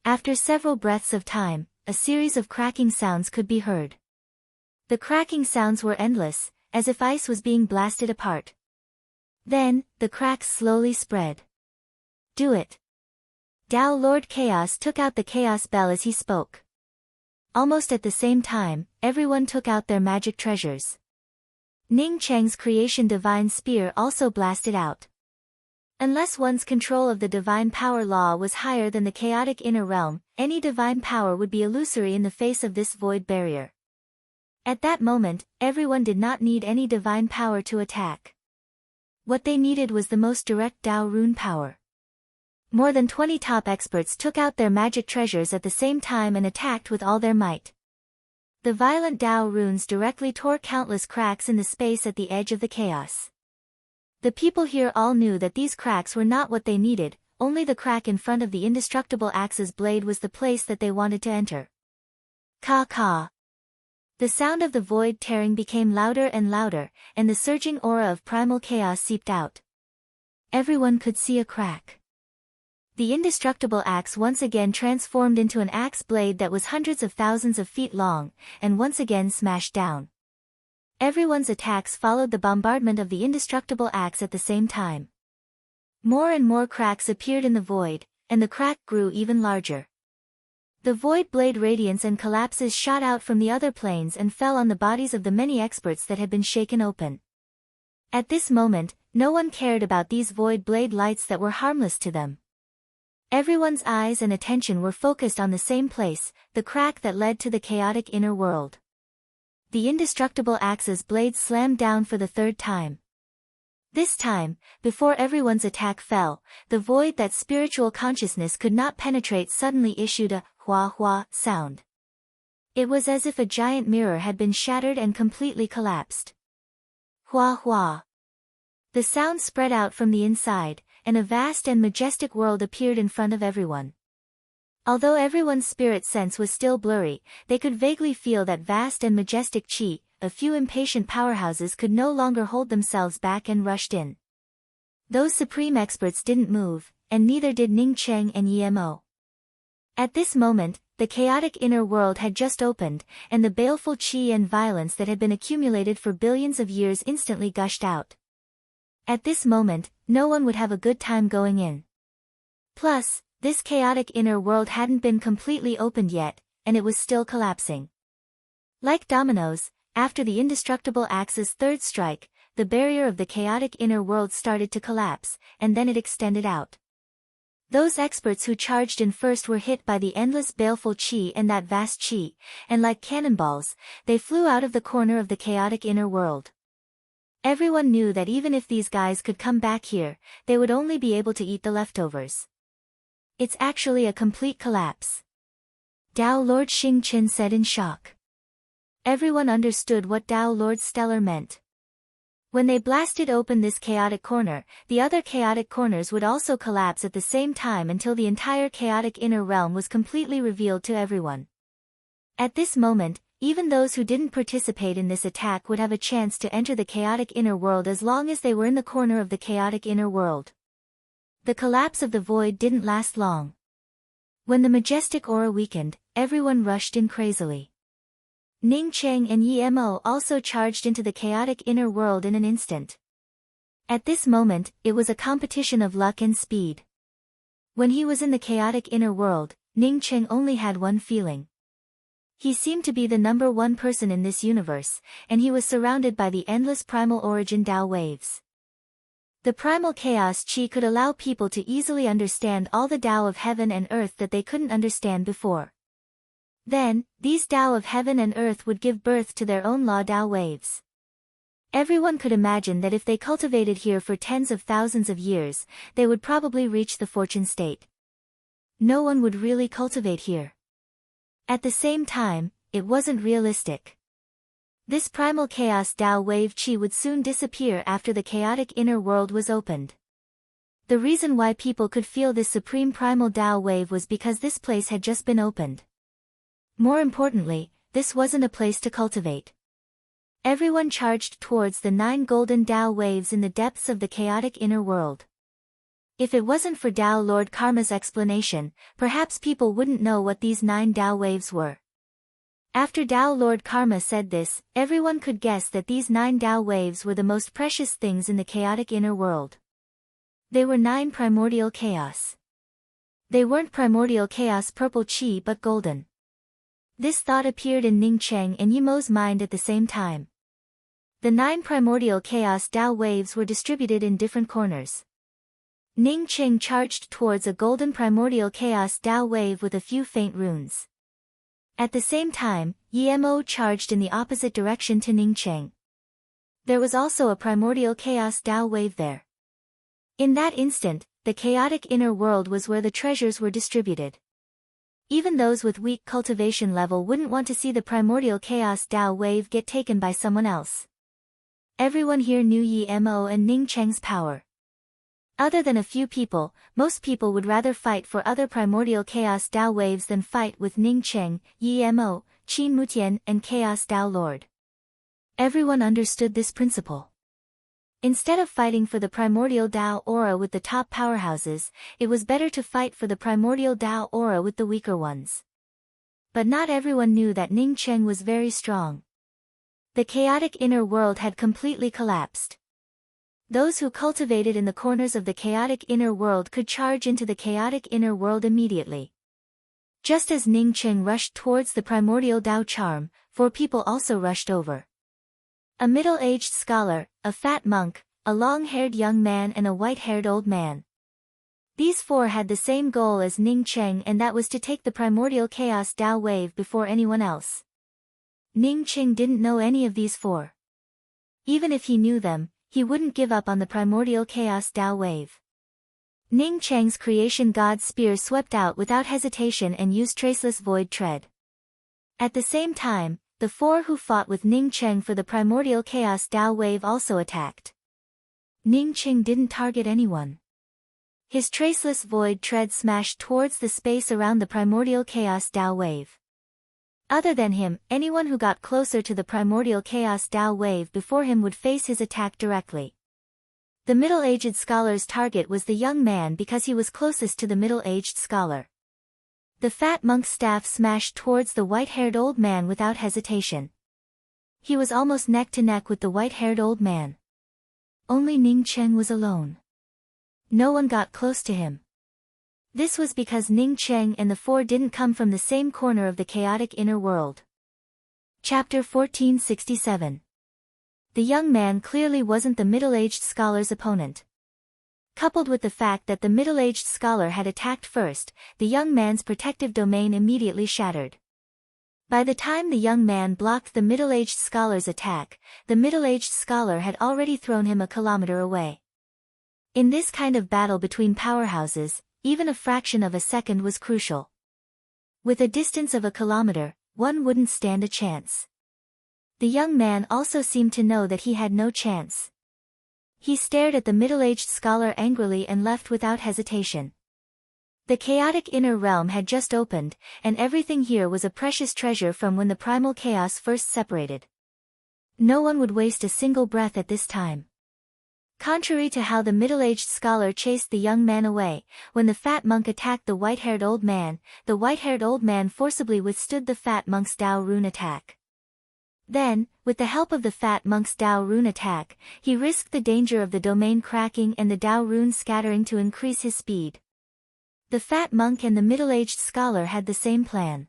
After several breaths of time, a series of cracking sounds could be heard. The cracking sounds were endless, as if ice was being blasted apart. Then, the cracks slowly spread. Do it. Tao Lord Chaos took out the chaos bell as he spoke. Almost at the same time, everyone took out their magic treasures. Ning Cheng's creation divine spear also blasted out. Unless one's control of the divine power law was higher than the chaotic inner realm, any divine power would be illusory in the face of this void barrier. At that moment, everyone did not need any divine power to attack. What they needed was the most direct Tao rune power. More than 20 top experts took out their magic treasures at the same time and attacked with all their might. The violent Tao runes directly tore countless cracks in the space at the edge of the chaos. The people here all knew that these cracks were not what they needed, only the crack in front of the indestructible axe's blade was the place that they wanted to enter. Ka. The sound of the void tearing became louder and louder, and the surging aura of primal chaos seeped out. Everyone could see a crack. The indestructible axe once again transformed into an axe blade that was hundreds of thousands of feet long, and once again smashed down. Everyone's attacks followed the bombardment of the indestructible axe at the same time. More and more cracks appeared in the void, and the crack grew even larger. The void blade radiance and collapses shot out from the other planes and fell on the bodies of the many experts that had been shaken open. At this moment, no one cared about these void blade lights that were harmless to them. Everyone's eyes and attention were focused on the same place, the crack that led to the chaotic inner world. The indestructible axe's blade slammed down for the third time. This time, before everyone's attack fell, the void that spiritual consciousness could not penetrate suddenly issued a hua sound. It was as if a giant mirror had been shattered and completely collapsed. Hua. The sound spread out from the inside, and a vast and majestic world appeared in front of everyone. Although everyone's spirit sense was still blurry, they could vaguely feel that vast and majestic chi. A few impatient powerhouses could no longer hold themselves back and rushed in. Those supreme experts didn't move, and neither did Ning Cheng and Yemo. At this moment, the chaotic inner world had just opened, and the baleful chi and violence that had been accumulated for billions of years instantly gushed out. At this moment, no one would have a good time going in. Plus, this chaotic inner world hadn't been completely opened yet, and it was still collapsing. Like dominoes, after the indestructible axe's third strike, the barrier of the chaotic inner world started to collapse, and then it extended out. Those experts who charged in first were hit by the endless baleful chi and that vast chi, and like cannonballs, they flew out of the corner of the chaotic inner world. Everyone knew that even if these guys could come back here, they would only be able to eat the leftovers. It's actually a complete collapse. Tao Lord Xing Qin said in shock. Everyone understood what Tao Lord Stellar meant. When they blasted open this chaotic corner, the other chaotic corners would also collapse at the same time until the entire chaotic inner realm was completely revealed to everyone. At this moment, even those who didn't participate in this attack would have a chance to enter the chaotic inner world as long as they were in the corner of the chaotic inner world. The collapse of the void didn't last long. When the majestic aura weakened, everyone rushed in crazily. Ning Cheng and Yi Mo also charged into the chaotic inner world in an instant. At this moment, it was a competition of luck and speed. When he was in the chaotic inner world, Ning Cheng only had one feeling. He seemed to be the number one person in this universe, and he was surrounded by the endless primal origin Tao waves. The primal chaos chi could allow people to easily understand all the Tao of heaven and earth that they couldn't understand before. Then, these Tao of heaven and earth would give birth to their own law Tao waves. Everyone could imagine that if they cultivated here for tens of thousands of years, they would probably reach the fortune state. No one would really cultivate here. At the same time, it wasn't realistic. This primal chaos Tao wave chi would soon disappear after the chaotic inner world was opened. The reason why people could feel this supreme primal Tao wave was because this place had just been opened. More importantly, this wasn't a place to cultivate. Everyone charged towards the 9 golden Tao waves in the depths of the chaotic inner world. If it wasn't for Tao Lord Karma's explanation, perhaps people wouldn't know what these 9 Tao waves were. After Tao Lord Karma said this, everyone could guess that these 9 Tao waves were the most precious things in the chaotic inner world. They were 9 primordial chaos. They weren't primordial chaos purple chi but golden. This thought appeared in Ning Cheng and Yi Mo's mind at the same time. The 9 primordial chaos Tao waves were distributed in different corners. Ning Cheng charged towards a golden primordial chaos Tao wave with a few faint runes. At the same time, Yi Mo charged in the opposite direction to Ning Cheng. There was also a primordial chaos Tao wave there. In that instant, the chaotic inner world was where the treasures were distributed. Even those with weak cultivation level wouldn't want to see the primordial chaos Tao wave get taken by someone else. Everyone here knew Yi Mo and Ning Cheng's power. Other than a few people, most people would rather fight for other primordial chaos Tao waves than fight with Ning Cheng, Yi Mo, Qin Mutian and Chaos Tao Lord. Everyone understood this principle. Instead of fighting for the primordial Tao aura with the top powerhouses, it was better to fight for the primordial Tao aura with the weaker ones. But not everyone knew that Ning Cheng was very strong. The chaotic inner world had completely collapsed. Those who cultivated in the corners of the chaotic inner world could charge into the chaotic inner world immediately. Just as Ning Cheng rushed towards the primordial Tao charm, 4 people also rushed over. A middle-aged scholar, a fat monk, a long-haired young man and a white-haired old man. These 4 had the same goal as Ning Cheng, and that was to take the primordial chaos Tao wave before anyone else. Ning Cheng didn't know any of these 4. Even if he knew them, he wouldn't give up on the primordial chaos Tao wave. Ning Cheng's creation god's spear swept out without hesitation and used traceless void tread. At the same time, the 4 who fought with Ning Cheng for the primordial chaos Tao wave also attacked. Ning Cheng didn't target anyone. His traceless void tread smashed towards the space around the primordial chaos Tao wave. Other than him, anyone who got closer to the primordial chaos Tao wave before him would face his attack directly. The middle-aged scholar's target was the young man because he was closest to the middle-aged scholar. The fat monk's staff smashed towards the white-haired old man without hesitation. He was almost neck to neck with the white-haired old man. Only Ning Cheng was alone. No one got close to him. This was because Ning Cheng and the 4 didn't come from the same corner of the chaotic inner world. Chapter 1467. The young man clearly wasn't the middle-aged scholar's opponent. Coupled with the fact that the middle-aged scholar had attacked first, the young man's protective domain immediately shattered. By the time the young man blocked the middle-aged scholar's attack, the middle-aged scholar had already thrown him a kilometer away. In this kind of battle between powerhouses, even a fraction of a second was crucial. With a distance of a kilometer, one wouldn't stand a chance. The young man also seemed to know that he had no chance. He stared at the middle-aged scholar angrily and left without hesitation. The chaotic inner realm had just opened, and everything here was a precious treasure from when the primal chaos first separated. No one would waste a single breath at this time. Contrary to how the middle-aged scholar chased the young man away, when the fat monk attacked the white-haired old man, the white-haired old man forcibly withstood the fat monk's Dao rune attack. Then, with the help of the fat monk's Dao rune attack, he risked the danger of the domain cracking and the Dao rune scattering to increase his speed. The fat monk and the middle-aged scholar had the same plan.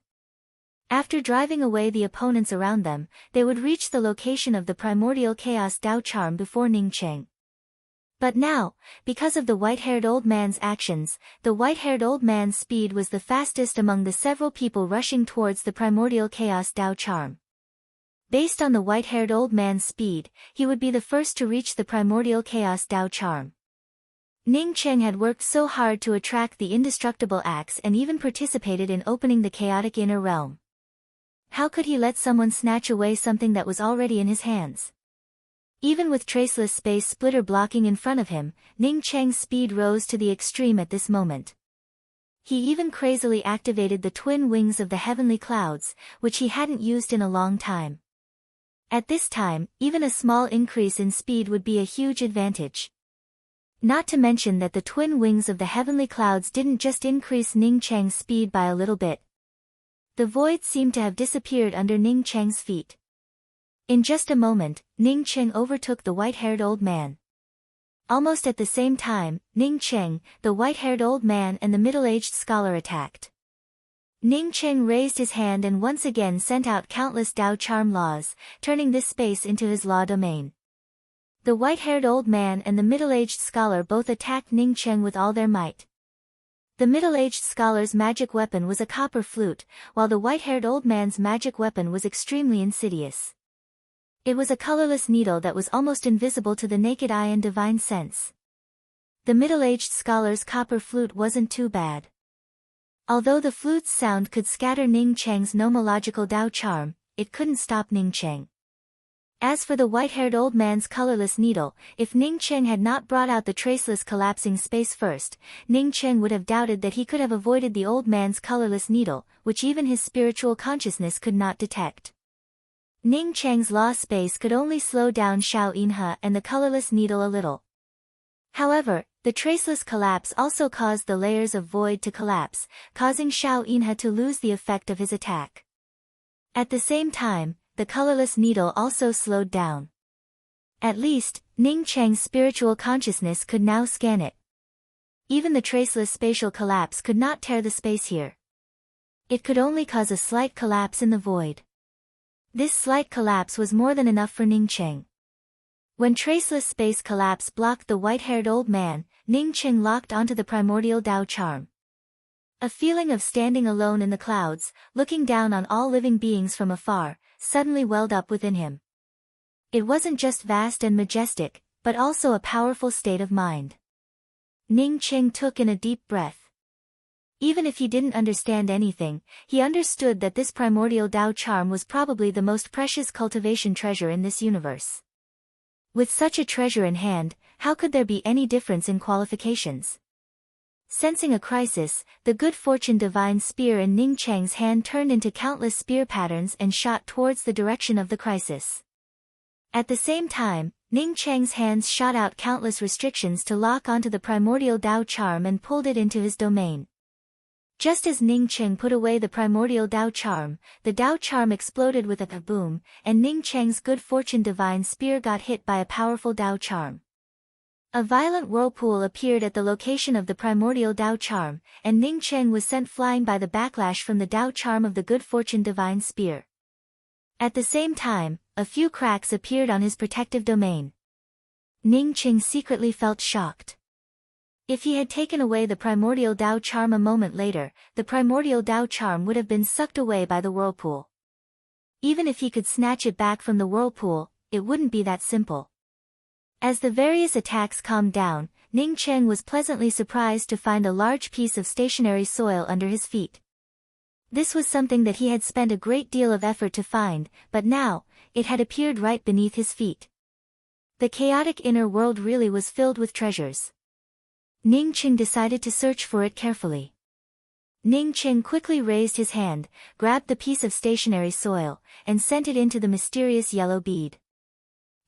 After driving away the opponents around them, they would reach the location of the primordial chaos Dao charm before Ningcheng. But now, because of the white-haired old man's actions, the white-haired old man's speed was the fastest among the several people rushing towards the primordial chaos Dao charm. Based on the white-haired old man's speed, he would be the first to reach the primordial chaos Dao charm. Ningcheng had worked so hard to attract the indestructible axe and even participated in opening the chaotic inner realm. How could he let someone snatch away something that was already in his hands? Even with traceless space splitter blocking in front of him, Ningcheng's speed rose to the extreme at this moment. He even crazily activated the twin wings of the heavenly clouds, which he hadn't used in a long time. At this time, even a small increase in speed would be a huge advantage. Not to mention that the twin wings of the heavenly clouds didn't just increase Ningcheng's speed by a little bit. The void seemed to have disappeared under Ningcheng's feet. In just a moment, Ningcheng overtook the white-haired old man. Almost at the same time, Ningcheng, the white-haired old man and the middle-aged scholar attacked. Ningcheng raised his hand and once again sent out countless Dao charm laws, turning this space into his law domain. The white-haired old man and the middle-aged scholar both attacked Ningcheng with all their might. The middle-aged scholar's magic weapon was a copper flute, while the white-haired old man's magic weapon was extremely insidious. It was a colorless needle that was almost invisible to the naked eye and divine sense. The middle-aged scholar's copper flute wasn't too bad. Although the flute's sound could scatter Ningcheng's nomological Dao charm, it couldn't stop Ningcheng. As for the white-haired old man's colorless needle, if Ningcheng had not brought out the traceless collapsing space first, Ningcheng would have doubted that he could have avoided the old man's colorless needle, which even his spiritual consciousness could not detect. Ningcheng's law space could only slow down Xiao Yinhe and the colorless needle a little. However, the traceless collapse also caused the layers of void to collapse, causing Xiao Yinhe to lose the effect of his attack. At the same time, the colorless needle also slowed down. At least, Ningcheng's spiritual consciousness could now scan it. Even the traceless spatial collapse could not tear the space here. It could only cause a slight collapse in the void. This slight collapse was more than enough for Ningcheng. When traceless space collapse blocked the white-haired old man, Ningcheng locked onto the primordial Dao charm. A feeling of standing alone in the clouds, looking down on all living beings from afar, suddenly welled up within him. It wasn't just vast and majestic, but also a powerful state of mind. Ningcheng took in a deep breath. Even if he didn't understand anything, he understood that this primordial Dao charm was probably the most precious cultivation treasure in this universe. With such a treasure in hand, how could there be any difference in qualifications? Sensing a crisis, the good fortune divine spear in Ningcheng's hand turned into countless spear patterns and shot towards the direction of the crisis. At the same time, Ningcheng's hands shot out countless restrictions to lock onto the primordial Dao charm and pulled it into his domain. Just as Ningcheng put away the primordial Dao charm, the Dao charm exploded with a kaboom, and Ningcheng's good fortune divine spear got hit by a powerful Dao charm. A violent whirlpool appeared at the location of the primordial Dao charm, and Ningcheng was sent flying by the backlash from the Dao charm of the good fortune divine spear. At the same time, a few cracks appeared on his protective domain. Ningcheng secretly felt shocked. If he had taken away the primordial Dao charm a moment later, the primordial Dao charm would have been sucked away by the whirlpool. Even if he could snatch it back from the whirlpool, it wouldn't be that simple. As the various attacks calmed down, Ningcheng was pleasantly surprised to find a large piece of stationary soil under his feet. This was something that he had spent a great deal of effort to find, but now, it had appeared right beneath his feet. The chaotic inner world really was filled with treasures. Ningcheng decided to search for it carefully. Ningcheng quickly raised his hand, grabbed the piece of stationary soil, and sent it into the mysterious yellow bead.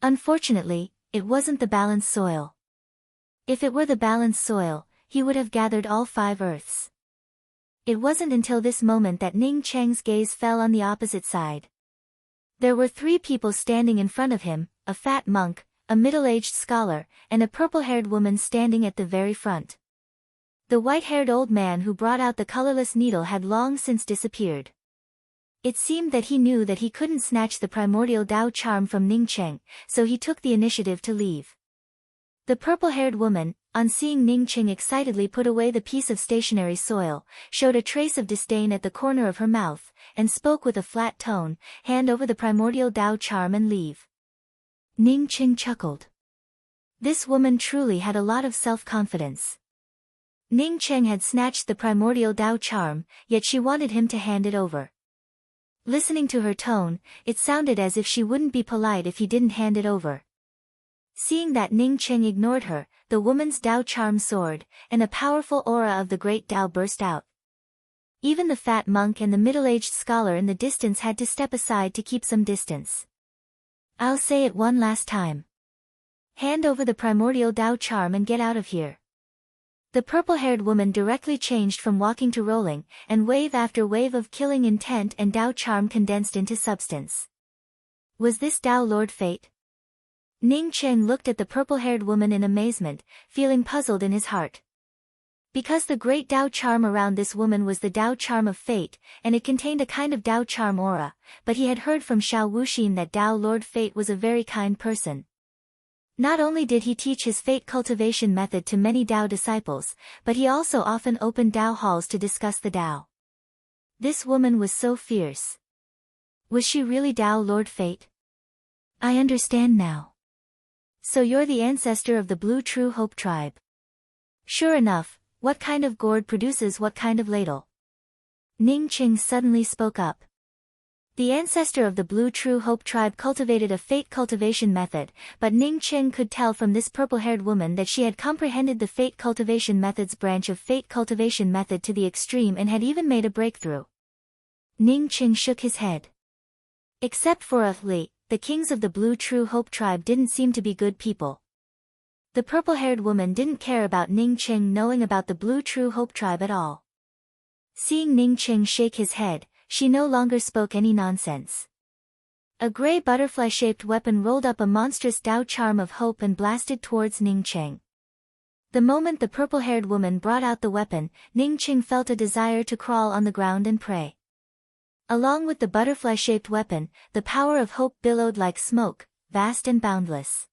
Unfortunately, it wasn't the balanced soil. If it were the balanced soil, he would have gathered all 5 earths. It wasn't until this moment that Ning Cheng's gaze fell on the opposite side. There were 3 people standing in front of him, a fat monk, a middle-aged scholar, and a purple-haired woman standing at the very front. The white-haired old man who brought out the colorless needle had long since disappeared. It seemed that he knew that he couldn't snatch the primordial Dao charm from Ning Cheng, so he took the initiative to leave. The purple-haired woman, on seeing Ning Cheng excitedly put away the piece of stationary soil, showed a trace of disdain at the corner of her mouth, and spoke with a flat tone, "Hand over the primordial Dao charm and leave." Ning Cheng chuckled. This woman truly had a lot of self-confidence. Ning Cheng had snatched the primordial Dao charm, yet she wanted him to hand it over. Listening to her tone, it sounded as if she wouldn't be polite if he didn't hand it over. Seeing that Ning Cheng ignored her, the woman's Dao charm soared, and a powerful aura of the great Dao burst out. Even the fat monk and the middle-aged scholar in the distance had to step aside to keep some distance. "I'll say it one last time. Hand over the primordial Dao charm and get out of here." The purple-haired woman directly changed from walking to rolling, and wave after wave of killing intent and Dao charm condensed into substance. Was this Dao Lord Fate? Ning Cheng looked at the purple-haired woman in amazement, feeling puzzled in his heart. Because the great Dao charm around this woman was the Dao charm of fate, and it contained a kind of Dao charm aura, but he had heard from Xiao Wuxin that Dao Lord Fate was a very kind person. Not only did he teach his fate cultivation method to many Dao disciples, but he also often opened Dao halls to discuss the Dao. This woman was so fierce. Was she really Dao Lord Fate? I understand now. So you're the ancestor of the Blue True Hope tribe. Sure enough, what kind of gourd produces what kind of ladle? Ning Cheng suddenly spoke up. The ancestor of the Blue True Hope tribe cultivated a fate cultivation method, but Ning Cheng could tell from this purple-haired woman that she had comprehended the fate cultivation method's branch of fate cultivation method to the extreme and had even made a breakthrough. Ning Cheng shook his head. Except for Li, the kings of the Blue True Hope tribe didn't seem to be good people. The purple-haired woman didn't care about Ning Cheng knowing about the Blue True Hope tribe at all. Seeing Ning Cheng shake his head, she no longer spoke any nonsense. A gray butterfly-shaped weapon rolled up a monstrous Dao charm of hope and blasted towards Ning Cheng. The moment the purple-haired woman brought out the weapon, Ning Cheng felt a desire to crawl on the ground and pray. Along with the butterfly-shaped weapon, the power of hope billowed like smoke, vast and boundless.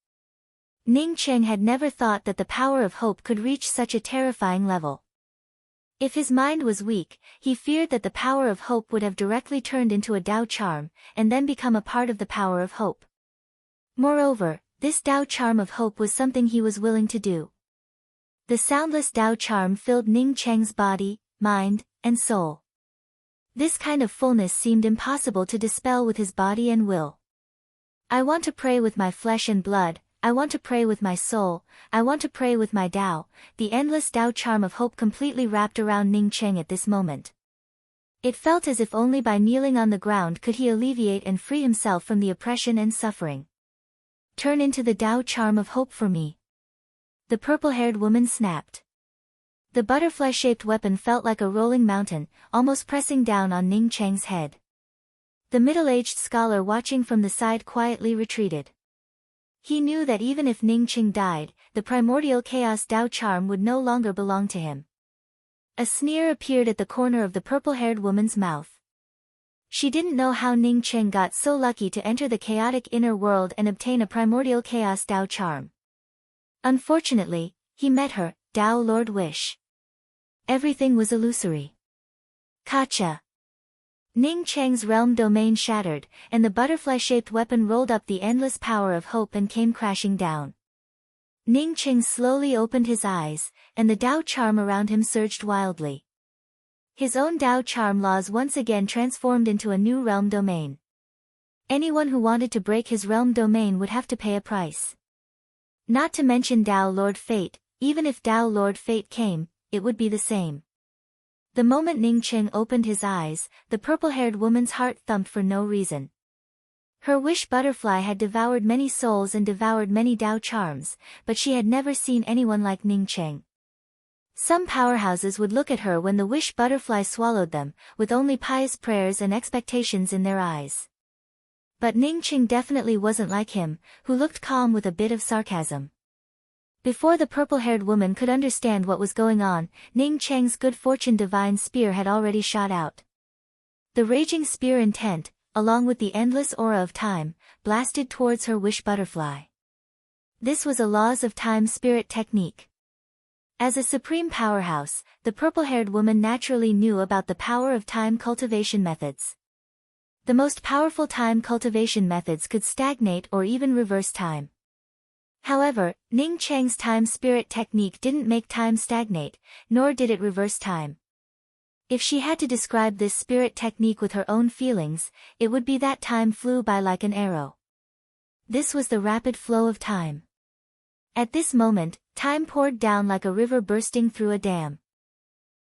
Ning Cheng had never thought that the power of hope could reach such a terrifying level. If his mind was weak, he feared that the power of hope would have directly turned into a Dao charm, and then become a part of the power of hope. Moreover, this Dao charm of hope was something he was willing to do. The soundless Dao charm filled Ning Cheng's body, mind, and soul. This kind of fullness seemed impossible to dispel with his body and will. I want to pray with my flesh and blood, I want to pray with my soul, I want to pray with my Dao. The endless Dao charm of hope completely wrapped around Ning Cheng at this moment. It felt as if only by kneeling on the ground could he alleviate and free himself from the oppression and suffering. Turn into the Dao charm of hope for me. The purple-haired woman snapped. The butterfly-shaped weapon felt like a rolling mountain, almost pressing down on Ning Cheng's head. The middle-aged scholar watching from the side quietly retreated. He knew that even if Ning Cheng died, the primordial chaos Dao charm would no longer belong to him. A sneer appeared at the corner of the purple-haired woman's mouth. She didn't know how Ning Cheng got so lucky to enter the chaotic inner world and obtain a primordial chaos Dao charm. Unfortunately, he met her, Dao Lord Wish. Everything was illusory. Kacha. Ning Cheng's realm domain shattered, and the butterfly-shaped weapon rolled up the endless power of hope and came crashing down. Ning Cheng slowly opened his eyes, and the Dao charm around him surged wildly. His own Dao charm laws once again transformed into a new realm domain. Anyone who wanted to break his realm domain would have to pay a price. Not to mention Dao Lord Fate, even if Dao Lord Fate came, it would be the same. The moment Ning Cheng opened his eyes, the purple-haired woman's heart thumped for no reason. Her wish butterfly had devoured many souls and devoured many Tao charms, but she had never seen anyone like Ning Cheng. Some powerhouses would look at her when the wish butterfly swallowed them, with only pious prayers and expectations in their eyes. But Ning Cheng definitely wasn't like him, who looked calm with a bit of sarcasm. Before the purple-haired woman could understand what was going on, Ning Cheng's good fortune divine spear had already shot out. The raging spear intent, along with the endless aura of time, blasted towards her wish butterfly. This was a laws of time spirit technique. As a supreme powerhouse, the purple-haired woman naturally knew about the power of time cultivation methods. The most powerful time cultivation methods could stagnate or even reverse time. However, Ning Cheng's time spirit technique didn't make time stagnate, nor did it reverse time. If she had to describe this spirit technique with her own feelings, it would be that time flew by like an arrow. This was the rapid flow of time. At this moment, time poured down like a river bursting through a dam.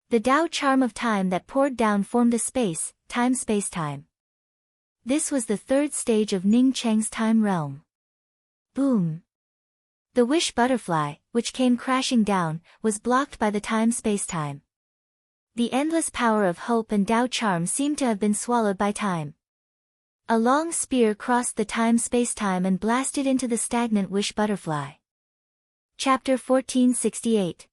The Tao charm of time that poured down formed a space, time-space-time. This was the third stage of Ning Cheng's time realm. Boom! The wish butterfly, which came crashing down, was blocked by the time-space-time. The endless power of hope and Tao charm seemed to have been swallowed by time. A long spear crossed the time-space-time and blasted into the stagnant wish butterfly. Chapter 1468.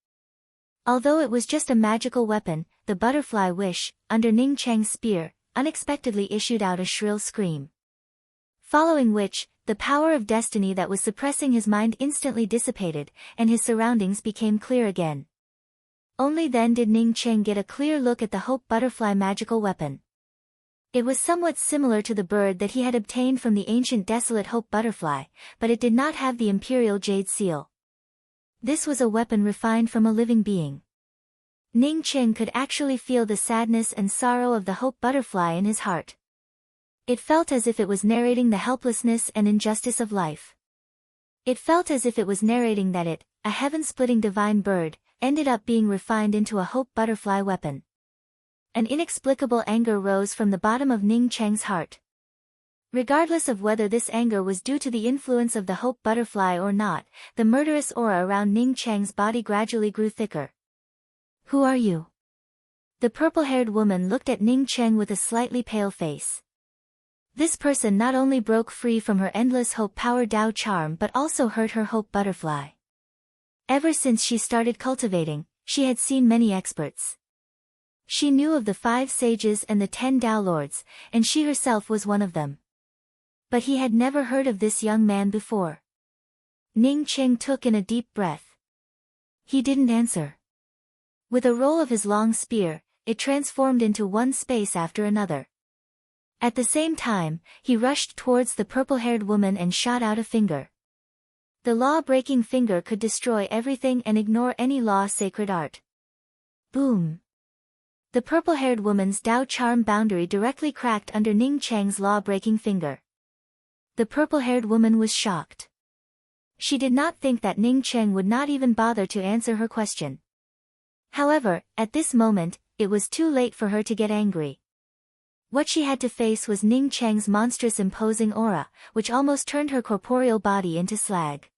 Although it was just a magical weapon, the butterfly wish, under Ning Cheng's spear, unexpectedly issued out a shrill scream. Following which, the power of destiny that was suppressing his mind instantly dissipated, and his surroundings became clear again. Only then did Ning Cheng get a clear look at the Hope Butterfly magical weapon. It was somewhat similar to the bird that he had obtained from the ancient desolate Hope Butterfly, but it did not have the imperial jade seal. This was a weapon refined from a living being. Ning Cheng could actually feel the sadness and sorrow of the Hope Butterfly in his heart. It felt as if it was narrating the helplessness and injustice of life. It felt as if it was narrating that it, a heaven-splitting divine bird, ended up being refined into a Hope Butterfly weapon. An inexplicable anger rose from the bottom of Ning Cheng's heart. Regardless of whether this anger was due to the influence of the Hope Butterfly or not, the murderous aura around Ning Cheng's body gradually grew thicker. Who are you? The purple-haired woman looked at Ning Cheng with a slightly pale face. This person not only broke free from her endless hope power Tao charm but also hurt her Hope Butterfly. Ever since she started cultivating, she had seen many experts. She knew of the 5 sages and the 10 Tao lords, and she herself was one of them. But he had never heard of this young man before. Ning Cheng took in a deep breath. He didn't answer. With a roll of his long spear, it transformed into one space after another. At the same time, he rushed towards the purple-haired woman and shot out a finger. The law-breaking finger could destroy everything and ignore any law-sacred art. Boom! The purple-haired woman's Tao charm boundary directly cracked under Ning Cheng's law-breaking finger. The purple-haired woman was shocked. She did not think that Ning Cheng would not even bother to answer her question. However, at this moment, it was too late for her to get angry. What she had to face was Ning Cheng's monstrous imposing aura, which almost turned her corporeal body into slag.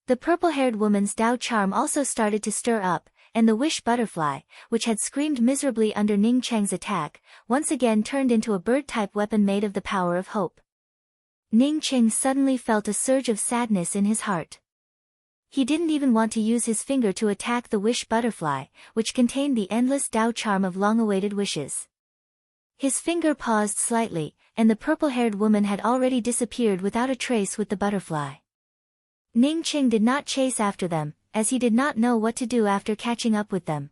The purple-haired woman's Tao charm also started to stir up, and the wish butterfly, which had screamed miserably under Ning Cheng's attack, once again turned into a bird-type weapon made of the power of hope. Ning Cheng suddenly felt a surge of sadness in his heart. He didn't even want to use his finger to attack the wish butterfly, which contained the endless Tao charm of long-awaited wishes. His finger paused slightly, and the purple-haired woman had already disappeared without a trace with the butterfly. Ning Cheng did not chase after them, as he did not know what to do after catching up with them.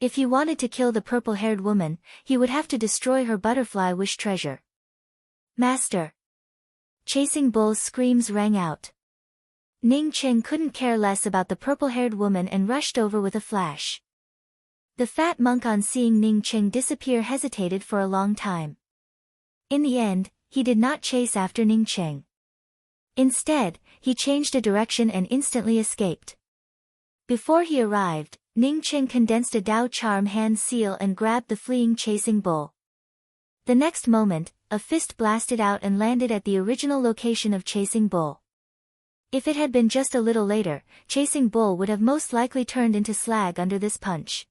If he wanted to kill the purple-haired woman, he would have to destroy her butterfly wish treasure. Master! Chasing Bull's screams rang out. Ning Cheng couldn't care less about the purple-haired woman and rushed over with a flash. The fat monk on seeing Ning Cheng disappear hesitated for a long time. In the end, he did not chase after Ning Cheng. Instead, he changed a direction and instantly escaped. Before he arrived, Ning Cheng condensed a Tao charm hand seal and grabbed the fleeing chasing bull. The next moment, a fist blasted out and landed at the original location of Chasing Bull. If it had been just a little later, Chasing Bull would have most likely turned into slag under this punch.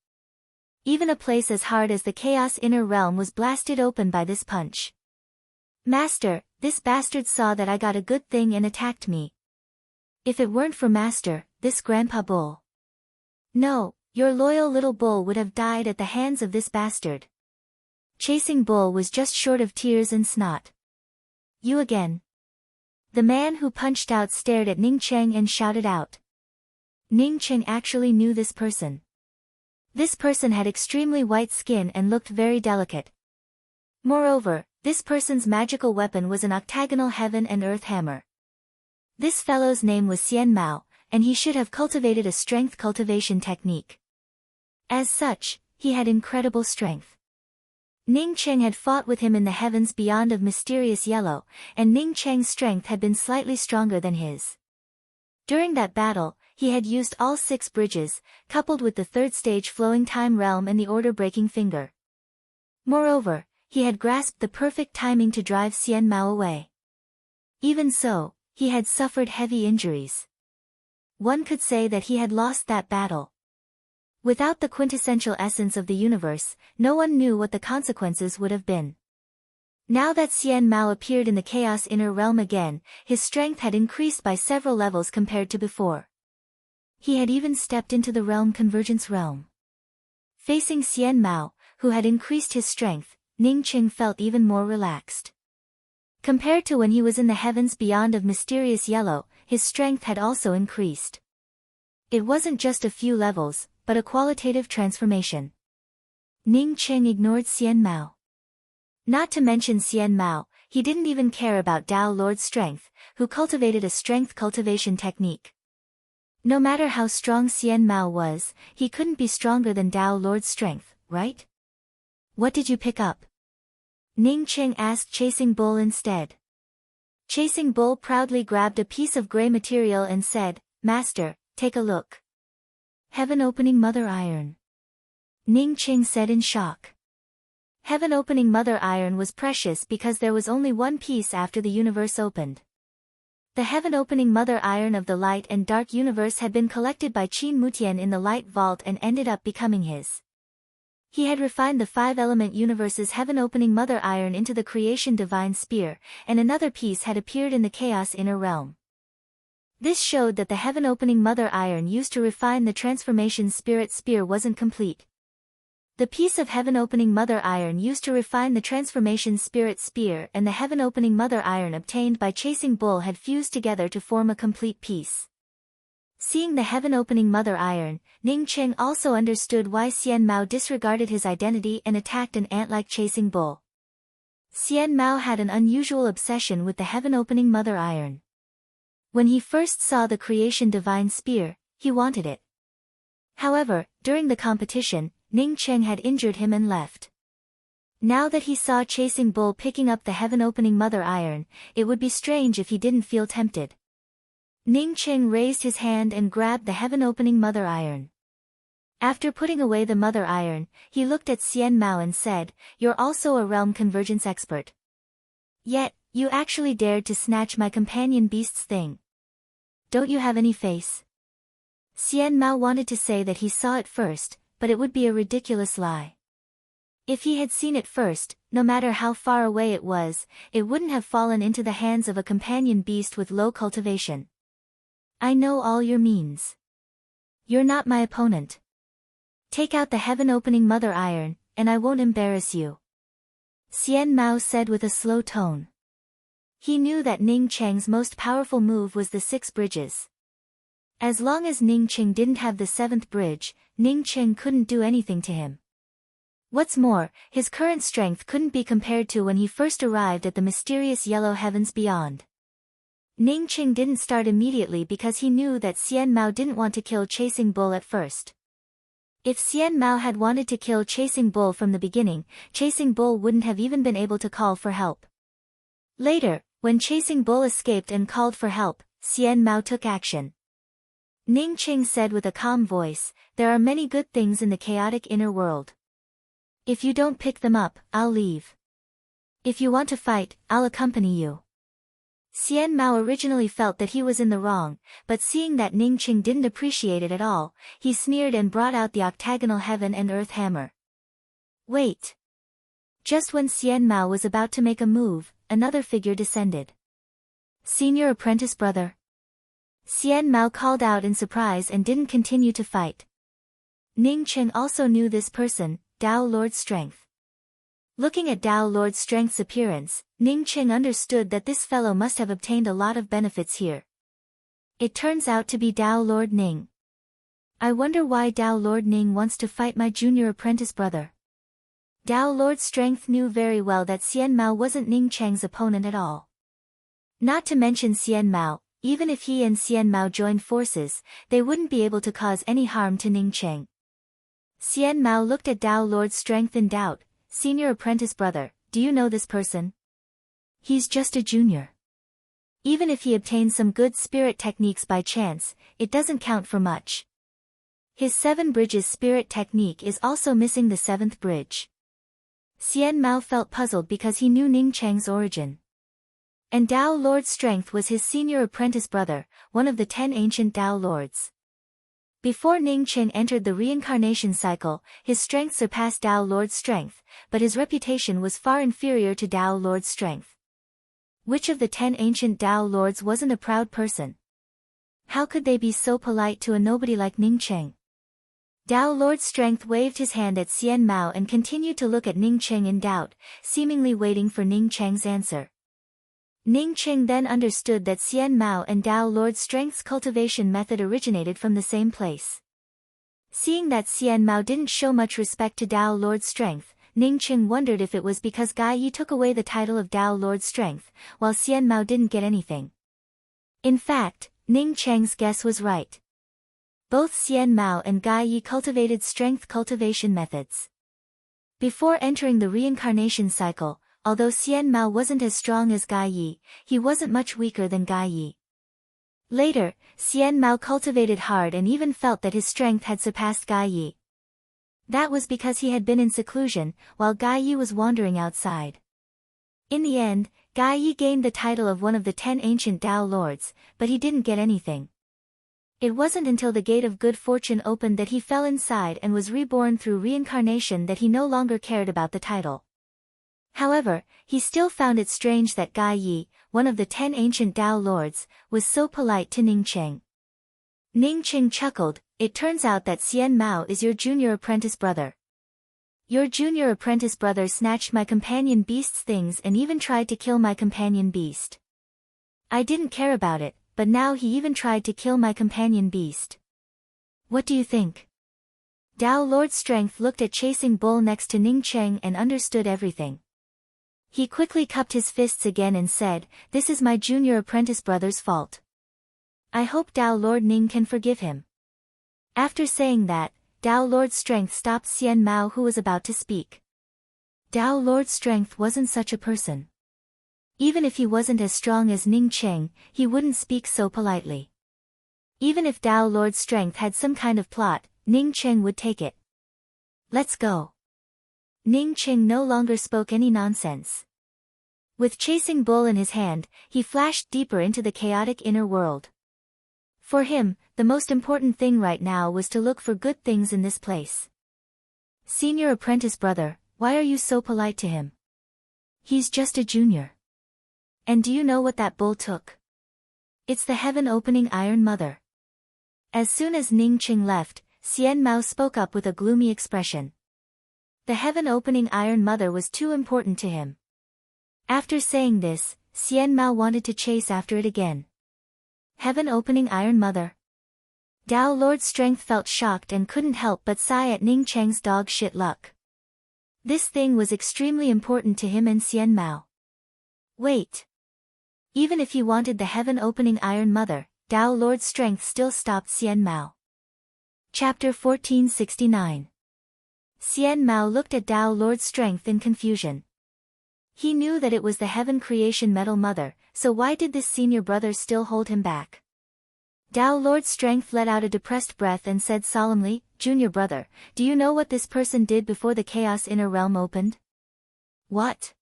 Even a place as hard as the Chaos Inner Realm was blasted open by this punch. Master, this bastard saw that I got a good thing and attacked me. If it weren't for Master, this Grandpa Bull. No, your loyal little bull would have died at the hands of this bastard. Chasing Bull was just short of tears and snot. You again. The man who punched out stared at Ning Cheng and shouted out. Ning Cheng actually knew this person. This person had extremely white skin and looked very delicate. Moreover, this person's magical weapon was an octagonal heaven and earth hammer. This fellow's name was Xian Mao, and he should have cultivated a strength cultivation technique. As such, he had incredible strength. Ning Cheng had fought with him in the heavens beyond of mysterious yellow, and Ning Cheng's strength had been slightly stronger than his. During that battle, he had used all 6 bridges, coupled with the 3rd stage flowing time realm and the order-breaking finger. Moreover, he had grasped the perfect timing to drive Xian Mao away. Even so, he had suffered heavy injuries. One could say that he had lost that battle. Without the quintessential essence of the universe, no one knew what the consequences would have been. Now that Xian Mao appeared in the Chaos Inner Realm again, his strength had increased by several levels compared to before. He had even stepped into the Realm Convergence realm. Facing Xian Mao, who had increased his strength, Ning Cheng felt even more relaxed. Compared to when he was in the heavens beyond of mysterious yellow, his strength had also increased. It wasn't just a few levels, but a qualitative transformation. Ning Cheng ignored Xian Mao. Not to mention Xian Mao, he didn't even care about Dao Lord's strength, who cultivated a strength cultivation technique. No matter how strong Xian Mao was, he couldn't be stronger than Dao Lord's strength, right? What did you pick up? Ning Cheng asked Chasing Bull instead. Chasing Bull proudly grabbed a piece of gray material and said, Master, take a look. Heaven-opening mother iron. Ning Cheng said in shock. Heaven-opening mother iron was precious because there was only one piece after the universe opened. The heaven-opening mother iron of the light and dark universe had been collected by Qin Mutian in the light vault and ended up becoming his. He had refined the 5-element universe's heaven-opening mother iron into the creation divine spear, and another piece had appeared in the chaos inner realm. This showed that the heaven-opening mother iron used to refine the transformation spirit spear wasn't complete. The piece of heaven-opening mother iron used to refine the transformation spirit spear and the heaven-opening mother iron obtained by Chasing Bull had fused together to form a complete piece. Seeing the heaven-opening mother iron, Ning Cheng also understood why Xian Mao disregarded his identity and attacked an ant-like Chasing Bull. Xian Mao had an unusual obsession with the heaven-opening mother iron. When he first saw the creation divine spear, he wanted it. However, during the competition, Ning Cheng had injured him and left. Now that he saw Chasing Bull picking up the heaven-opening mother iron, it would be strange if he didn't feel tempted. Ning Cheng raised his hand and grabbed the heaven-opening mother iron. After putting away the mother iron, he looked at Xian Mao and said, "You're also a realm convergence expert. Yet, you actually dared to snatch my companion beast's thing. Don't you have any face?" Xian Mao wanted to say that he saw it first, but it would be a ridiculous lie. If he had seen it first, no matter how far away it was, it wouldn't have fallen into the hands of a companion beast with low cultivation. I know all your means. You're not my opponent. Take out the heaven-opening mother iron, and I won't embarrass you. Xian Mao said with a slow tone. He knew that Ning Cheng's most powerful move was the 6 bridges. As long as Ning Cheng didn't have the 7th bridge, Ning Cheng couldn't do anything to him. What's more, his current strength couldn't be compared to when he first arrived at the mysterious yellow heavens beyond. Ning Cheng didn't start immediately because he knew that Xian Mao didn't want to kill Chasing Bull at first. If Xian Mao had wanted to kill Chasing Bull from the beginning, Chasing Bull wouldn't have even been able to call for help. Later, when Chasing Bull escaped and called for help, Xian Mao took action. Ning Cheng said with a calm voice, "There are many good things in the chaotic inner world. If you don't pick them up, I'll leave." If you want to fight, I'll accompany you. Xian Mao originally felt that he was in the wrong, but seeing that Ning Qing didn't appreciate it at all, he sneered and brought out the octagonal heaven and earth hammer. Wait! Just when Xian Mao was about to make a move, another figure descended. Senior apprentice brother. Xian Mao called out in surprise and didn't continue to fight. Ning Qing also knew this person, Tao Lord Strength. Looking at Tao Lord Strength's appearance, Ning Qing understood that this fellow must have obtained a lot of benefits here. It turns out to be Tao Lord Ning. I wonder why Tao Lord Ning wants to fight my junior apprentice brother. Tao Lord Strength knew very well that Xian Mao wasn't Ning Cheng's opponent at all. Not to mention Xian Mao, even if he and Xian Mao joined forces, they wouldn't be able to cause any harm to Ning Cheng. Xian Mao looked at Tao Lord Strength in doubt. Senior apprentice brother, do you know this person? He's just a junior. Even if he obtains some good spirit techniques by chance, it doesn't count for much. His 7 bridges spirit technique is also missing the 7th bridge. Xian Mao felt puzzled because he knew Ning Cheng's origin. And Tao Lord Strength was his senior apprentice brother, one of the 10 ancient Tao Lords. Before Ning Qing entered the reincarnation cycle, his strength surpassed Tao Lord's strength, but his reputation was far inferior to Tao Lord's strength. Which of the 10 ancient Tao Lords wasn't a proud person? How could they be so polite to a nobody like Ning Qing? Tao Lord's strength waved his hand at Xian Mao and continued to look at Ning Qing in doubt, seemingly waiting for Ning Cheng's answer. Ning Qing then understood that Xian Mao and Tao Lord Strength's cultivation method originated from the same place. Seeing that Xian Mao didn't show much respect to Tao Lord Strength, Ning Qing wondered if it was because Gai Yi took away the title of Tao Lord Strength, while Xian Mao didn't get anything. In fact, Ning Cheng's guess was right. Both Xian Mao and Gai Yi cultivated strength cultivation methods. Before entering the reincarnation cycle, although Xian Mao wasn't as strong as Gai Yi, he wasn't much weaker than Gai Yi. Later, Xian Mao cultivated hard and even felt that his strength had surpassed Gai Yi. That was because he had been in seclusion, while Gai Yi was wandering outside. In the end, Gai Yi gained the title of one of the 10 ancient Tao Lords, but he didn't get anything. It wasn't until the gate of good fortune opened that he fell inside and was reborn through reincarnation that he no longer cared about the title. However, he still found it strange that Gai Yi, one of the 10 ancient Tao Lords, was so polite to Ning Qing. Ning Qing chuckled, it turns out that Xian Mao is your junior apprentice brother. Your junior apprentice brother snatched my companion beast's things and even tried to kill my companion beast. I didn't care about it, but now he even tried to kill my companion beast. What do you think? Tao Lord Strength looked at Chasing Bull next to Ning Qing and understood everything. He quickly cupped his fists again and said, this is my junior apprentice brother's fault. I hope Tao Lord Ning can forgive him. After saying that, Tao Lord Strength stopped Xian Mao who was about to speak. Tao Lord Strength wasn't such a person. Even if he wasn't as strong as Ning Qing, he wouldn't speak so politely. Even if Tao Lord Strength had some kind of plot, Ning Qing would take it. Let's go. Ning Qing no longer spoke any nonsense. With Chasing Bull in his hand, he flashed deeper into the chaotic inner world. For him, the most important thing right now was to look for good things in this place. Senior apprentice brother, why are you so polite to him? He's just a junior. And do you know what that bull took? It's the heaven-opening Iron Mother. As soon as Ning Qing left, Xian Mao spoke up with a gloomy expression. The heaven-opening Iron Mother was too important to him. After saying this, Xian Mao wanted to chase after it again. Heaven-opening Iron Mother. Tao Lord Strength felt shocked and couldn't help but sigh at Ning Cheng's dog shit luck. This thing was extremely important to him and Xian Mao. Wait. Even if he wanted the heaven-opening Iron Mother, Tao Lord Strength still stopped Xian Mao. Chapter 1469. Xian Mao looked at Tao Lord Strength in confusion. He knew that it was the Heaven Creation Metal Mother, so why did this senior brother still hold him back? Tao Lord Strength let out a depressed breath and said solemnly, Junior brother, do you know what this person did before the Chaos Inner Realm opened? What?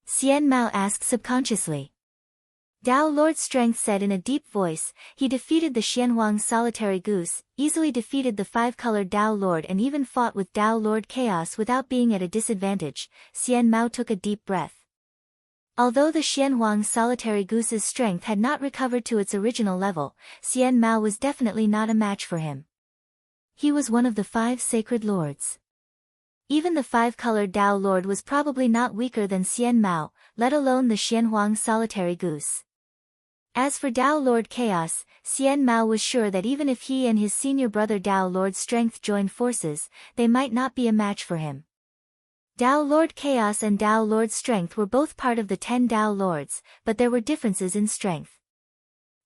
Xian Mao asked subconsciously. Tao Lord Strength said in a deep voice, he defeated the Xianhuang solitary goose, easily defeated the five-colored Tao Lord and even fought with Tao Lord Chaos without being at a disadvantage. Xian Mao took a deep breath. Although the Xianhuang solitary goose's strength had not recovered to its original level, Xian Mao was definitely not a match for him. He was one of the five sacred lords. Even the five-colored Tao Lord was probably not weaker than Xian Mao, let alone the Xianhuang solitary goose. As for Tao Lord Chaos, Xian Mao was sure that even if he and his senior brother Tao Lord Strength joined forces, they might not be a match for him. Tao Lord Chaos and Tao Lord Strength were both part of the 10 Tao Lords, but there were differences in strength.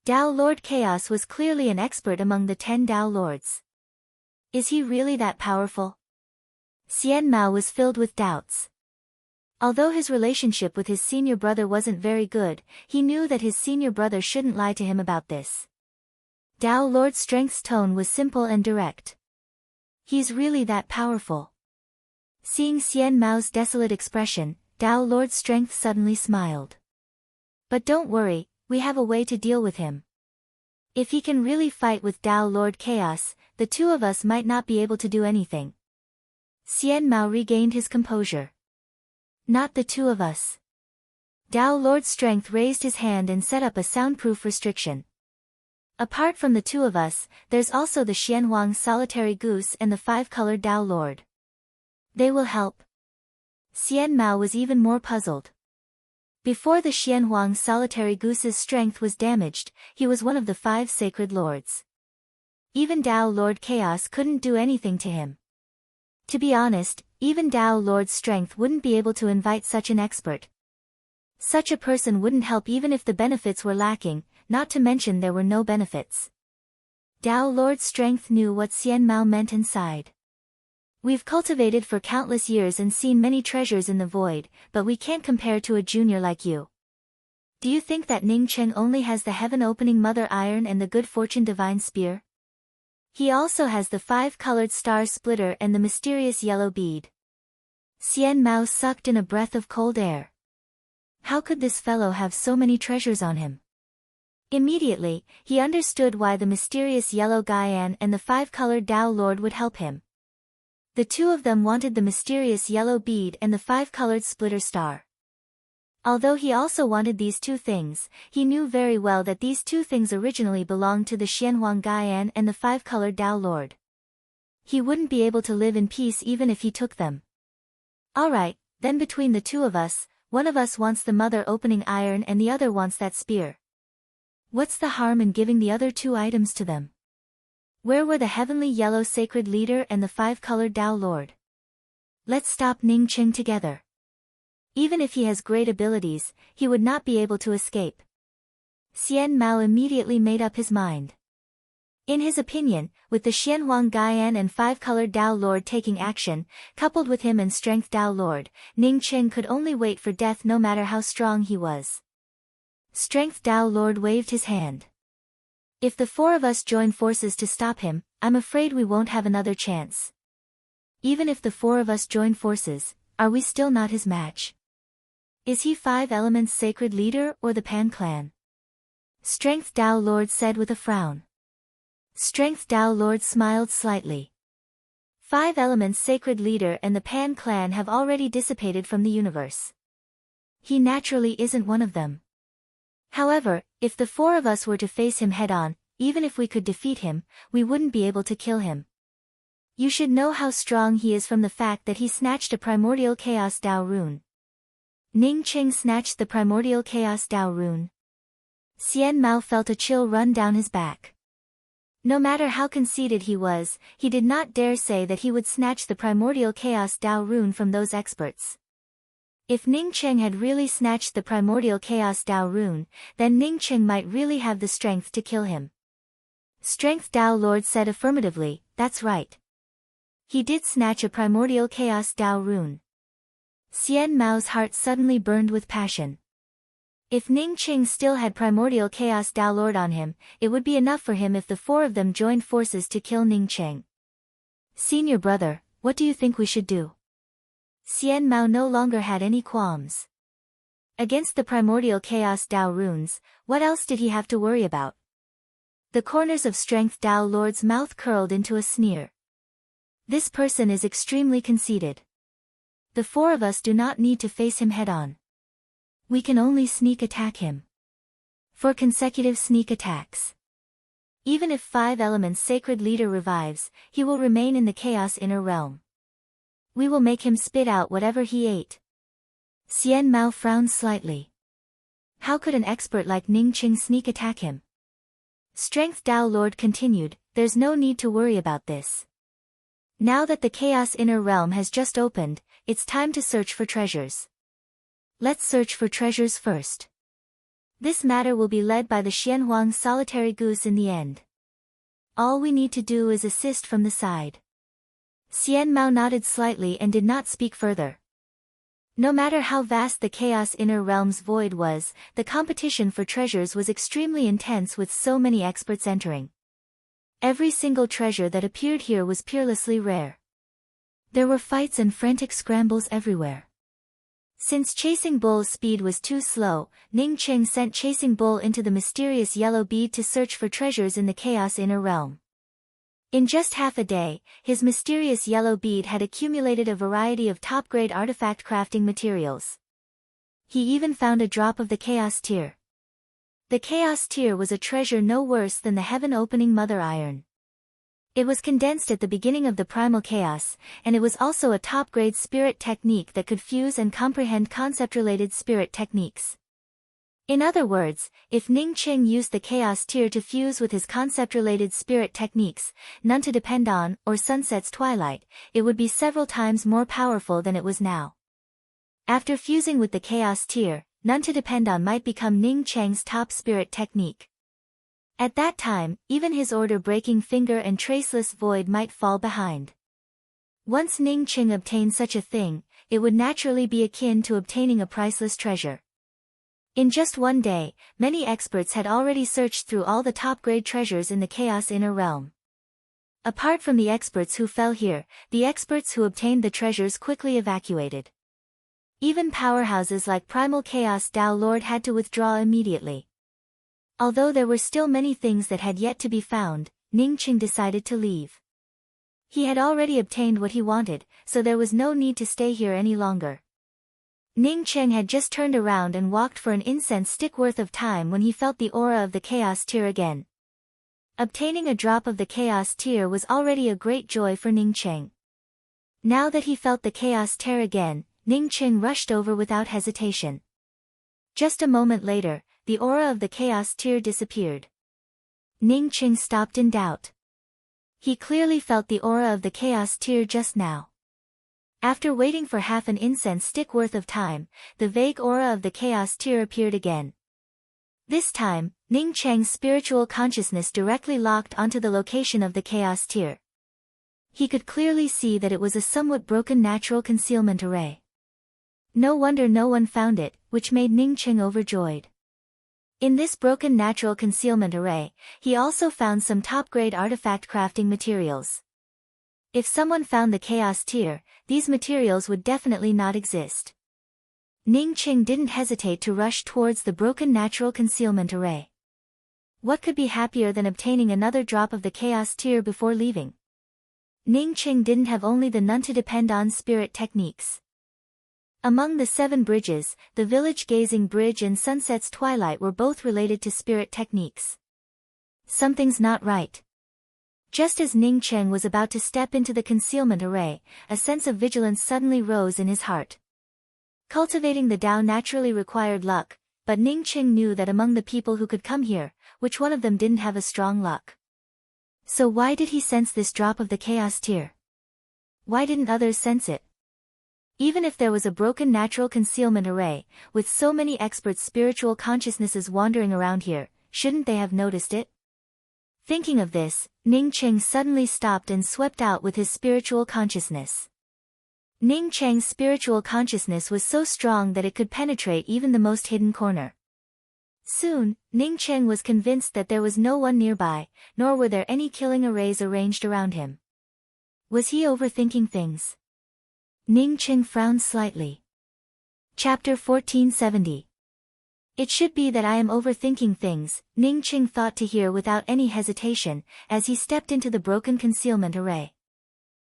Tao Lord Chaos was clearly an expert among the 10 Tao Lords. Is he really that powerful? Xian Mao was filled with doubts. Although his relationship with his senior brother wasn't very good, he knew that his senior brother shouldn't lie to him about this. Tao Lord Strength's tone was simple and direct. He's really that powerful. Seeing Xian Mao's desolate expression, Tao Lord Strength suddenly smiled. But don't worry, we have a way to deal with him. If he can really fight with Tao Lord Chaos, the two of us might not be able to do anything. Xian Mao regained his composure. Not the two of us. Tao Lord Strength raised his hand and set up a soundproof restriction. Apart from the two of us, there's also the Xianhuang solitary goose and the five-colored Tao Lord. They will help. Xian Mao was even more puzzled. Before the Xianhuang solitary goose's strength was damaged, he was one of the five sacred lords. Even Tao Lord Chaos couldn't do anything to him. To be honest, even Tao Lord Strength wouldn't be able to invite such an expert. Such a person wouldn't help even if the benefits were lacking, not to mention there were no benefits. Tao Lord Strength knew what Xian Mao meant and sighed. We've cultivated for countless years and seen many treasures in the void, but we can't compare to a junior like you. Do you think that Ning Cheng only has the heaven-opening Mother Iron and the good fortune divine spear? He also has the five-colored star splitter and the mysterious yellow bead. Xian Mao sucked in a breath of cold air. How could this fellow have so many treasures on him? Immediately, he understood why the mysterious yellow Gaian and the five-colored Tao Lord would help him. The two of them wanted the mysterious yellow bead and the five-colored splitter star. Although he also wanted these two things, he knew very well that these two things originally belonged to the Xianhuang Gaian and the five-colored Tao Lord. He wouldn't be able to live in peace even if he took them. Alright, then between the two of us, one of us wants the Mother Opening Iron and the other wants that spear. What's the harm in giving the other two items to them? Where were the heavenly yellow sacred leader and the five-colored Tao Lord? Let's stop Ning Cheng together. Even if he has great abilities, he would not be able to escape. Xian Mao immediately made up his mind. In his opinion, with the Xianhuang Gaian and five-colored Tao Lord taking action, coupled with him and Strength Tao Lord, Ning Cheng could only wait for death no matter how strong he was. Strength Tao Lord waved his hand. If the four of us join forces to stop him, I'm afraid we won't have another chance. Even if the four of us join forces, are we still not his match? Is he Five Elements sacred leader or the Pan clan? Strength Tao Lord said with a frown. Strength Tao Lord smiled slightly. Five Elements sacred leader and the Pan clan have already dissipated from the universe. He naturally isn't one of them. However, if the four of us were to face him head-on, even if we could defeat him, we wouldn't be able to kill him. You should know how strong he is from the fact that he snatched a primordial chaos Dao rune. Ning Cheng snatched the primordial chaos Dao rune. Xian Mao felt a chill run down his back. No matter how conceited he was, he did not dare say that he would snatch the primordial chaos Dao rune from those experts. If Ning Cheng had really snatched the primordial chaos Dao rune, then Ning Cheng might really have the strength to kill him. Strength Dao Lord said affirmatively, that's right. He did snatch a primordial chaos Dao rune. Xian Mao's heart suddenly burned with passion. If Ning Cheng still had primordial chaos Dao Lord on him, it would be enough for him if the four of them joined forces to kill Ning Cheng. Senior brother, what do you think we should do? Xian Mao no longer had any qualms. Against the primordial chaos Tao runes, what else did he have to worry about? The corners of Strength Tao Lord's mouth curled into a sneer. This person is extremely conceited. The four of us do not need to face him head-on. We can only sneak attack him. 4 consecutive sneak attacks. Even if 5 Elements Sacred Leader revives, he will remain in the Chaos Inner Realm. We will make him spit out whatever he ate. Xian Mao frowned slightly. How could an expert like Ning Qing sneak attack him? Strength Tao Lord continued, there's no need to worry about this. Now that the Chaos Inner Realm has just opened, it's time to search for treasures. Let's search for treasures first. This matter will be led by the Xianhuang solitary goose in the end. All we need to do is assist from the side. Xian Mao nodded slightly and did not speak further. No matter how vast the Chaos Inner Realm's void was, the competition for treasures was extremely intense with so many experts entering. Every single treasure that appeared here was peerlessly rare. There were fights and frantic scrambles everywhere. Since Chasing Bull's speed was too slow, Ning Qing sent Chasing Bull into the mysterious yellow bead to search for treasures in the Chaos Inner Realm. In just half a day, his mysterious yellow bead had accumulated a variety of top-grade artifact crafting materials. He even found a drop of the Chaos Tear. The Chaos Tear was a treasure no worse than the heaven-opening Mother Iron. It was condensed at the beginning of the Primal Chaos, and it was also a top-grade spirit technique that could fuse and comprehend concept-related spirit techniques. In other words, if Ning Qing used the Chaos Tear to fuse with his concept-related spirit techniques, None to Depend On, or Sunset's Twilight, it would be several times more powerful than it was now. After fusing with the Chaos Tear, None to Depend On might become Ning Cheng's top spirit technique. At that time, even his order-breaking Finger and Traceless Void might fall behind. Once Ning Qing obtained such a thing, it would naturally be akin to obtaining a priceless treasure. In just one day, many experts had already searched through all the top-grade treasures in the Chaos Inner Realm. Apart from the experts who fell here, the experts who obtained the treasures quickly evacuated. Even powerhouses like Primal Chaos Tao Lord had to withdraw immediately. Although there were still many things that had yet to be found, Ning Qing decided to leave. He had already obtained what he wanted, so there was no need to stay here any longer. Ning Qing had just turned around and walked for an incense stick worth of time when he felt the aura of the Chaos Tear again. Obtaining a drop of the Chaos Tear was already a great joy for Ning Qing. Now that he felt the Chaos Tear again, Ning Qing rushed over without hesitation. Just a moment later, the aura of the Chaos Tear disappeared. Ning Qing stopped in doubt. He clearly felt the aura of the Chaos Tear just now. After waiting for half an incense stick worth of time, the vague aura of the Chaos Tear appeared again. This time, Ning Cheng's spiritual consciousness directly locked onto the location of the Chaos Tear. He could clearly see that it was a somewhat broken natural concealment array. No wonder no one found it, which made Ning Qing overjoyed. In this broken natural concealment array, he also found some top-grade artifact crafting materials. If someone found the Chaos Tear, these materials would definitely not exist. Ning Qing didn't hesitate to rush towards the broken natural concealment array. What could be happier than obtaining another drop of the Chaos Tear before leaving? Ning Qing didn't have only the None to Depend On spirit techniques. Among the 7 bridges, the Village Gazing Bridge and Sunset's Twilight were both related to spirit techniques. Something's not right. Just as Ning Qing was about to step into the concealment array, a sense of vigilance suddenly rose in his heart. Cultivating the Tao naturally required luck, but Ning Qing knew that among the people who could come here, which one of them didn't have a strong luck? So why did he sense this drop of the Chaos Tear? Why didn't others sense it? Even if there was a broken natural concealment array, with so many experts' spiritual consciousnesses wandering around here, shouldn't they have noticed it? Thinking of this, Ning Qing suddenly stopped and swept out with his spiritual consciousness. Ning Cheng's spiritual consciousness was so strong that it could penetrate even the most hidden corner. Soon, Ning Qing was convinced that there was no one nearby, nor were there any killing arrays arranged around him. Was he overthinking things? Ning Qing frowned slightly. Chapter 1470. It should be that I am overthinking things, Ning Qing thought to hear without any hesitation, as he stepped into the broken concealment array.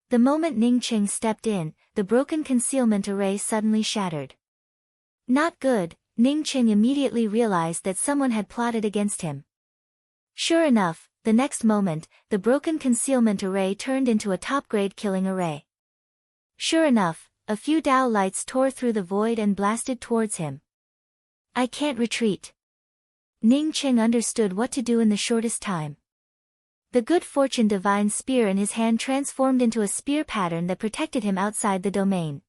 The moment Ning Qing stepped in, the broken concealment array suddenly shattered. Not good, Ning Qing immediately realized that someone had plotted against him. Sure enough, the next moment, the broken concealment array turned into a top-grade killing array. Sure enough, a few Dao lights tore through the void and blasted towards him. I can't retreat. Ning Qing understood what to do in the shortest time. The good fortune divine spear in his hand transformed into a spear pattern that protected him outside the domain.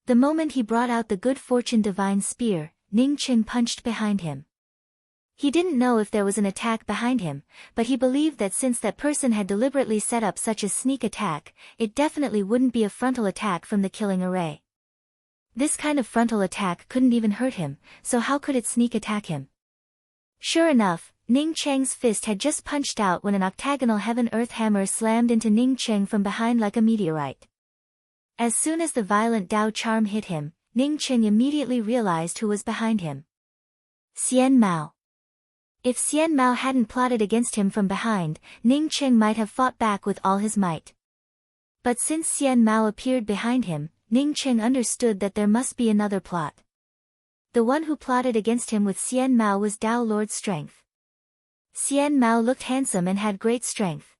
The moment he brought out the good fortune divine spear, Ning Qing punched behind him. He didn't know if there was an attack behind him, but he believed that since that person had deliberately set up such a sneak attack, it definitely wouldn't be a frontal attack from the killing array. This kind of frontal attack couldn't even hurt him, so how could it sneak attack him? Sure enough, Ning Cheng's fist had just punched out when an octagonal heaven-earth hammer slammed into Ning Cheng from behind like a meteorite. As soon as the violent Dao charm hit him, Ning Cheng immediately realized who was behind him. Xian Mao. If Xian Mao hadn't plotted against him from behind, Ning Cheng might have fought back with all his might. But since Xian Mao appeared behind him, Ning Cheng understood that there must be another plot. The one who plotted against him with Xian Mao was Dao Lord Strength. Xian Mao looked handsome and had great strength.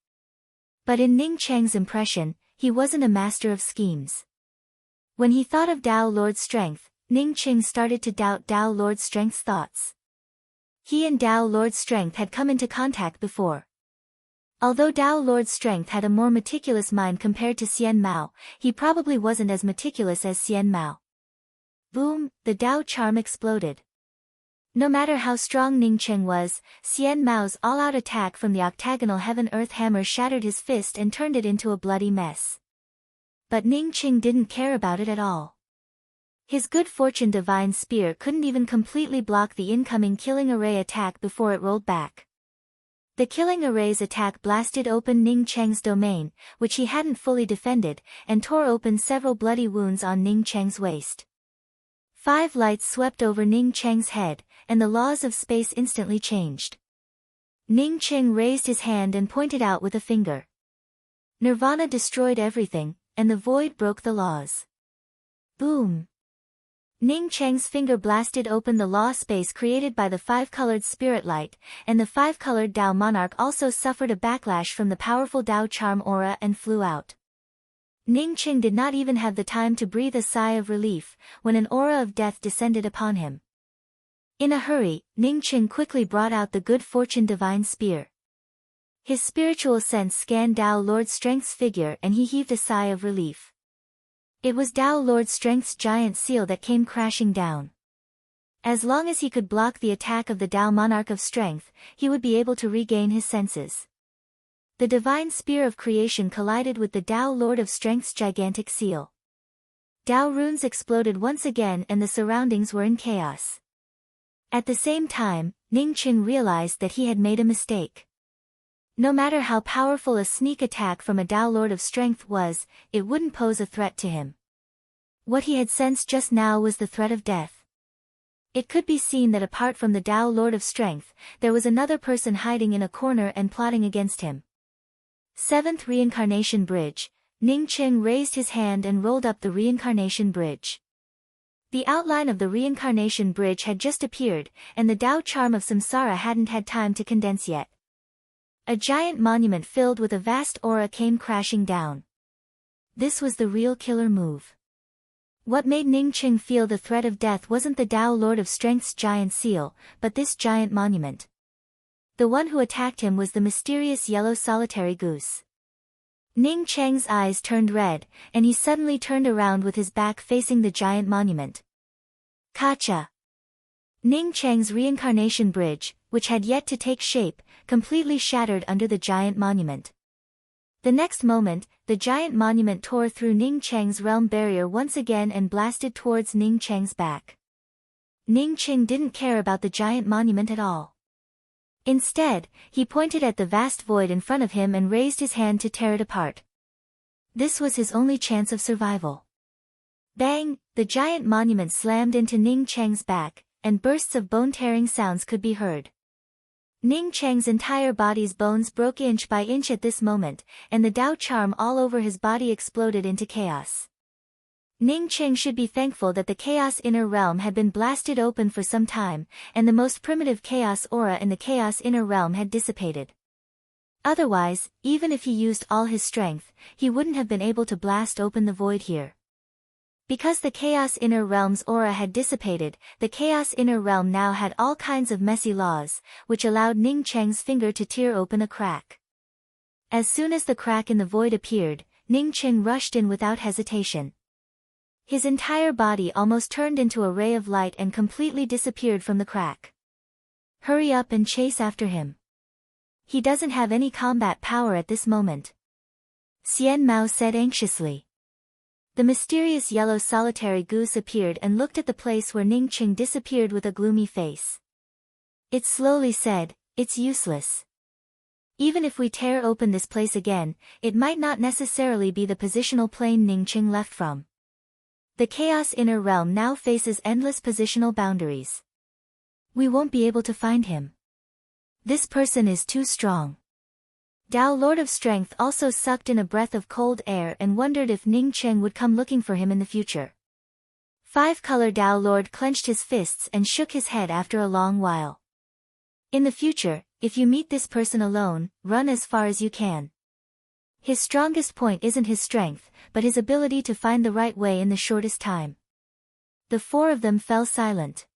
But in Ning Cheng's impression, he wasn't a master of schemes. When he thought of Dao Lord Strength, Ning Cheng started to doubt Dao Lord Strength's thoughts. He and Dao Lord Strength had come into contact before. Although Dao Lord Strength had a more meticulous mind compared to Xian Mao, he probably wasn't as meticulous as Xian Mao. Boom, the Dao charm exploded. No matter how strong Ning Cheng was, Xian Mao's all-out attack from the octagonal heaven-earth hammer shattered his fist and turned it into a bloody mess. But Ning Cheng didn't care about it at all. His good fortune divine spear couldn't even completely block the incoming killing array attack before it rolled back. The killing array's attack blasted open Ning Cheng's domain, which he hadn't fully defended, and tore open several bloody wounds on Ning Cheng's waist. 5 lights swept over Ning Cheng's head, and the laws of space instantly changed. Ning Cheng raised his hand and pointed out with a finger. Nirvana destroyed everything, and the void broke the laws. Boom! Ning Cheng's finger blasted open the law space created by the 5-colored spirit light, and the 5-colored Dao monarch also suffered a backlash from the powerful Dao charm aura and flew out. Ning Cheng did not even have the time to breathe a sigh of relief, when an aura of death descended upon him. In a hurry, Ning Cheng quickly brought out the good fortune divine spear. His spiritual sense scanned Dao Lord Strength's figure and he heaved a sigh of relief. It was Dao Lord Strength's giant seal that came crashing down. As long as he could block the attack of the Dao Monarch of Strength, he would be able to regain his senses. The divine spear of creation collided with the Dao Lord of Strength's gigantic seal. Dao runes exploded once again and the surroundings were in chaos. At the same time, Ning Cheng realized that he had made a mistake. No matter how powerful a sneak attack from a Dao Lord of Strength was, it wouldn't pose a threat to him. What he had sensed just now was the threat of death. It could be seen that apart from the Dao Lord of Strength, there was another person hiding in a corner and plotting against him. 7th Reincarnation Bridge. Ning Cheng raised his hand and rolled up the Reincarnation Bridge. The outline of the Reincarnation Bridge had just appeared, and the Dao charm of Samsara hadn't had time to condense yet. A giant monument filled with a vast aura came crashing down. This was the real killer move. What made Ning Cheng feel the threat of death wasn't the Dao Lord of Strength's giant seal, but this giant monument. The one who attacked him was the mysterious yellow solitary goose. Ning Cheng's eyes turned red, and he suddenly turned around with his back facing the giant monument. Kacha! Ning Cheng's Reincarnation Bridge, which had yet to take shape, completely shattered under the giant monument. The next moment, the giant monument tore through Ning Cheng's realm barrier once again and blasted towards Ning Cheng's back. Ning Cheng didn't care about the giant monument at all. Instead, he pointed at the vast void in front of him and raised his hand to tear it apart. This was his only chance of survival. Bang! The giant monument slammed into Ning Cheng's back, and bursts of bone-tearing sounds could be heard. Ning Cheng's entire body's bones broke inch by inch at this moment, and the Dao charm all over his body exploded into chaos. Ning Cheng should be thankful that the Chaos Inner Realm had been blasted open for some time, and the most primitive Chaos Aura in the Chaos Inner Realm had dissipated. Otherwise, even if he used all his strength, he wouldn't have been able to blast open the void here. Because the Chaos Inner Realm's aura had dissipated, the Chaos Inner Realm now had all kinds of messy laws, which allowed Ning Cheng's finger to tear open a crack. As soon as the crack in the void appeared, Ning Cheng rushed in without hesitation. His entire body almost turned into a ray of light and completely disappeared from the crack. Hurry up and chase after him. He doesn't have any combat power at this moment. Xian Mao said anxiously. The mysterious yellow solitary goose appeared and looked at the place where Ning Cheng disappeared with a gloomy face. It slowly said, "It's useless. Even if we tear open this place again, it might not necessarily be the positional plane Ning Cheng left from. The Chaos Inner Realm now faces endless positional boundaries. We won't be able to find him. This person is too strong." Dao Lord of Strength also sucked in a breath of cold air and wondered if Ning Cheng would come looking for him in the future. Five-color Dao Lord clenched his fists and shook his head after a long while. In the future, if you meet this person alone, run as far as you can. His strongest point isn't his strength, but his ability to find the right way in the shortest time. The four of them fell silent.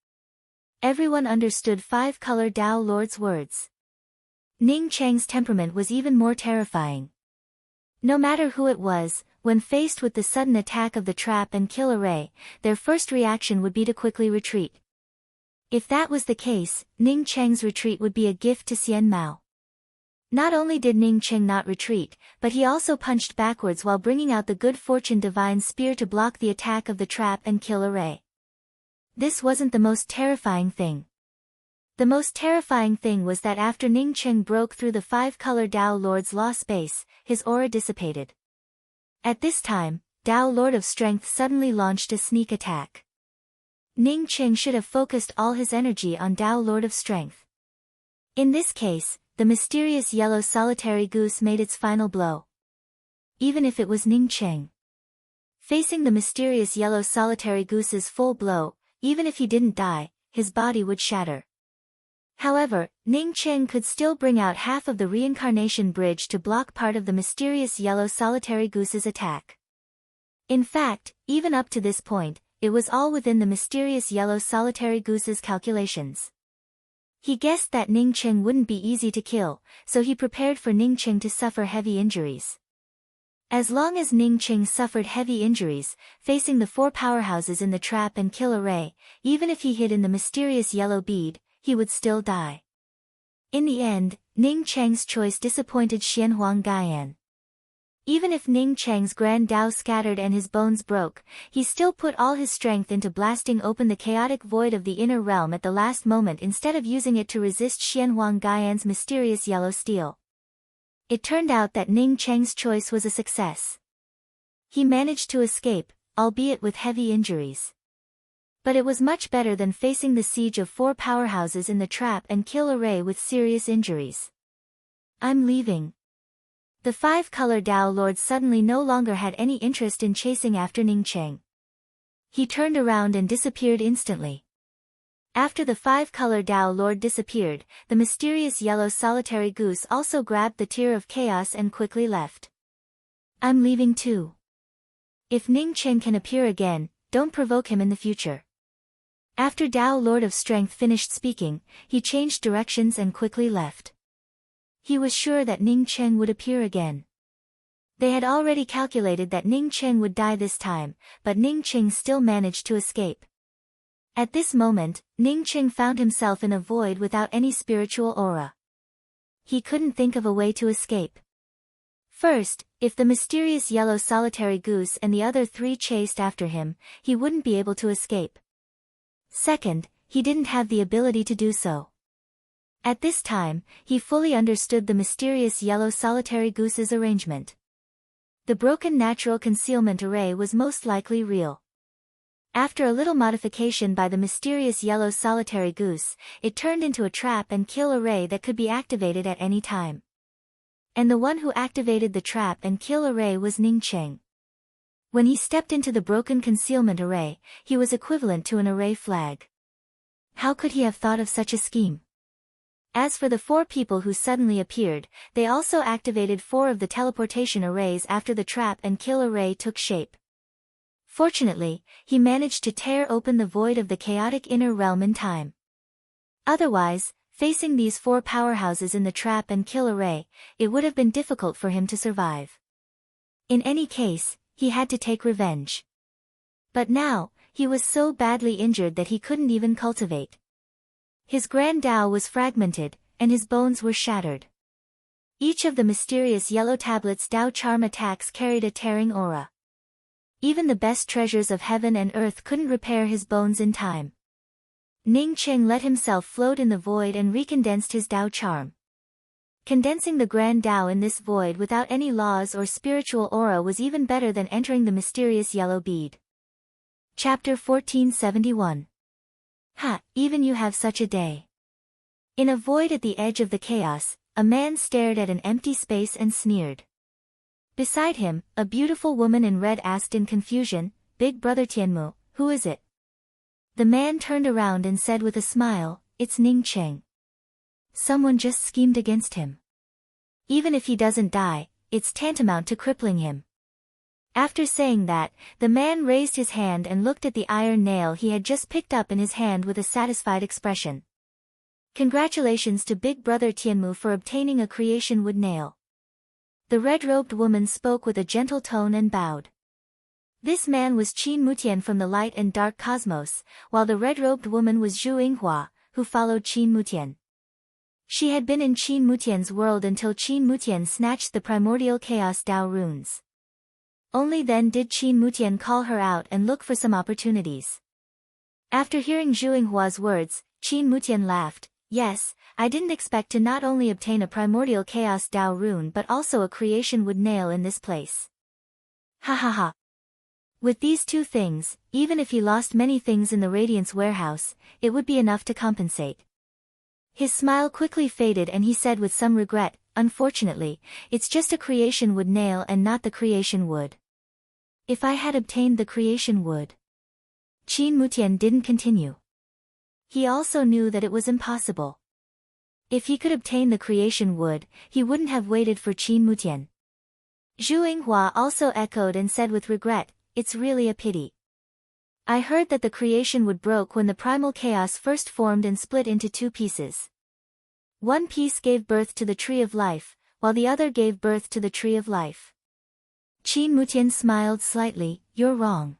Everyone understood Five-color Dao Lord's words. Ning Cheng's temperament was even more terrifying. No matter who it was, when faced with the sudden attack of the trap and kill array, their first reaction would be to quickly retreat. If that was the case, Ning Cheng's retreat would be a gift to Xian Mao. Not only did Ning Cheng not retreat, but he also punched backwards while bringing out the Good Fortune Divine Spear to block the attack of the trap and kill array. This wasn't the most terrifying thing. The most terrifying thing was that after Ning Cheng broke through the Five-color Dao Lord's law space, his aura dissipated. At this time, Dao Lord of Strength suddenly launched a sneak attack. Ning Cheng should have focused all his energy on Dao Lord of Strength. In this case, the mysterious yellow solitary goose made its final blow. Even if it was Ning Cheng facing the mysterious yellow solitary goose's full blow, even if he didn't die, his body would shatter. However, Ning Cheng could still bring out half of the reincarnation bridge to block part of the mysterious yellow solitary goose's attack. In fact, even up to this point, it was all within the mysterious yellow solitary goose's calculations. He guessed that Ning Cheng wouldn't be easy to kill, so he prepared for Ning Cheng to suffer heavy injuries. As long as Ning Cheng suffered heavy injuries, facing the four powerhouses in the trap and kill array, even if he hid in the mysterious yellow bead, he would still die. In the end, Ning Cheng's choice disappointed Xianhuang Gaian. Even if Ning Cheng's grand Dao scattered and his bones broke, he still put all his strength into blasting open the chaotic void of the inner realm at the last moment instead of using it to resist Xianhuang Gaian's mysterious yellow steel. It turned out that Ning Cheng's choice was a success. He managed to escape, albeit with heavy injuries. But it was much better than facing the siege of four powerhouses in the trap and kill array with serious injuries. "I'm leaving." The Five-color Dao Lord suddenly no longer had any interest in chasing after Ning Cheng. He turned around and disappeared instantly. After the Five-color Dao Lord disappeared, the mysterious yellow solitary goose also grabbed the Tear of Chaos and quickly left. "I'm leaving too. If Ning Cheng can appear again, don't provoke him in the future." After Dao Lord of Strength finished speaking, he changed directions and quickly left. He was sure that Ning Cheng would appear again. They had already calculated that Ning Cheng would die this time, but Ning Cheng still managed to escape. At this moment, Ning Cheng found himself in a void without any spiritual aura. He couldn't think of a way to escape. First, if the mysterious yellow solitary goose and the other three chased after him, he wouldn't be able to escape. Second, he didn't have the ability to do so. At this time, he fully understood the mysterious yellow solitary goose's arrangement. The broken natural concealment array was most likely real. After a little modification by the mysterious yellow solitary goose, it turned into a trap and kill array that could be activated at any time. And the one who activated the trap and kill array was Ning Cheng. When he stepped into the broken concealment array, he was equivalent to an array flag. How could he have thought of such a scheme? As for the 4 people who suddenly appeared, they also activated 4 of the teleportation arrays after the trap and kill array took shape. Fortunately, he managed to tear open the void of the chaotic inner realm in time. Otherwise, facing these 4 powerhouses in the trap and kill array, it would have been difficult for him to survive. In any case, he had to take revenge. But now, he was so badly injured that he couldn't even cultivate. His Grand Tao was fragmented, and his bones were shattered. Each of the mysterious yellow tablets' Tao charm attacks carried a tearing aura. Even the best treasures of heaven and earth couldn't repair his bones in time. Ning Cheng let himself float in the void and recondensed his Tao charm. Condensing the Grand Tao in this void without any laws or spiritual aura was even better than entering the mysterious yellow bead. Chapter 1471. Ha, even you have such a day. In a void at the edge of the chaos, a man stared at an empty space and sneered. Beside him, a beautiful woman in red asked in confusion, "Big Brother Tianmu, who is it?" The man turned around and said with a smile, "It's Ning Cheng. Someone just schemed against him. Even if he doesn't die, it's tantamount to crippling him." After saying that, the man raised his hand and looked at the iron nail he had just picked up in his hand with a satisfied expression. Congratulations to Big Brother Tianmu for obtaining a creation wood nail. The red-robed woman spoke with a gentle tone and bowed. This man was Qin Mutian from the light and dark cosmos, while the red-robed woman was Zhu Yinghua, who followed Qin Mutian. She had been in Qin Mutian's world until Qin Mutian snatched the primordial chaos Tao runes. Only then did Qin Mutian call her out and look for some opportunities. After hearing Zhu Yinghua's words, Qin Mutian laughed. "Yes, I didn't expect to not only obtain a primordial chaos Tao rune but also a creation wood nail in this place. Ha ha ha. With these 2 things, even if he lost many things in the Radiance warehouse, it would be enough to compensate." His smile quickly faded and he said with some regret, "Unfortunately, it's just a creation wood nail and not the creation wood. If I had obtained the creation wood." Qin Mutian didn't continue. He also knew that it was impossible. If he could obtain the creation wood, he wouldn't have waited for Qin Mutian. Zhu Yinghua also echoed and said with regret, "It's really a pity. I heard that the creation wood broke when the primal chaos first formed and split into 2 pieces. One piece gave birth to the Tree of Life, while the other gave birth to the Tree of Life." Qin Mutian smiled slightly. "You're wrong.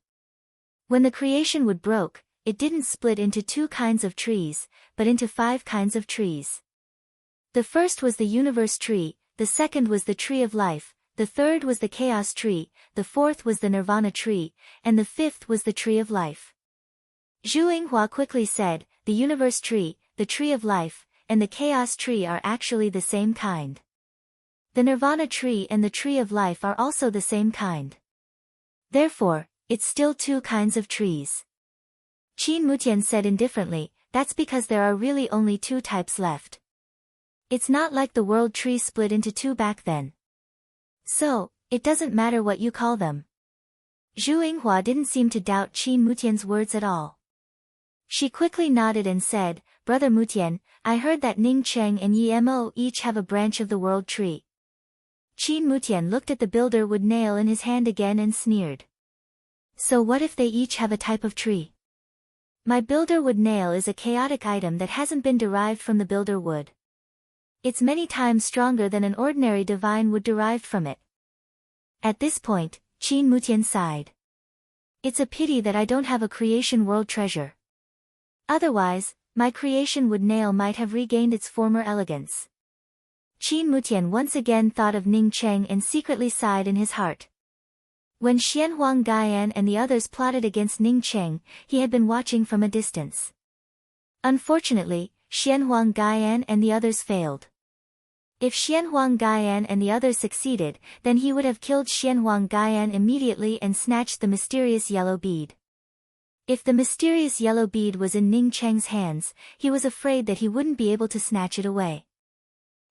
When the creation wood broke, it didn't split into 2 kinds of trees, but into 5 kinds of trees. The first was the universe tree, the second was the Tree of Life, the third was the chaos tree, the fourth was the nirvana tree, and the 5th was the Tree of Life." Zhu Yinghua quickly said, "The universe tree, the Tree of Life, and the chaos tree are actually the same kind. The nirvana tree and the Tree of Life are also the same kind. Therefore, it's still 2 kinds of trees." Qin Mutian said indifferently, "That's because there are really only 2 types left. It's not like the world tree split into 2 back then. So, it doesn't matter what you call them." Zhu Yinghua didn't seem to doubt Qin Mutian's words at all. She quickly nodded and said, "Brother Mutian, I heard that Ning Cheng and Yi Mo each have a branch of the world tree." Qin Mutian looked at the builder wood nail in his hand again and sneered. "So what if they each have a type of tree? My builder wood nail is a chaotic item that hasn't been derived from the builder wood. It's many times stronger than an ordinary divine wood derived from it." At this point, Qin Mutian sighed. "It's a pity that I don't have a creation world treasure. Otherwise, my creation wood nail might have regained its former elegance." Qin Mutian once again thought of Ning Cheng and secretly sighed in his heart. When Xianhuang Gaian and the others plotted against Ning Cheng, he had been watching from a distance. Unfortunately, Xianhuang Gaian and the others failed. If Xianhuang Gaian and the others succeeded, then he would have killed Xianhuang Gaian immediately and snatched the mysterious yellow bead. If the mysterious yellow bead was in Ning Cheng's hands, he was afraid that he wouldn't be able to snatch it away.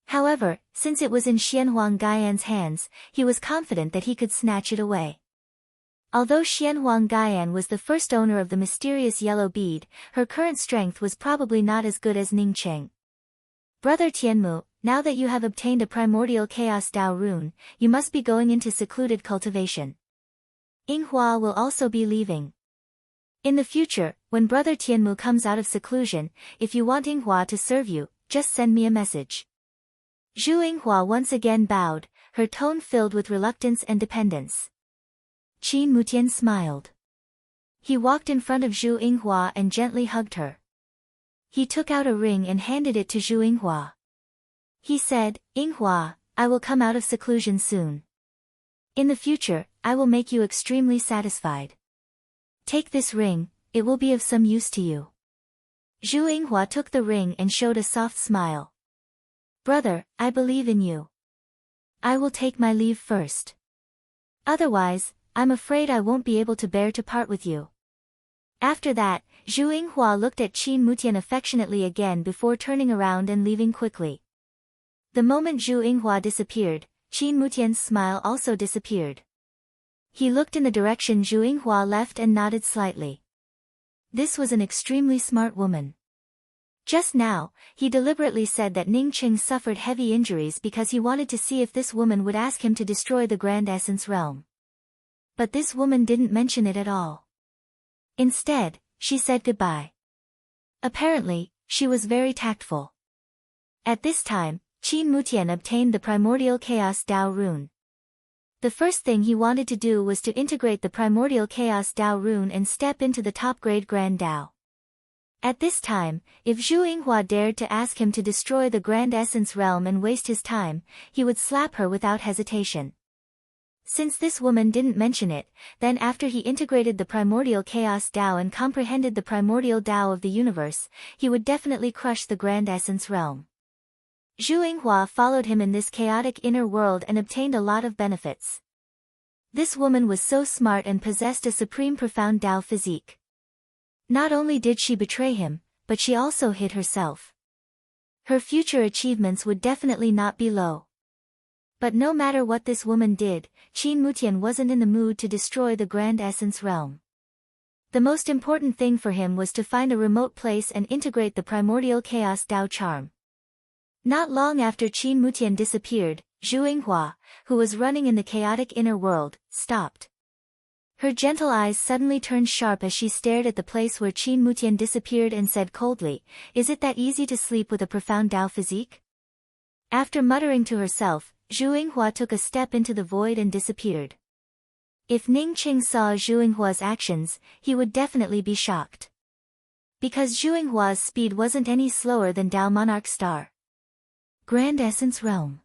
However, since it was in Xianhuang Gaian's hands, he was confident that he could snatch it away. Although Xianhuang Gaian was the first owner of the mysterious yellow bead, her current strength was probably not as good as Ning Cheng. Brother Tianmu, now that you have obtained a primordial chaos Dao rune, you must be going into secluded cultivation. Yinghua will also be leaving. In the future, when Brother Tianmu comes out of seclusion, if you want Yinghua to serve you, just send me a message. Zhu Yinghua once again bowed, her tone filled with reluctance and dependence. Qin Mutian smiled. He walked in front of Zhu Yinghua and gently hugged her. He took out a ring and handed it to Zhu Yinghua. He said, Yinghua, I will come out of seclusion soon. In the future, I will make you extremely satisfied. Take this ring, it will be of some use to you. Zhu Yinghua took the ring and showed a soft smile. Brother, I believe in you. I will take my leave first. Otherwise, I'm afraid I won't be able to bear to part with you. After that, Zhu Yinghua looked at Qin Mutian affectionately again before turning around and leaving quickly. The moment Zhu Yinghua disappeared, Qin Mutian's smile also disappeared. He looked in the direction Zhu Yinghua left and nodded slightly. This was an extremely smart woman. Just now, he deliberately said that Ning Cheng suffered heavy injuries because he wanted to see if this woman would ask him to destroy the Grand Essence Realm. But this woman didn't mention it at all. Instead, she said goodbye. Apparently, she was very tactful. At this time, Qin Mutian obtained the primordial chaos Dao rune. The first thing he wanted to do was to integrate the primordial chaos Dao rune and step into the top-grade Grand Dao. At this time, if Zhu Yinghua dared to ask him to destroy the Grand Essence Realm and waste his time, he would slap her without hesitation. Since this woman didn't mention it, then after he integrated the primordial chaos Dao and comprehended the primordial Dao of the universe, he would definitely crush the Grand Essence Realm. Zhu Yinghua followed him in this chaotic inner world and obtained a lot of benefits. This woman was so smart and possessed a supreme profound Dao physique. Not only did she betray him, but she also hid herself. Her future achievements would definitely not be low. But no matter what this woman did, Qin Mutian wasn't in the mood to destroy the Grand Essence Realm. The most important thing for him was to find a remote place and integrate the primordial chaos Dao charm. Not long after Qin Mutian disappeared, Zhu Yinghua, who was running in the chaotic inner world, stopped. Her gentle eyes suddenly turned sharp as she stared at the place where Qin Mutian disappeared and said coldly, "Is it that easy to sleep with a profound Dao physique?" After muttering to herself, Zhu Yinghua took a step into the void and disappeared. If Ning Cheng saw Zhu Yinghua's actions, he would definitely be shocked. Because Zhu Yinghua's speed wasn't any slower than Dao Monarch Star. Grand Essence Realm.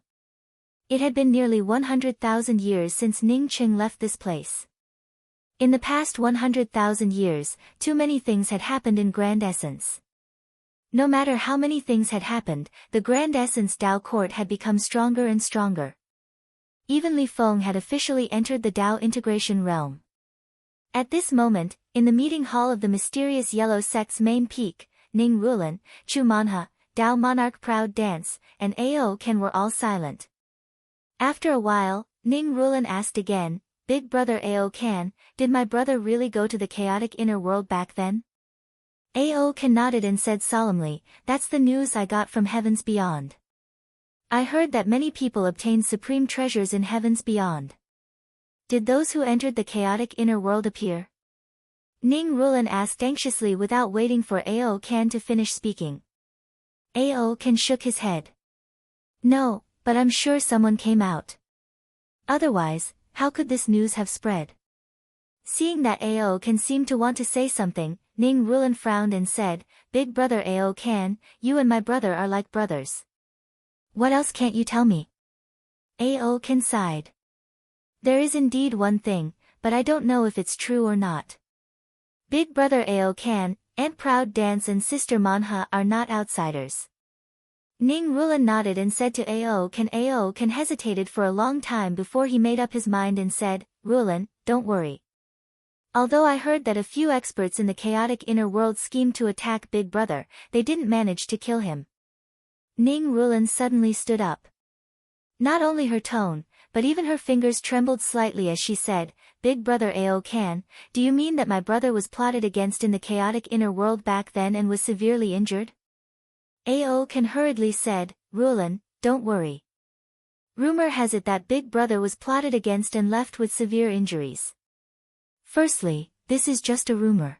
It had been nearly 100,000 years since Ning Cheng left this place. In the past 100,000 years, too many things had happened in Grand Essence. No matter how many things had happened, the Grand Essence Dao Court had become stronger and stronger. Even Li Feng had officially entered the Dao Integration Realm. At this moment, in the meeting hall of the mysterious Yellow Sect's main peak, Ning Rulan, Chu Manha, Dao Monarch Proud Dance, and Ao Ken were all silent. After a while, Ning Rulan asked again, "Big brother Ao Ken, did my brother really go to the chaotic inner world back then?" Ao Ken nodded and said solemnly, "That's the news I got from Heavens Beyond. I heard that many people obtained supreme treasures in Heavens Beyond. Did those who entered the chaotic inner world appear?" Ning Rulan asked anxiously without waiting for Ao Ken to finish speaking. Ao Ken shook his head. "No, but I'm sure someone came out. Otherwise, how could this news have spread?" Seeing that Ao Ken seemed to want to say something, Ning Rulan frowned and said, "Big brother Ao Ken, you and my brother are like brothers. What else can't you tell me?" Ao Ken sighed. "There is indeed one thing, but I don't know if it's true or not. Big brother Ao Ken, Aunt Proud Dance and Sister Manha are not outsiders." Ning Rulan nodded and said to Ao Ken hesitated for a long time before he made up his mind and said, "Rulan, don't worry. Although I heard that a few experts in the chaotic inner world schemed to attack Big Brother, they didn't manage to kill him. Ning Rulan suddenly stood up. Not only her tone, but even her fingers trembled slightly as she said, Big Brother Ao Kan, do you mean that my brother was plotted against in the chaotic inner world back then and was severely injured? Ao Kan hurriedly said, Rulan, don't worry. Rumor has it that Big Brother was plotted against and left with severe injuries. Firstly, this is just a rumor.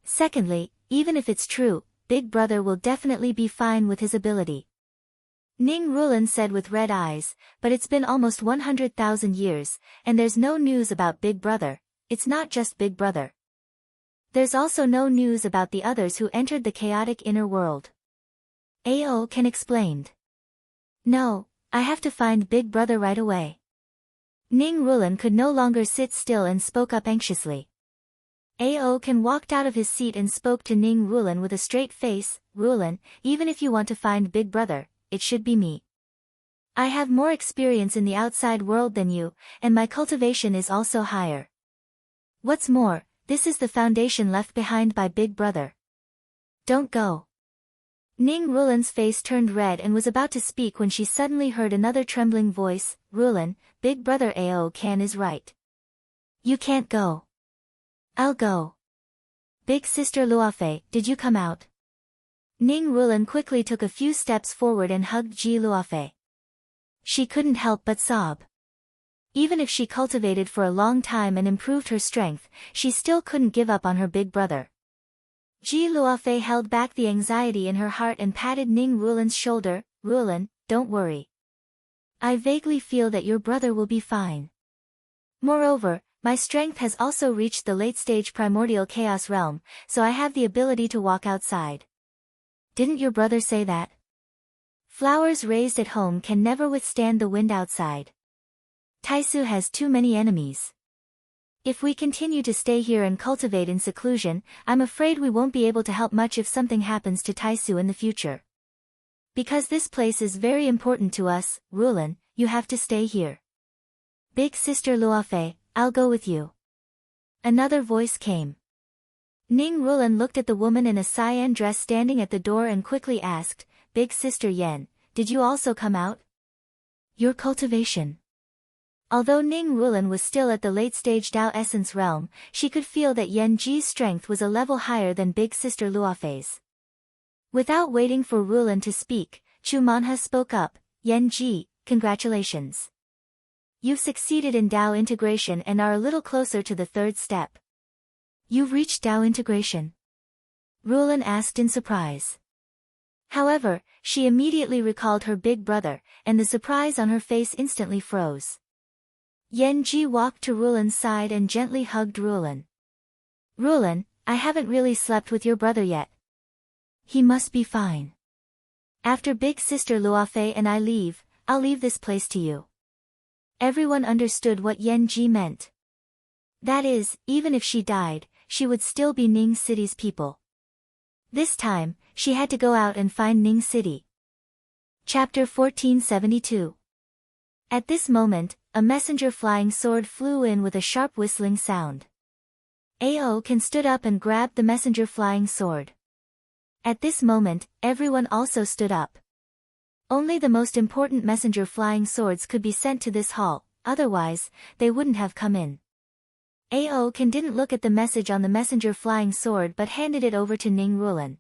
Secondly, even if it's true, Big Brother will definitely be fine with his ability. Ning Rulan said with red eyes, but it's been almost 100,000 years, and there's no news about Big Brother. It's not just Big Brother. There's also no news about the others who entered the chaotic inner world. Ao Kan explained. No, I have to find Big Brother right away. Ning Rulan could no longer sit still and spoke up anxiously. Ao Kan walked out of his seat and spoke to Ning Rulan with a straight face, Rulan, even if you want to find Big Brother, it should be me. I have more experience in the outside world than you, and my cultivation is also higher. What's more, this is the foundation left behind by Big Brother. Don't go. Ning Rulan's face turned red and was about to speak when she suddenly heard another trembling voice, Rulan, Big Brother Ao Kan is right. You can't go. I'll go. Big Sister Luofei, did you come out? Ning Rulan quickly took a few steps forward and hugged Ji Luofei. She couldn't help but sob. Even if she cultivated for a long time and improved her strength, she still couldn't give up on her big brother. Ji Luofei held back the anxiety in her heart and patted Ning Rulan's shoulder, Rulan, don't worry. I vaguely feel that your brother will be fine. Moreover, my strength has also reached the late-stage primordial chaos realm, so I have the ability to walk outside. Didn't your brother say that? Flowers raised at home can never withstand the wind outside. Taisu has too many enemies. If we continue to stay here and cultivate in seclusion, I'm afraid we won't be able to help much if something happens to Taisu in the future. Because this place is very important to us, Rulan, you have to stay here. Big Sister Luofei, I'll go with you. Another voice came. Ning Rulan looked at the woman in a cyan dress standing at the door and quickly asked, Big Sister Yen, did you also come out? Your cultivation. Although Ning Rulan was still at the late-stage Dao Essence realm, she could feel that Yen Ji's strength was a level higher than Big Sister Luofei's. Without waiting for Rulan to speak, Chu Manha spoke up, Yen Ji, congratulations. You've succeeded in Dao integration and are a little closer to the third step. You've reached Dao integration? Rulan asked in surprise. However, she immediately recalled her big brother, and the surprise on her face instantly froze. Yen Ji walked to Rulan's side and gently hugged Rulan. Rulan, I haven't really slept with your brother yet. He must be fine. After Big Sister Luofei and I leave, I'll leave this place to you. Everyone understood what Yen Ji meant. That is, even if she died, she would still be Ning City's people. This time, she had to go out and find Ning City. Chapter 1472. At this moment, a messenger flying sword flew in with a sharp whistling sound. Ao Kan stood up and grabbed the messenger flying sword. At this moment, everyone also stood up. Only the most important messenger flying swords could be sent to this hall, otherwise, they wouldn't have come in. Ao Kan didn't look at the message on the messenger flying sword but handed it over to Ning Rulan.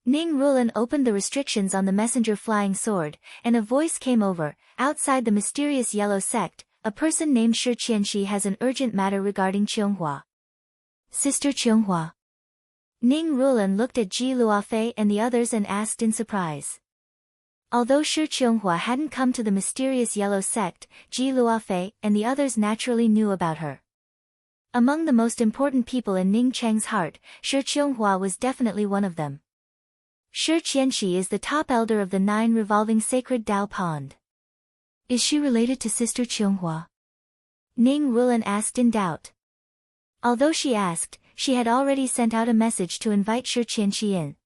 Ning Rulan opened the restrictions on the messenger flying sword, and a voice came over, outside the mysterious yellow sect, a person named Shi Qianxi has an urgent matter regarding Qionghua. Sister Qionghua. Ning Rulan looked at Ji Luofei and the others and asked in surprise. Although Shi Qionghua hadn't come to the mysterious yellow sect, Ji Luofei and the others naturally knew about her. Among the most important people in Ning Cheng's heart, Shi Qionghua was definitely one of them. Shi Qianxi is the top elder of the 9 revolving sacred Dao Pond. Is she related to Sister Qionghua? Ning Rulan asked in doubt. Although she asked, she had already sent out a message to invite Shi Qianxi in.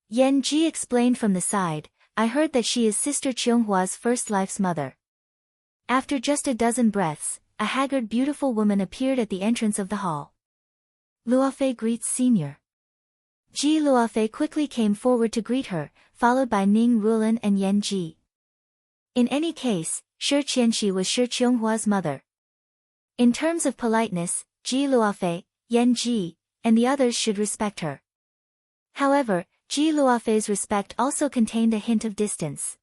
Yen Ji explained from the side, I heard that she is Sister Qionghua's first life's mother. After just a dozen breaths, a haggard beautiful woman appeared at the entrance of the hall. Luofei greets senior. Ji Luofei quickly came forward to greet her, followed by Ning Rulan and Yan Ji. In any case, Shi Qianqi was Shi Qionghua's mother. In terms of politeness, Ji Luofei, Yan Ji, and the others should respect her. However, Ji Luofei's respect also contained a hint of distance.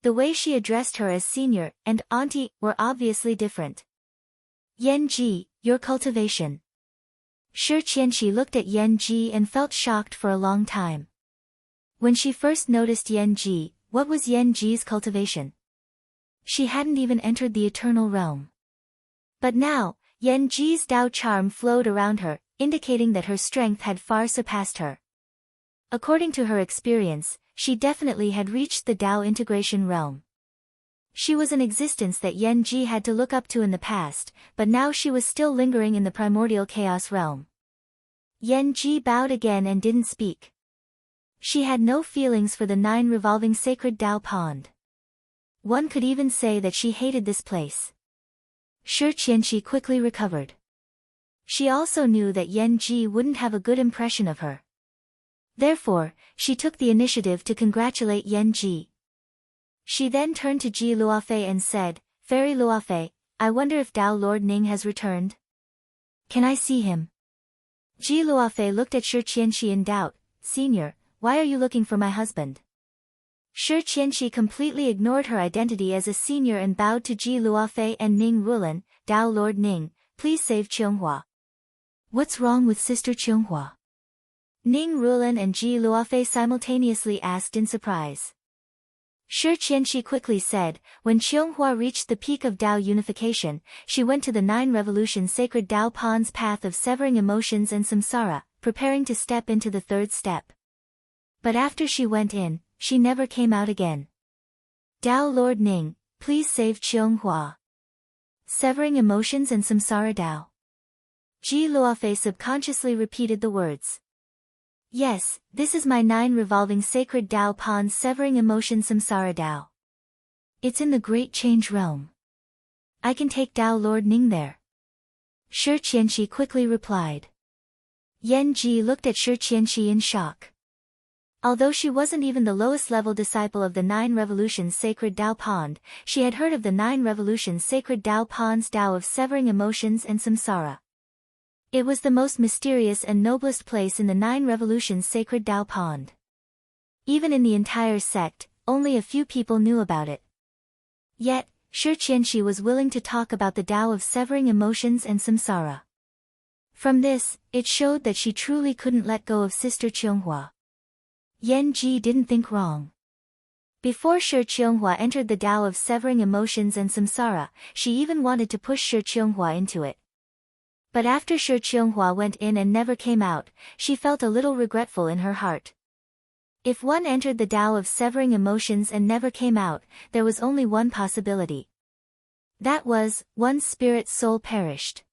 The way she addressed her as senior and auntie were obviously different. Yan Ji, your cultivation. Shi Qianqi looked at Yan Ji and felt shocked for a long time. When she first noticed Yan Ji, what was Yan Ji's cultivation? She hadn't even entered the eternal realm. But now, Yan Ji's Dao charm flowed around her, indicating that her strength had far surpassed her. According to her experience, she definitely had reached the Dao integration realm. She was an existence that Yan Ji had to look up to in the past, but now she was still lingering in the primordial chaos realm. Yan Ji bowed again and didn't speak. She had no feelings for the 9 revolving sacred Dao pond. One could even say that she hated this place. Shi Qianqi quickly recovered. She also knew that Yan Ji wouldn't have a good impression of her. Therefore, she took the initiative to congratulate Yan Ji. She then turned to Ji Luofei and said, Fairy Luofei, I wonder if Dao Lord Ning has returned? Can I see him? Ji Luofei looked at Shi Qianqi in doubt. Senior, why are you looking for my husband? Shi Qianqi completely ignored her identity as a senior and bowed to Ji Luofei and Ning Rulan. Dao Lord Ning, please save Qianghua. What's wrong with Sister Qianghua? Ning Rulan and Ji Luofei simultaneously asked in surprise. Shi Qianqi quickly said, when Qianghua reached the peak of Dao unification, she went to the 9 revolution sacred Dao Pon's path of severing emotions and samsara, preparing to step into the 3rd step. But after she went in, she never came out again. Dao Lord Ning, please save Qianghua. Severing emotions and samsara Dao. Ji Luofei subconsciously repeated the words. Yes, this is my 9 revolving sacred Dao Pond severing emotion samsara Dao. It's in the Great Change realm. I can take Dao Lord Ning there. Shi Qianqi quickly replied. Yan Ji looked at Shi Qianqi in shock. Although she wasn't even the lowest level disciple of the 9 revolutions sacred Dao Pond, she had heard of the 9 revolutions sacred Dao Pond's Dao of severing emotions and samsara. It was the most mysterious and noblest place in the 9 revolutions sacred Dao Pond. Even in the entire sect, only a few people knew about it. Yet, Shi Qianqi was willing to talk about the Dao of severing emotions and samsara. From this, it showed that she truly couldn't let go of Sister Qianghua. Yan Ji didn't think wrong. Before Shi Qianghua entered the Dao of severing emotions and samsara, she even wanted to push Shi Qianghua into it. But after Shi Qianghua went in and never came out, she felt a little regretful in her heart. If one entered the Dao of severing emotions and never came out, there was only one possibility. That was, one's spirit soul perished.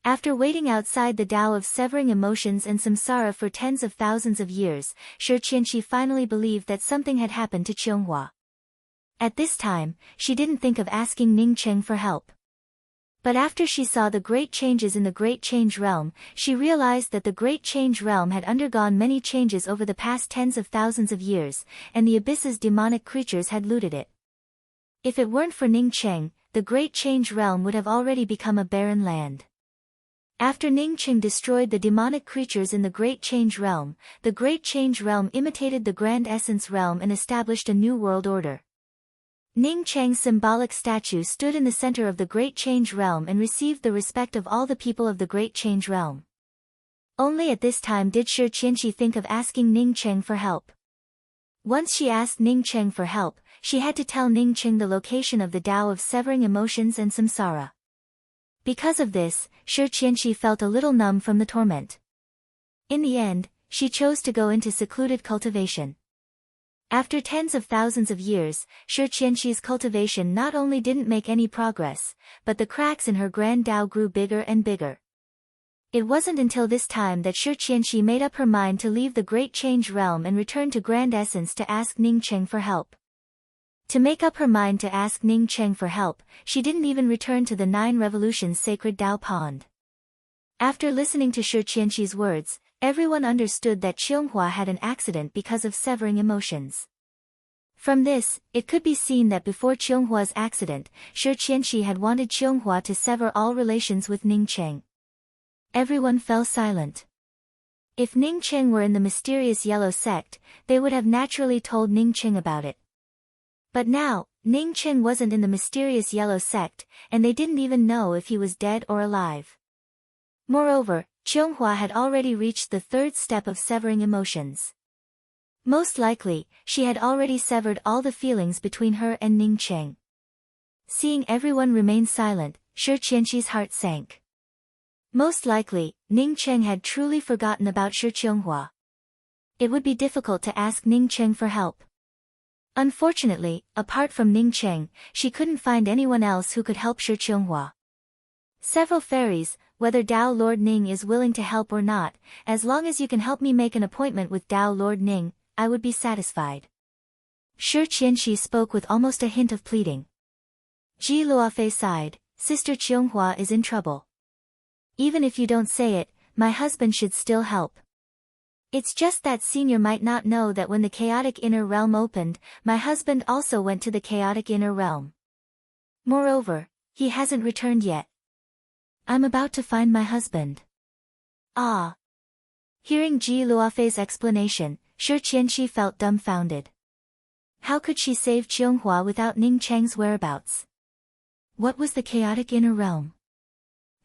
After waiting outside the Dao of severing emotions and samsara for tens of thousands of years, Shi Qianqi finally believed that something had happened to Qianghua. At this time, she didn't think of asking Ning Cheng for help. But after she saw the great changes in the Great Change Realm, she realized that the Great Change Realm had undergone many changes over the past tens of thousands of years, and the abyss's demonic creatures had looted it. If it weren't for Ning Cheng, the Great Change Realm would have already become a barren land. After Ning Cheng destroyed the demonic creatures in the Great Change Realm, the Great Change Realm imitated the Grand Essence Realm and established a new world order. Ning Cheng's symbolic statue stood in the center of the Great Change Realm and received the respect of all the people of the Great Change Realm. Only at this time did Shi Qianqi think of asking Ning Cheng for help. Once she asked Ning Cheng for help, she had to tell Ning Cheng the location of the Dao of severing emotions and samsara. Because of this, Shi Qianqi felt a little numb from the torment. In the end, she chose to go into secluded cultivation. After tens of thousands of years, Shi Qianqi's cultivation not only didn't make any progress, but the cracks in her grand Dao grew bigger and bigger. It wasn't until this time that Shi Qianqi made up her mind to leave the Great Change Realm and return to Grand Essence to ask Ning Cheng for help. To make up her mind to ask Ning Cheng for help, she didn't even return to the 9 Revolutions sacred Dao Pond. After listening to Shi Qianqi's words, everyone understood that Qianghua had an accident because of severing emotions. From this, it could be seen that before Qianghua's accident, Shi Qianqi had wanted Qianghua to sever all relations with Ning Cheng. Everyone fell silent. If Ning Cheng were in the mysterious yellow sect, they would have naturally told Ning Cheng about it. But now, Ning Cheng wasn't in the mysterious yellow sect, and they didn't even know if he was dead or alive. Moreover, Qianghua had already reached the 3rd step of severing emotions. Most likely, she had already severed all the feelings between her and Ning Cheng. Seeing everyone remain silent, Shi Qianqi's heart sank. Most likely, Ning Cheng had truly forgotten about Shi Qianghua. It would be difficult to ask Ning Cheng for help. Unfortunately, apart from Ning Cheng, she couldn't find anyone else who could help Shi Qianghua. Several fairies, whether Dao Lord Ning is willing to help or not, as long as you can help me make an appointment with Dao Lord Ning, I would be satisfied. Shi Qianqi spoke with almost a hint of pleading. Ji Luofei sighed, Sister Qianghua is in trouble. Even if you don't say it, my husband should still help. It's just that Senior might not know that when the chaotic inner realm opened, my husband also went to the chaotic inner realm. Moreover, he hasn't returned yet. I'm about to find my husband. Ah. Hearing Ji Luofei's explanation, Shi Qianqi felt dumbfounded. How could she save Qianghua without Ning Cheng's whereabouts? What was the chaotic inner realm?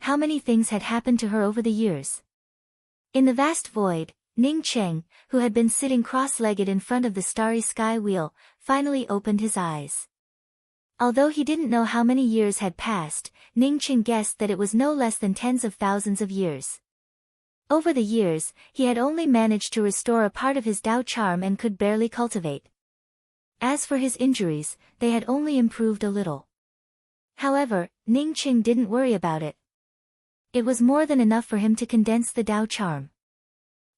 How many things had happened to her over the years? In the vast void, Ning Cheng, who had been sitting cross-legged in front of the starry sky wheel, finally opened his eyes. Although he didn't know how many years had passed, Ning Cheng guessed that it was no less than tens of thousands of years. Over the years, he had only managed to restore a part of his Dao charm and could barely cultivate. As for his injuries, they had only improved a little. However, Ning Cheng didn't worry about it. It was more than enough for him to condense the Dao charm.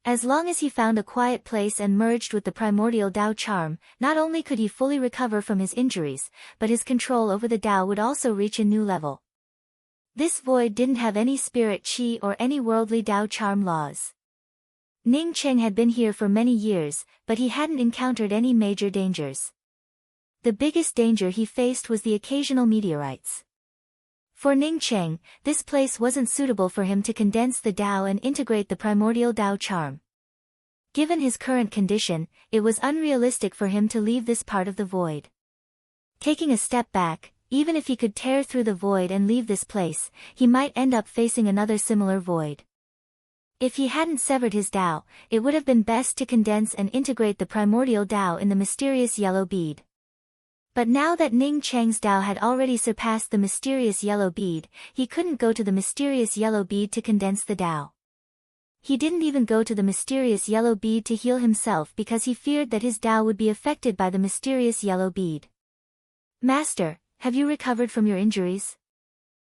As long as he found a quiet place and merged with the primordial Dao charm, not only could he fully recover from his injuries, but his control over the Dao would also reach a new level. This void didn't have any spirit qi or any worldly Dao charm laws. Ning Cheng had been here for many years, but he hadn't encountered any major dangers. The biggest danger he faced was the occasional meteorites. For Ning Cheng, this place wasn't suitable for him to condense the Dao and integrate the primordial Dao charm. Given his current condition, it was unrealistic for him to leave this part of the void. Taking a step back, even if he could tear through the void and leave this place, he might end up facing another similar void. If he hadn't severed his Dao, it would have been best to condense and integrate the primordial Dao in the mysterious yellow bead. But now that Ning Cheng's Dao had already surpassed the mysterious yellow bead, he couldn't go to the mysterious yellow bead to condense the Dao. He didn't even go to the mysterious yellow bead to heal himself because he feared that his Dao would be affected by the mysterious yellow bead. Master, have you recovered from your injuries?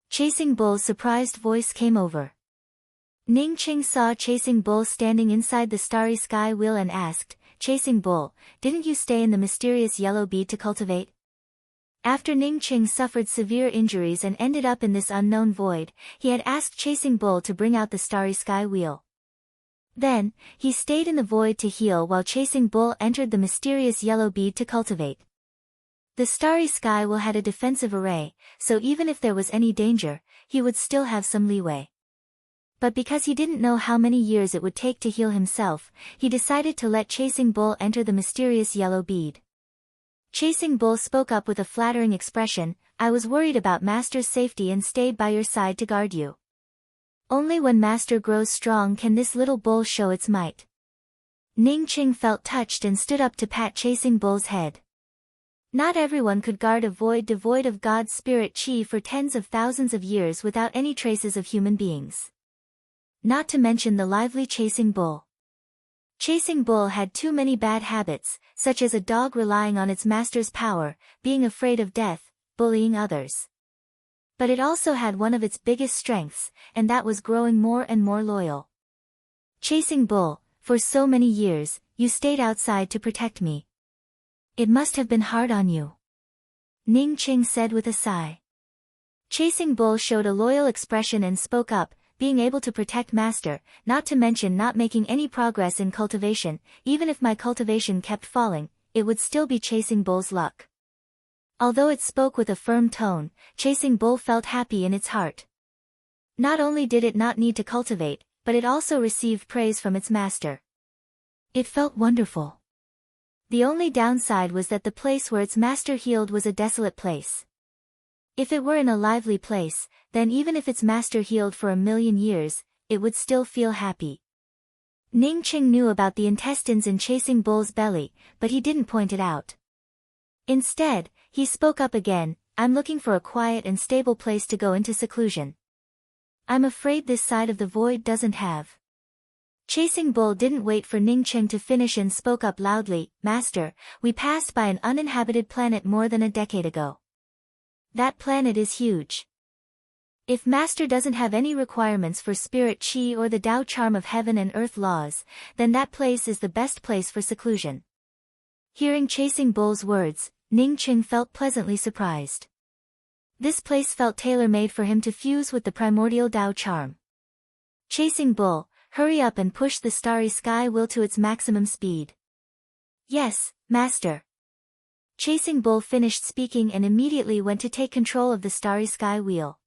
Chasing Bull's surprised voice came over. Ning Cheng saw Chasing Bull standing inside the starry sky wheel and asked, Chasing Bull, didn't you stay in the mysterious yellow bead to cultivate? After Ning Cheng suffered severe injuries and ended up in this unknown void, he had asked Chasing Bull to bring out the starry sky wheel. Then, he stayed in the void to heal while Chasing Bull entered the mysterious yellow bead to cultivate. The starry sky wheel had a defensive array, so even if there was any danger, he would still have some leeway. But because he didn't know how many years it would take to heal himself, he decided to let Chasing Bull enter the mysterious yellow bead. Chasing Bull spoke up with a flattering expression, I was worried about Master's safety and stayed by your side to guard you. Only when Master grows strong can this little bull show its might. Ning Cheng felt touched and stood up to pat Chasing Bull's head. Not everyone could guard a void devoid of God's spirit qi for tens of thousands of years without any traces of human beings. Not to mention the lively Chasing Bull. Chasing Bull had too many bad habits, such as a dog relying on its master's power, being afraid of death, bullying others. But it also had one of its biggest strengths, and that was growing more and more loyal. Chasing Bull, for so many years, you stayed outside to protect me. It must have been hard on you. Ning Qing said with a sigh. Chasing Bull showed a loyal expression and spoke up, being able to protect Master, not to mention not making any progress in cultivation. Even if my cultivation kept falling, it would still be Chasing Bull's luck. Although it spoke with a firm tone, Chasing Bull felt happy in its heart. Not only did it not need to cultivate, but it also received praise from its master. It felt wonderful. The only downside was that the place where its master healed was a desolate place. If it were in a lively place, then even if its master healed for 1,000,000 years, it would still feel happy. Ning Qing knew about the intestines in Chasing Bull's belly, but he didn't point it out. Instead, he spoke up again, "I'm looking for a quiet and stable place to go into seclusion. I'm afraid this side of the void doesn't have." Chasing Bull didn't wait for Ning Qing to finish and spoke up loudly, "Master, we passed by an uninhabited planet more than a decade ago. That planet is huge. If Master doesn't have any requirements for spirit chi or the Tao charm of heaven and earth laws, then that place is the best place for seclusion." Hearing Chasing Bull's words, Ning Qing felt pleasantly surprised. This place felt tailor-made for him to fuse with the primordial Tao charm. Chasing Bull, hurry up and push the starry sky wheel to its maximum speed. Yes, Master. Chasing Bull finished speaking and immediately went to take control of the starry sky wheel.